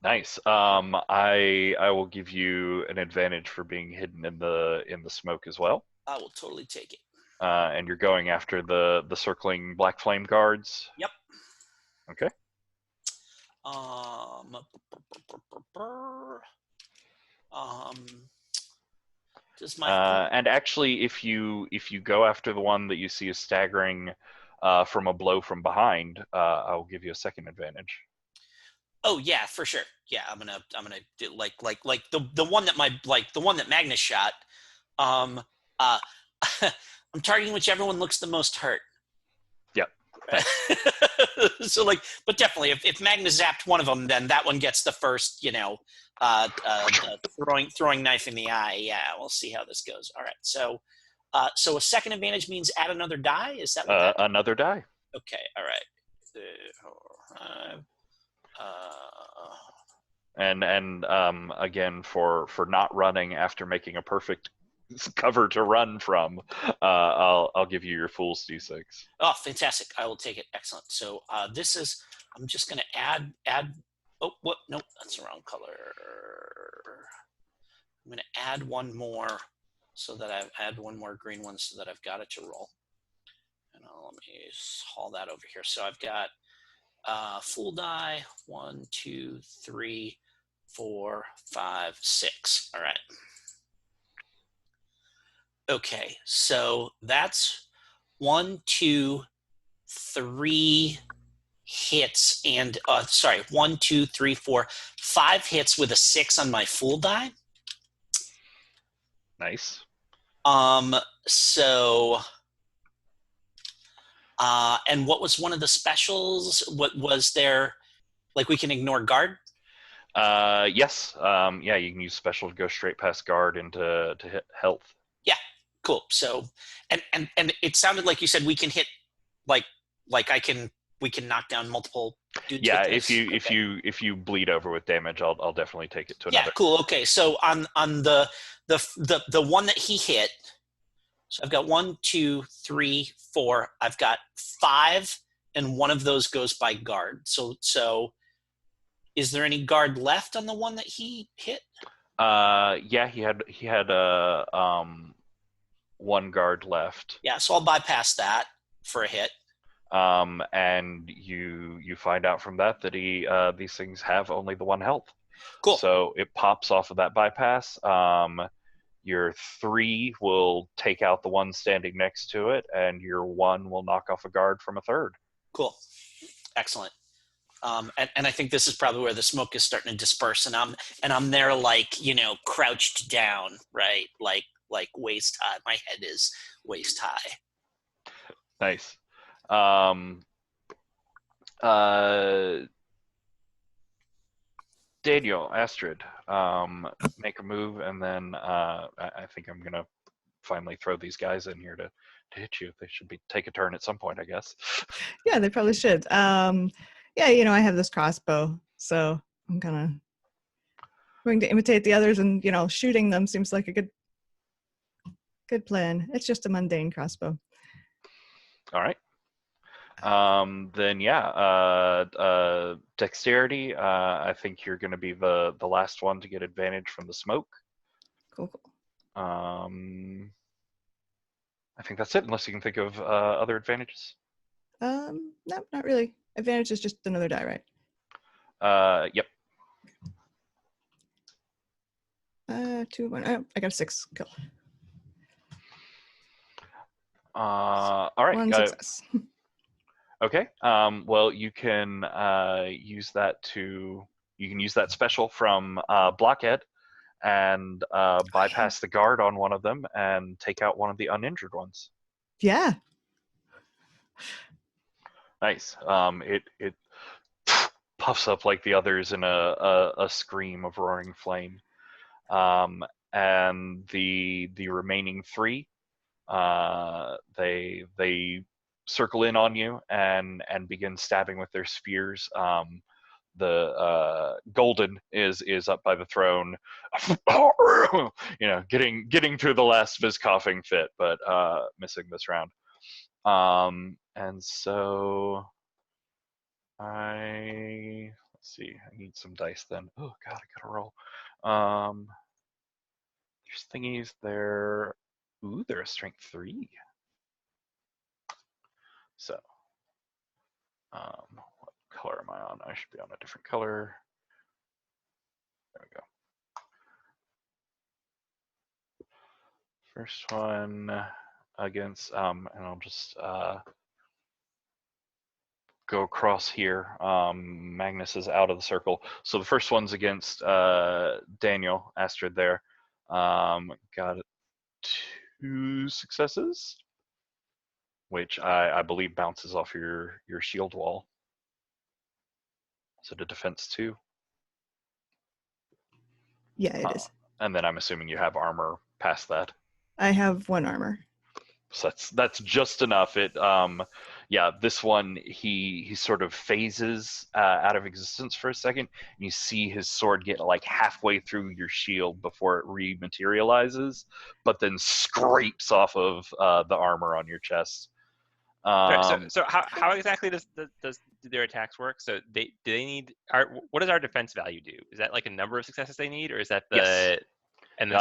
Nice. I will give you an advantage for being hidden in the smoke as well. I will totally take it. And you're going after the circling black flame guards. Yep. Okay. Does my and actually, if you go after the one that you see is staggering from a blow from behind, I'll give you a second advantage. Oh yeah, for sure. Yeah, I'm gonna do like the one that the one that Magnus shot. I'm targeting whichever one looks the most hurt. Yep. So but definitely, if Magnus zapped one of them, then that one gets the first, throwing knife in the eye. Yeah, we'll see how this goes. All right, so a second advantage means add another die. Is that what another die? Okay, all right. And again, for not running after making a perfect cover to run from, I'll give you your fool's d6. Oh, fantastic! I will take it. Excellent. So this is. I'm just going to add. Oh, what? Nope, that's the wrong color. I'm going to add one more, so that I've add one more green one, so that I've got it to roll. And let me haul that over here. So I've got full die. 1, 2, 3, 4, 5, 6. All right. Okay, so that's 1, 2, 3 hits, and 1, 2, 3, 4, 5 hits with a 6 on my full die. Nice. So, and what was one of the specials? What was there? Like we can ignore guard? Yes. Yeah, you can use special to go straight past guard into to hit health. Yeah, cool. So, and it sounded like you said we can hit, like we can knock down multiple dudes. Yeah, with this. if you bleed over with damage, I'll definitely take it to another. Yeah, cool. Okay, so on the one that he hit, so I've got 1, 2, 3, 4. I've got 5, and one of those goes by guard. So is there any guard left on the one that he hit? Yeah, he had one guard left. Yeah, so I'll bypass that for a hit. And you find out from that these things have only the 1 health. Cool. So it pops off of that bypass. Your 3 will take out the one standing next to it, and your 1 will knock off a guard from a third. Cool. Excellent. And I think this is probably where the smoke is starting to disperse, and I'm there crouched down, right? Like waist high. My head is waist high. Nice. Daniel, Astrid, make a move, and then I think I'm gonna finally throw these guys in here to hit you. They should take a turn at some point, I guess. Yeah, they probably should. Yeah, I have this crossbow, so I'm going to imitate the others, and shooting them seems like a good plan. It's just a mundane crossbow. All right. Then yeah, dexterity. I think you're going to be the last one to get advantage from the smoke. Cool. I think that's it, unless you can think of other advantages. No, not really. Advantage is just another die, right? Yep. 2, 1. Oh, I got a 6. Cool. All right. 1 success. Okay. Well, you can use that special from Blockhead and bypass the guard on one of them and take out one of the uninjured ones. Yeah. Nice. It puffs up like the others in a scream of roaring flame. And the remaining 3, they circle in on you and begin stabbing with their spears. the Golden is up by the throne, getting through the last of his coughing fit, but missing this round. And so let's see, I need some dice then. Oh god, I gotta roll. There's thingies there. Ooh, they're a strength 3. So what color am I on? I should be on a different color. There we go. First one against, and I'll just go across here. Magnus is out of the circle. So the first one's against Daniel Astrid there. Got 2 successes, which I believe bounces off your shield wall. Is it a defense 2? Yeah, it is. And then I'm assuming you have armor past that. I have 1 armor. So that's just enough. This one he sort of phases out of existence for a second, and you see his sword get like halfway through your shield before it rematerializes, but then scrapes off of the armor on your chest. So how exactly does their attacks work? So do they need what does our defense value do? Is that like a number of successes they need, or is that the yes. And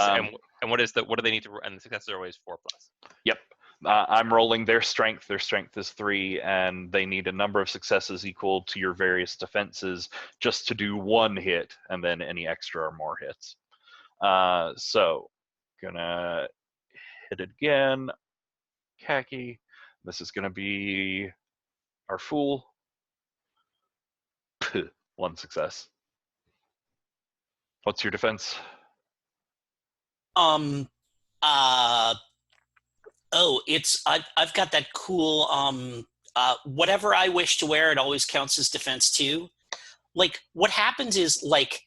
what do they need to? And the successes are always 4+. Yep. I'm rolling their strength. Their strength is 3, and they need a number of successes equal to your various defenses just to do 1 hit, and then any extra or more hits. So, gonna hit it again. Khaki. This is gonna be our fool. 1 success. What's your defense? I've got that cool whatever I wish to wear, it always counts as defense 2. Like, what happens is, like,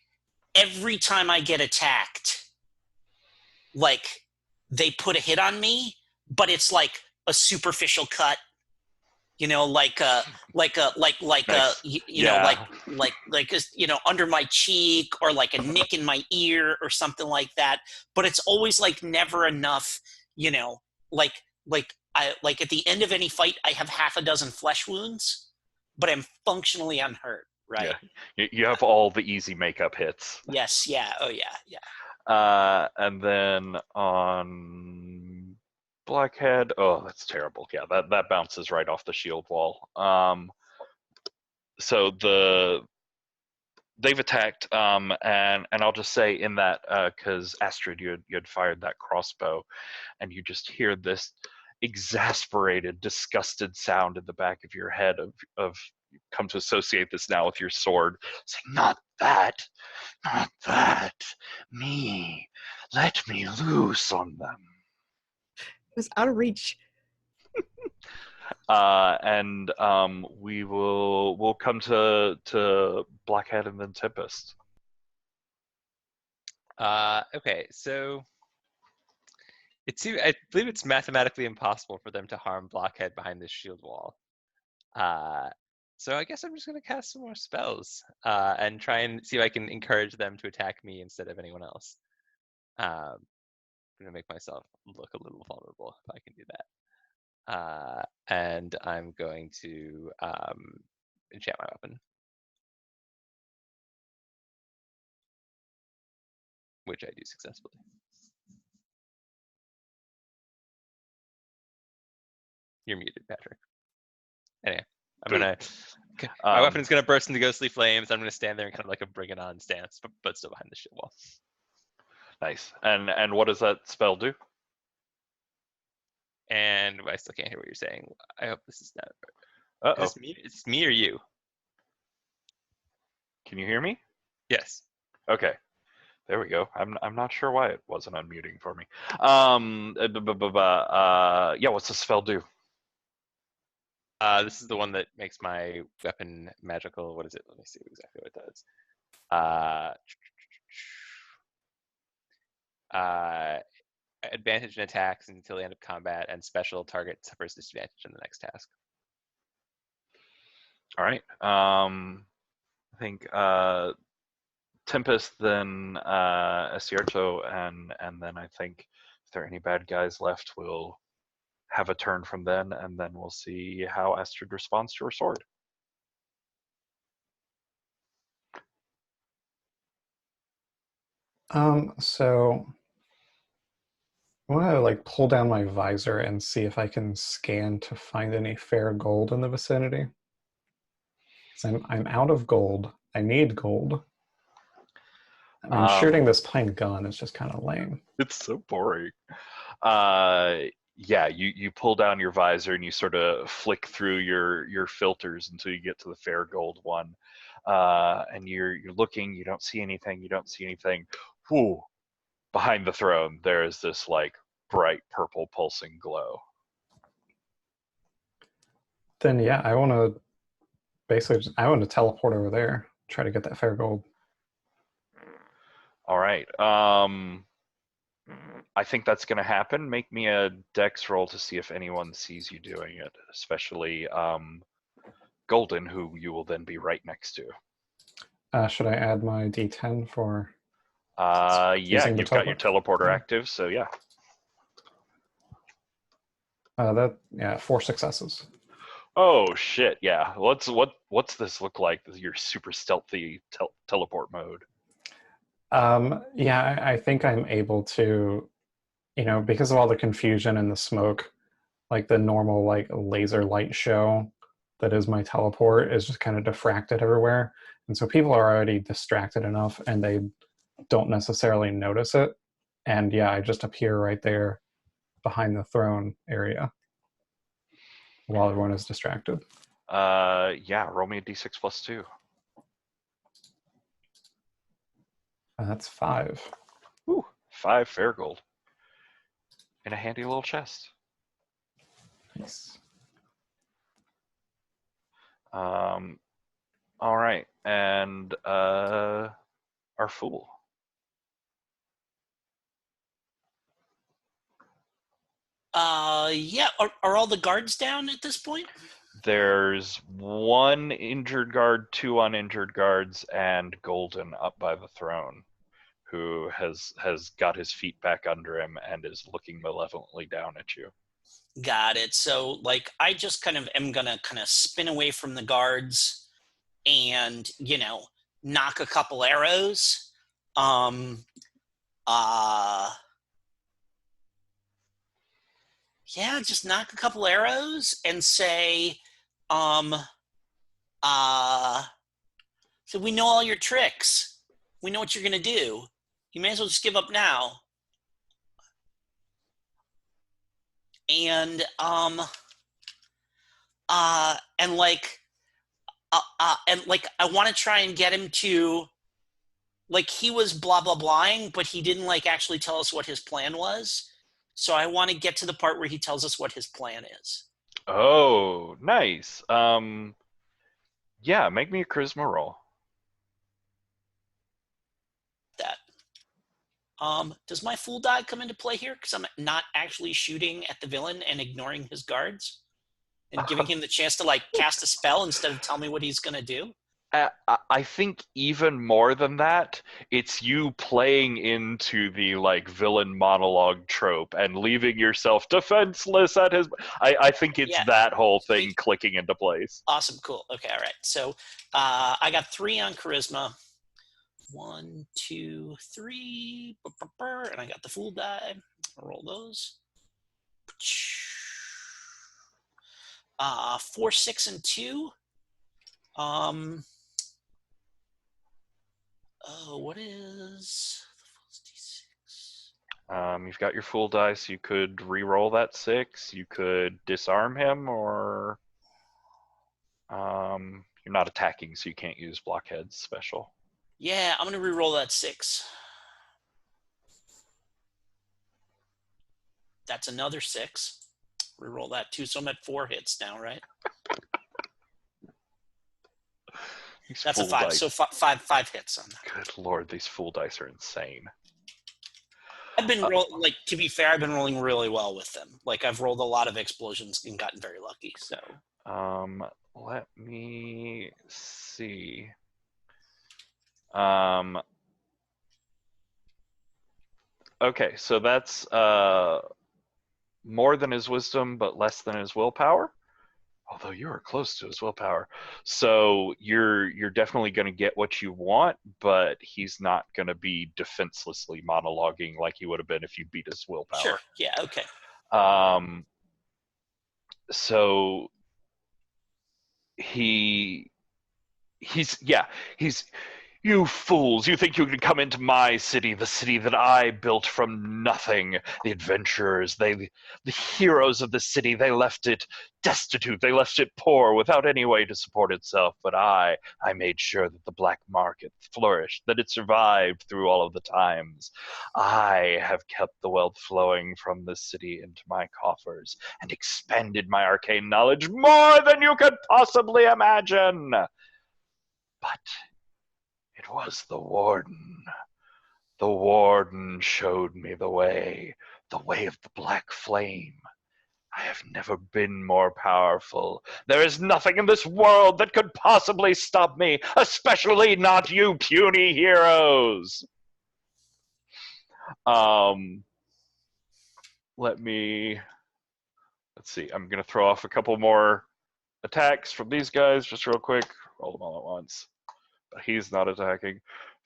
every time I get attacked, like, they put a hit on me, but it's like a superficial cut, under my cheek, or like a nick in my ear or something like that. But it's always like never enough, at the end of any fight, I have half a dozen flesh wounds, but I'm functionally unhurt, right? Yeah, you have all the easy makeup hits. Yes, yeah, oh yeah. And then on Blackhead, oh, that's terrible. Yeah, that bounces right off the shield wall. So they've attacked, and I'll just say in that, because Astrid, you had fired that crossbow, and you just hear this exasperated, disgusted sound in the back of your head of come to associate this now with your sword. It's like, not that, me. Let me loose on them. It was out of reach. And we'll come to Blackhead and then Tempest. Okay, so I believe it's mathematically impossible for them to harm Blockhead behind this shield wall. So I guess I'm just going to cast some more spells and try and see if I can encourage them to attack me instead of anyone else. I'm going to make myself look a little vulnerable if I can do that. And I'm going to enchant my weapon, which I do successfully. You're muted, Patrick. Anyway, my weapon is gonna burst into ghostly flames. I'm gonna stand there in kind of like a bring it on stance, but still behind the shield wall. Nice. And what does that spell do? And I still can't hear what you're saying. I hope this is not. Uh-oh. It's me or you? Can you hear me? Yes. Okay. There we go. I'm not sure why it wasn't unmuting for me. Yeah, what's the spell do? This is the one that makes my weapon magical. What is it? Let me see exactly what it does. Advantage in attacks until the end of combat, and special target suffers disadvantage in the next task. All right. I think Tempest, then Acierto, and then I think if there are any bad guys left, we'll have a turn from then, and then we'll see how Astrid responds to her sword. So I want to like pull down my visor and see if I can scan to find any fair gold in the vicinity. Because I'm out of gold. I need gold. I mean, shooting this plain gun is just kind of lame. It's so boring. Yeah, you pull down your visor and you sort of flick through your filters until you get to the fair gold one, and you're looking. You don't see anything. You don't see anything. Whew. Behind the throne, there is this like bright purple pulsing glow. Then yeah, I want to basically I want to teleport over there, try to get that fair gold. All right. I think that's going to happen. Make me a dex roll to see if anyone sees you doing it, especially Golden, who you will then be right next to. Should I add my D10 for? Yeah, you've got your teleporter active, so yeah. 4 successes. Oh shit! Yeah. What's this look like? Your super stealthy teleport mode. Yeah, I think I'm able to, because of all the confusion and the smoke, like the normal like laser light show that is my teleport is just kind of diffracted everywhere. And so people are already distracted enough and they don't necessarily notice it. And yeah, I just appear right there behind the throne area while everyone is distracted. Yeah, roll me a d6 plus 2. That's 5. Ooh, 5 fair gold. In a handy little chest. Nice. All right, and our fool. Yeah. Are all the guards down at this point? There's 1 injured guard, 2 uninjured guards, and Golden up by the throne, who has got his feet back under him and is looking malevolently down at you. Got it. So, like, I just kind of am gonna kind of spin away from the guards, and knock a couple arrows. Yeah, just knock a couple arrows and say, so we know all your tricks. We know what you're gonna do. You may as well just give up now. And I want to try and get him to, like, he was blah blah blahing, but he didn't like actually tell us what his plan was. So I want to get to the part where he tells us what his plan is. Oh, nice. Yeah, make me a charisma roll. That. Does my fool die come into play here? Because I'm not actually shooting at the villain and ignoring his guards and giving him the chance to like cast a spell instead of tell me what he's gonna do. I think even more than that, it's you playing into the like villain monologue trope and leaving yourself defenseless at his. I think it's that whole thing clicking into place. Awesome, cool. Okay, all right. So I got 3 on charisma. 1, 2, 3, and I got the fool die. I'll roll those. 4, 6, and 2. Oh, what is the D6? You've got your fool dice. You could re-roll that 6. You could disarm him, or you're not attacking, so you can't use blockheads special. Yeah, I'm gonna re-roll that 6. That's another 6. Re-roll that 2, so I'm at 4 hits now, right? That's a 5. Dice. So 5 hits on that. Good lord, these fool dice are insane. I've been like, to be fair, I've been rolling really well with them. Like, I've rolled a lot of explosions and gotten very lucky. So let me see. Okay, so that's more than his wisdom, but less than his willpower. Although you are close to his willpower, so you're definitely going to get what you want, but he's not going to be defenselessly monologuing like he would have been if you beat his willpower. Sure. Yeah. Okay. So he's you fools, you think you can come into my city, the city that I built from nothing. The adventurers, the heroes of the city, they left it destitute, they left it poor, without any way to support itself. But I made sure that the black market flourished, that it survived through all of the times. I have kept the wealth flowing from this city into my coffers and expanded my arcane knowledge more than you could possibly imagine. But it was the warden. The warden showed me the way of the black flame. I have never been more powerful. There is nothing in this world that could possibly stop me, especially not you puny heroes. Let's see, I'm going to throw off a couple more attacks from these guys just real quick. Roll them all at once. But he's not attacking.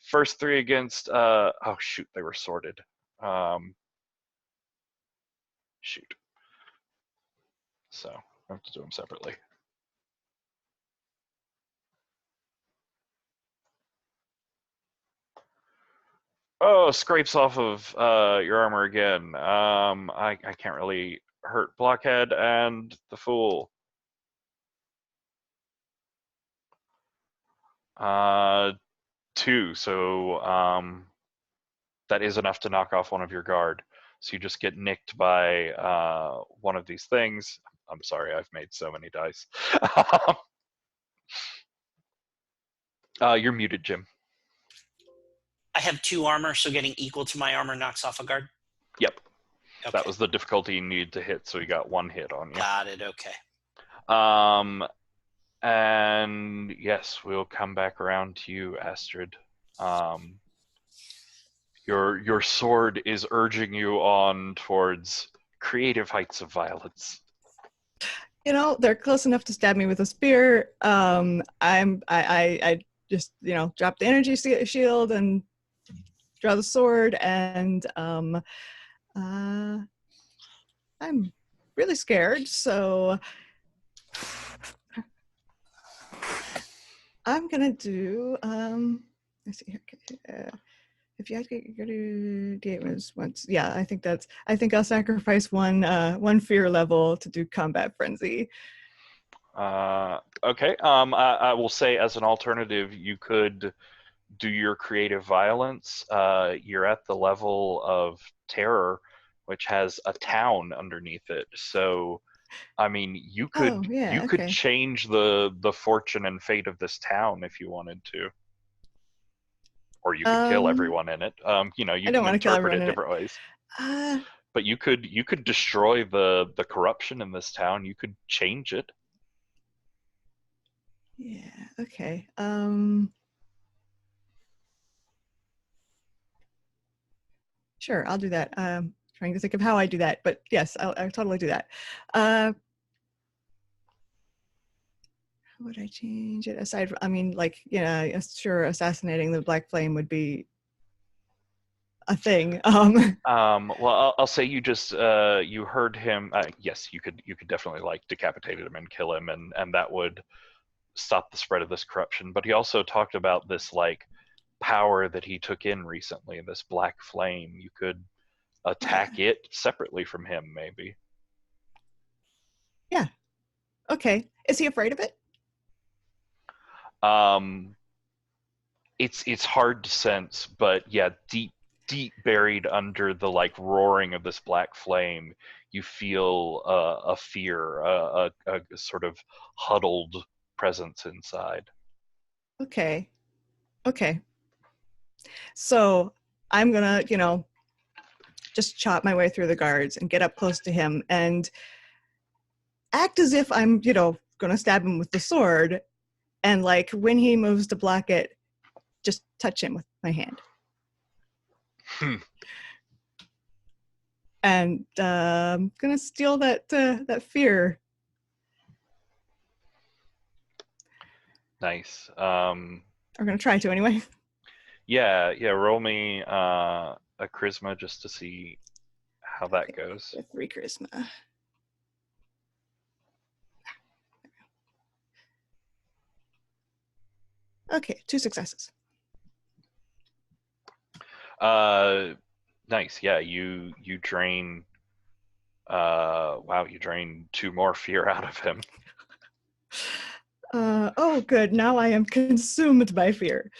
First three against, oh shoot, they were sorted. Shoot. So I have to do them separately. Oh, scrapes off of your armor again. I can't really hurt Blockhead and the Fool. 2, so that is enough to knock off one of your guard. So you just get nicked by one of these things. I'm sorry, I've made so many dice. You're muted, Jim. I have 2 armor, so getting equal to my armor knocks off a guard? Yep. Okay. That was the difficulty you needed to hit, so you got 1 hit on you. Got it, okay. And yes, we'll come back around to you, Astrid. Your sword is urging you on towards creative heights of violence. You know, they're close enough to stab me with a spear. I just, drop the energy shield and draw the sword, and I'm really scared, so I'm gonna do let's see here. If you have to go to games once, yeah, I think I'll sacrifice one fear level to do combat frenzy. Okay. I will say, as an alternative, you could do your creative violence. You're at the level of terror, which has a town underneath it. So, I mean, you could change the fortune and fate of this town if you wanted to. Or you could kill everyone in it. You can interpret it different ways. But you could destroy the corruption in this town. You could change it. Yeah. Okay. Sure, I'll do that. Trying to think of how I do that, but yes, I'll totally do that. How would I change it? Aside from, sure, assassinating the Black Flame would be a thing. Well, I'll say you just you heard him. Yes, you could definitely decapitate him and kill him, and that would stop the spread of this corruption. But he also talked about this power that he took in recently, this Black Flame. You could attack it separately from him, maybe. Yeah. Okay. Is he afraid of it? It's hard to sense, but yeah, deep buried under the roaring of this Black Flame, you feel a fear, a sort of huddled presence inside. Okay. So I'm gonna, just chop my way through the guards and get up close to him and act as if I'm, gonna stab him with the sword. And when he moves to block it, just touch him with my hand. And I'm gonna steal that fear. Nice. I'm gonna try to anyway. Yeah. Roll me a charisma just to see how that goes. 3 charisma. Okay, 2 successes. Nice. Yeah, you drain. Wow, you drain 2 more fear out of him. Oh, good. Now I am consumed by fear.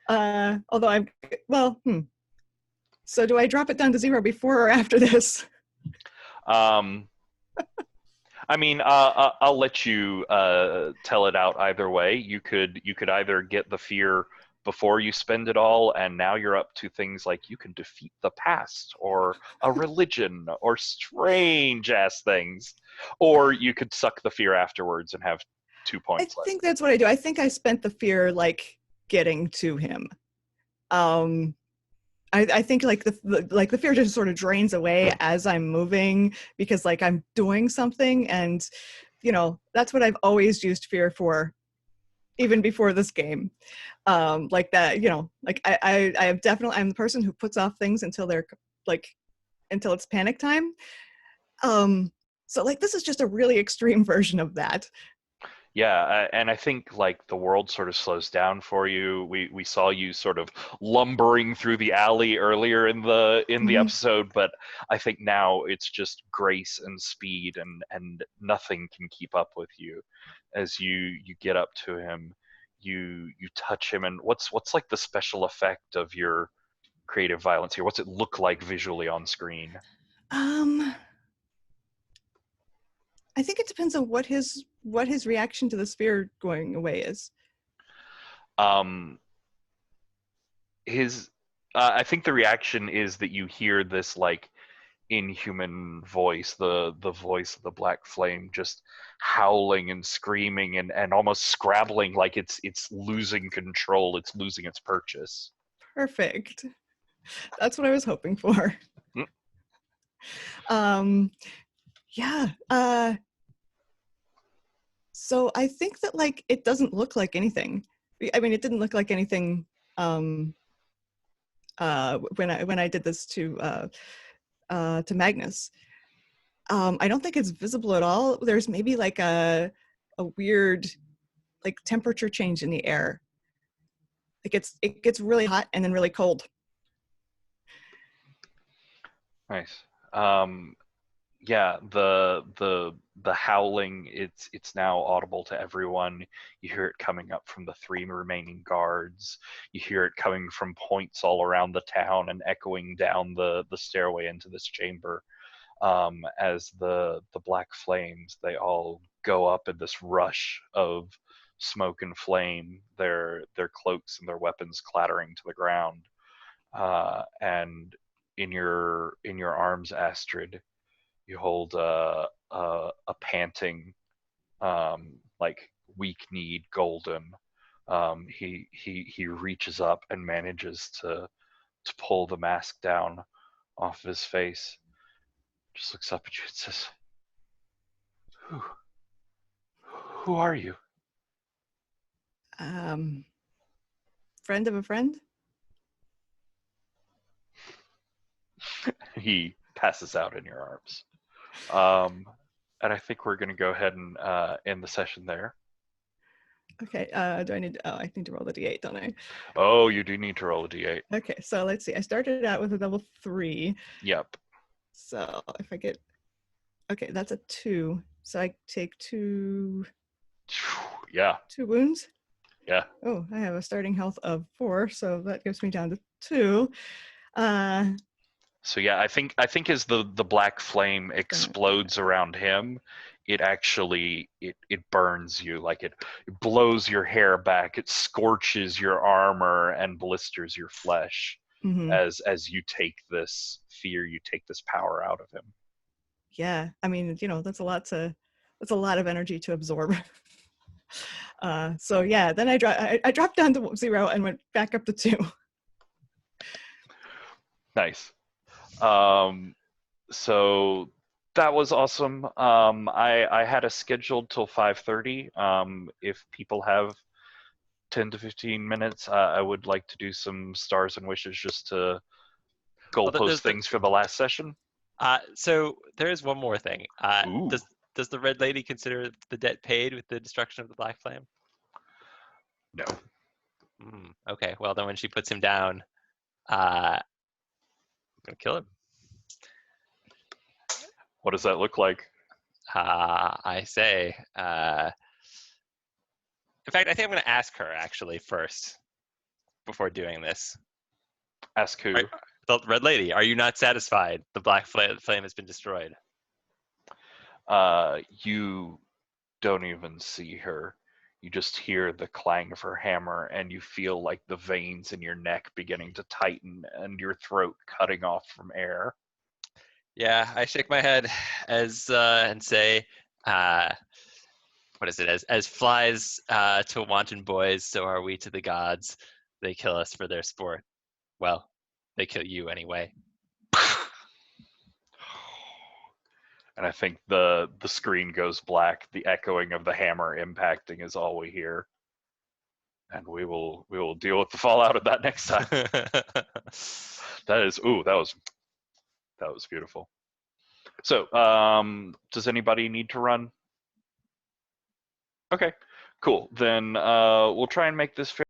Although I'm well. So do I drop it down to 0 before or after this? I mean, I'll let you tell it out either way. You could either get the fear before you spend it all, and now you're up to things like you can defeat the past, or a religion, or strange ass things, or you could suck the fear afterwards and have 2 points left. I think that's what I do. I think I spent the fear like getting to him. I think like the fear just sort of drains away as I'm moving, because like I'm doing something, and that's what I've always used fear for, even before this game. Like that, like I have definitely, I'm the person who puts off things until they're like until it's panic time. So like this is just a really extreme version of that. Yeah, and I think like the world sort of slows down for you. We saw you sort of lumbering through the alley earlier in the episode, but I think now it's just grace and speed, and nothing can keep up with you. As you get up to him, you touch him, and what's like the special effect of your creative violence here? What's it look like visually on screen? I think it depends on what his reaction to the sphere going away is. I think the reaction is that you hear this like inhuman voice, the voice of the black flame, just howling and screaming and almost scrabbling, like it's losing control, it's losing its purchase. Perfect. That's what I was hoping for. Yeah. So I think that like it doesn't look like anything. I mean, it didn't look like anything when I did this to Magnus. I don't think it's visible at all. There's maybe like a weird like temperature change in the air. Like it gets really hot and then really cold. Nice. Yeah, the howling, it's now audible to everyone. You hear it coming up from the 3 remaining guards. You hear it coming from points all around the town and echoing down the stairway into this chamber. As the black flames, they all go up in this rush of smoke and flame, their cloaks and their weapons clattering to the ground. And in your arms, Astrid, you hold a panting, like weak-kneed Golden. He reaches up and manages to pull the mask down off of his face. Just looks up at you and says, "Who are you?" Friend of a friend. He passes out in your arms. And I think we're going to go ahead and end the session there. Okay, do I need, I need to roll the d8, don't I? Oh, you do need to roll a d8. Okay, so let's see. I started out with a level 3. Yep. So if I get, okay, that's a 2. So I take 2. Yeah. 2 wounds? Yeah. Oh, I have a starting health of 4, so that gives me down to 2. So yeah, I think as the black flame explodes around him, it actually it burns you, like it blows your hair back, it scorches your armor and blisters your flesh. Mm-hmm. as you take this fear, you take this power out of him. Yeah, I mean, that's a lot of energy to absorb. So yeah, then I dropped down to 0 and went back up to 2. Nice. So that was awesome. I had a scheduled till 5:30. If people have 10 to 15 minutes, I would like to do some stars and wishes just to goalpost things for the last session. So there is one more thing. Ooh. Does the Red Lady consider the debt paid with the destruction of the Black Flame? No. Okay, well then when she puts him down, I'm gonna kill him. What does that look like? I say, in fact, I think I'm gonna ask her actually first before doing this. Ask who? The Red Lady, are you not satisfied? The Black Flame has been destroyed. You don't even see her. You just hear the clang of her hammer, and you feel like the veins in your neck beginning to tighten and your throat cutting off from air. Yeah, I shake my head and say, what is it? As flies to wanton boys, so are we to the gods. They kill us for their sport. Well, they kill you anyway. And I think the screen goes black. The echoing of the hammer impacting is all we hear. And we will deal with the fallout of that next time. That was beautiful. So, does anybody need to run? Okay, cool. Then we'll try and make this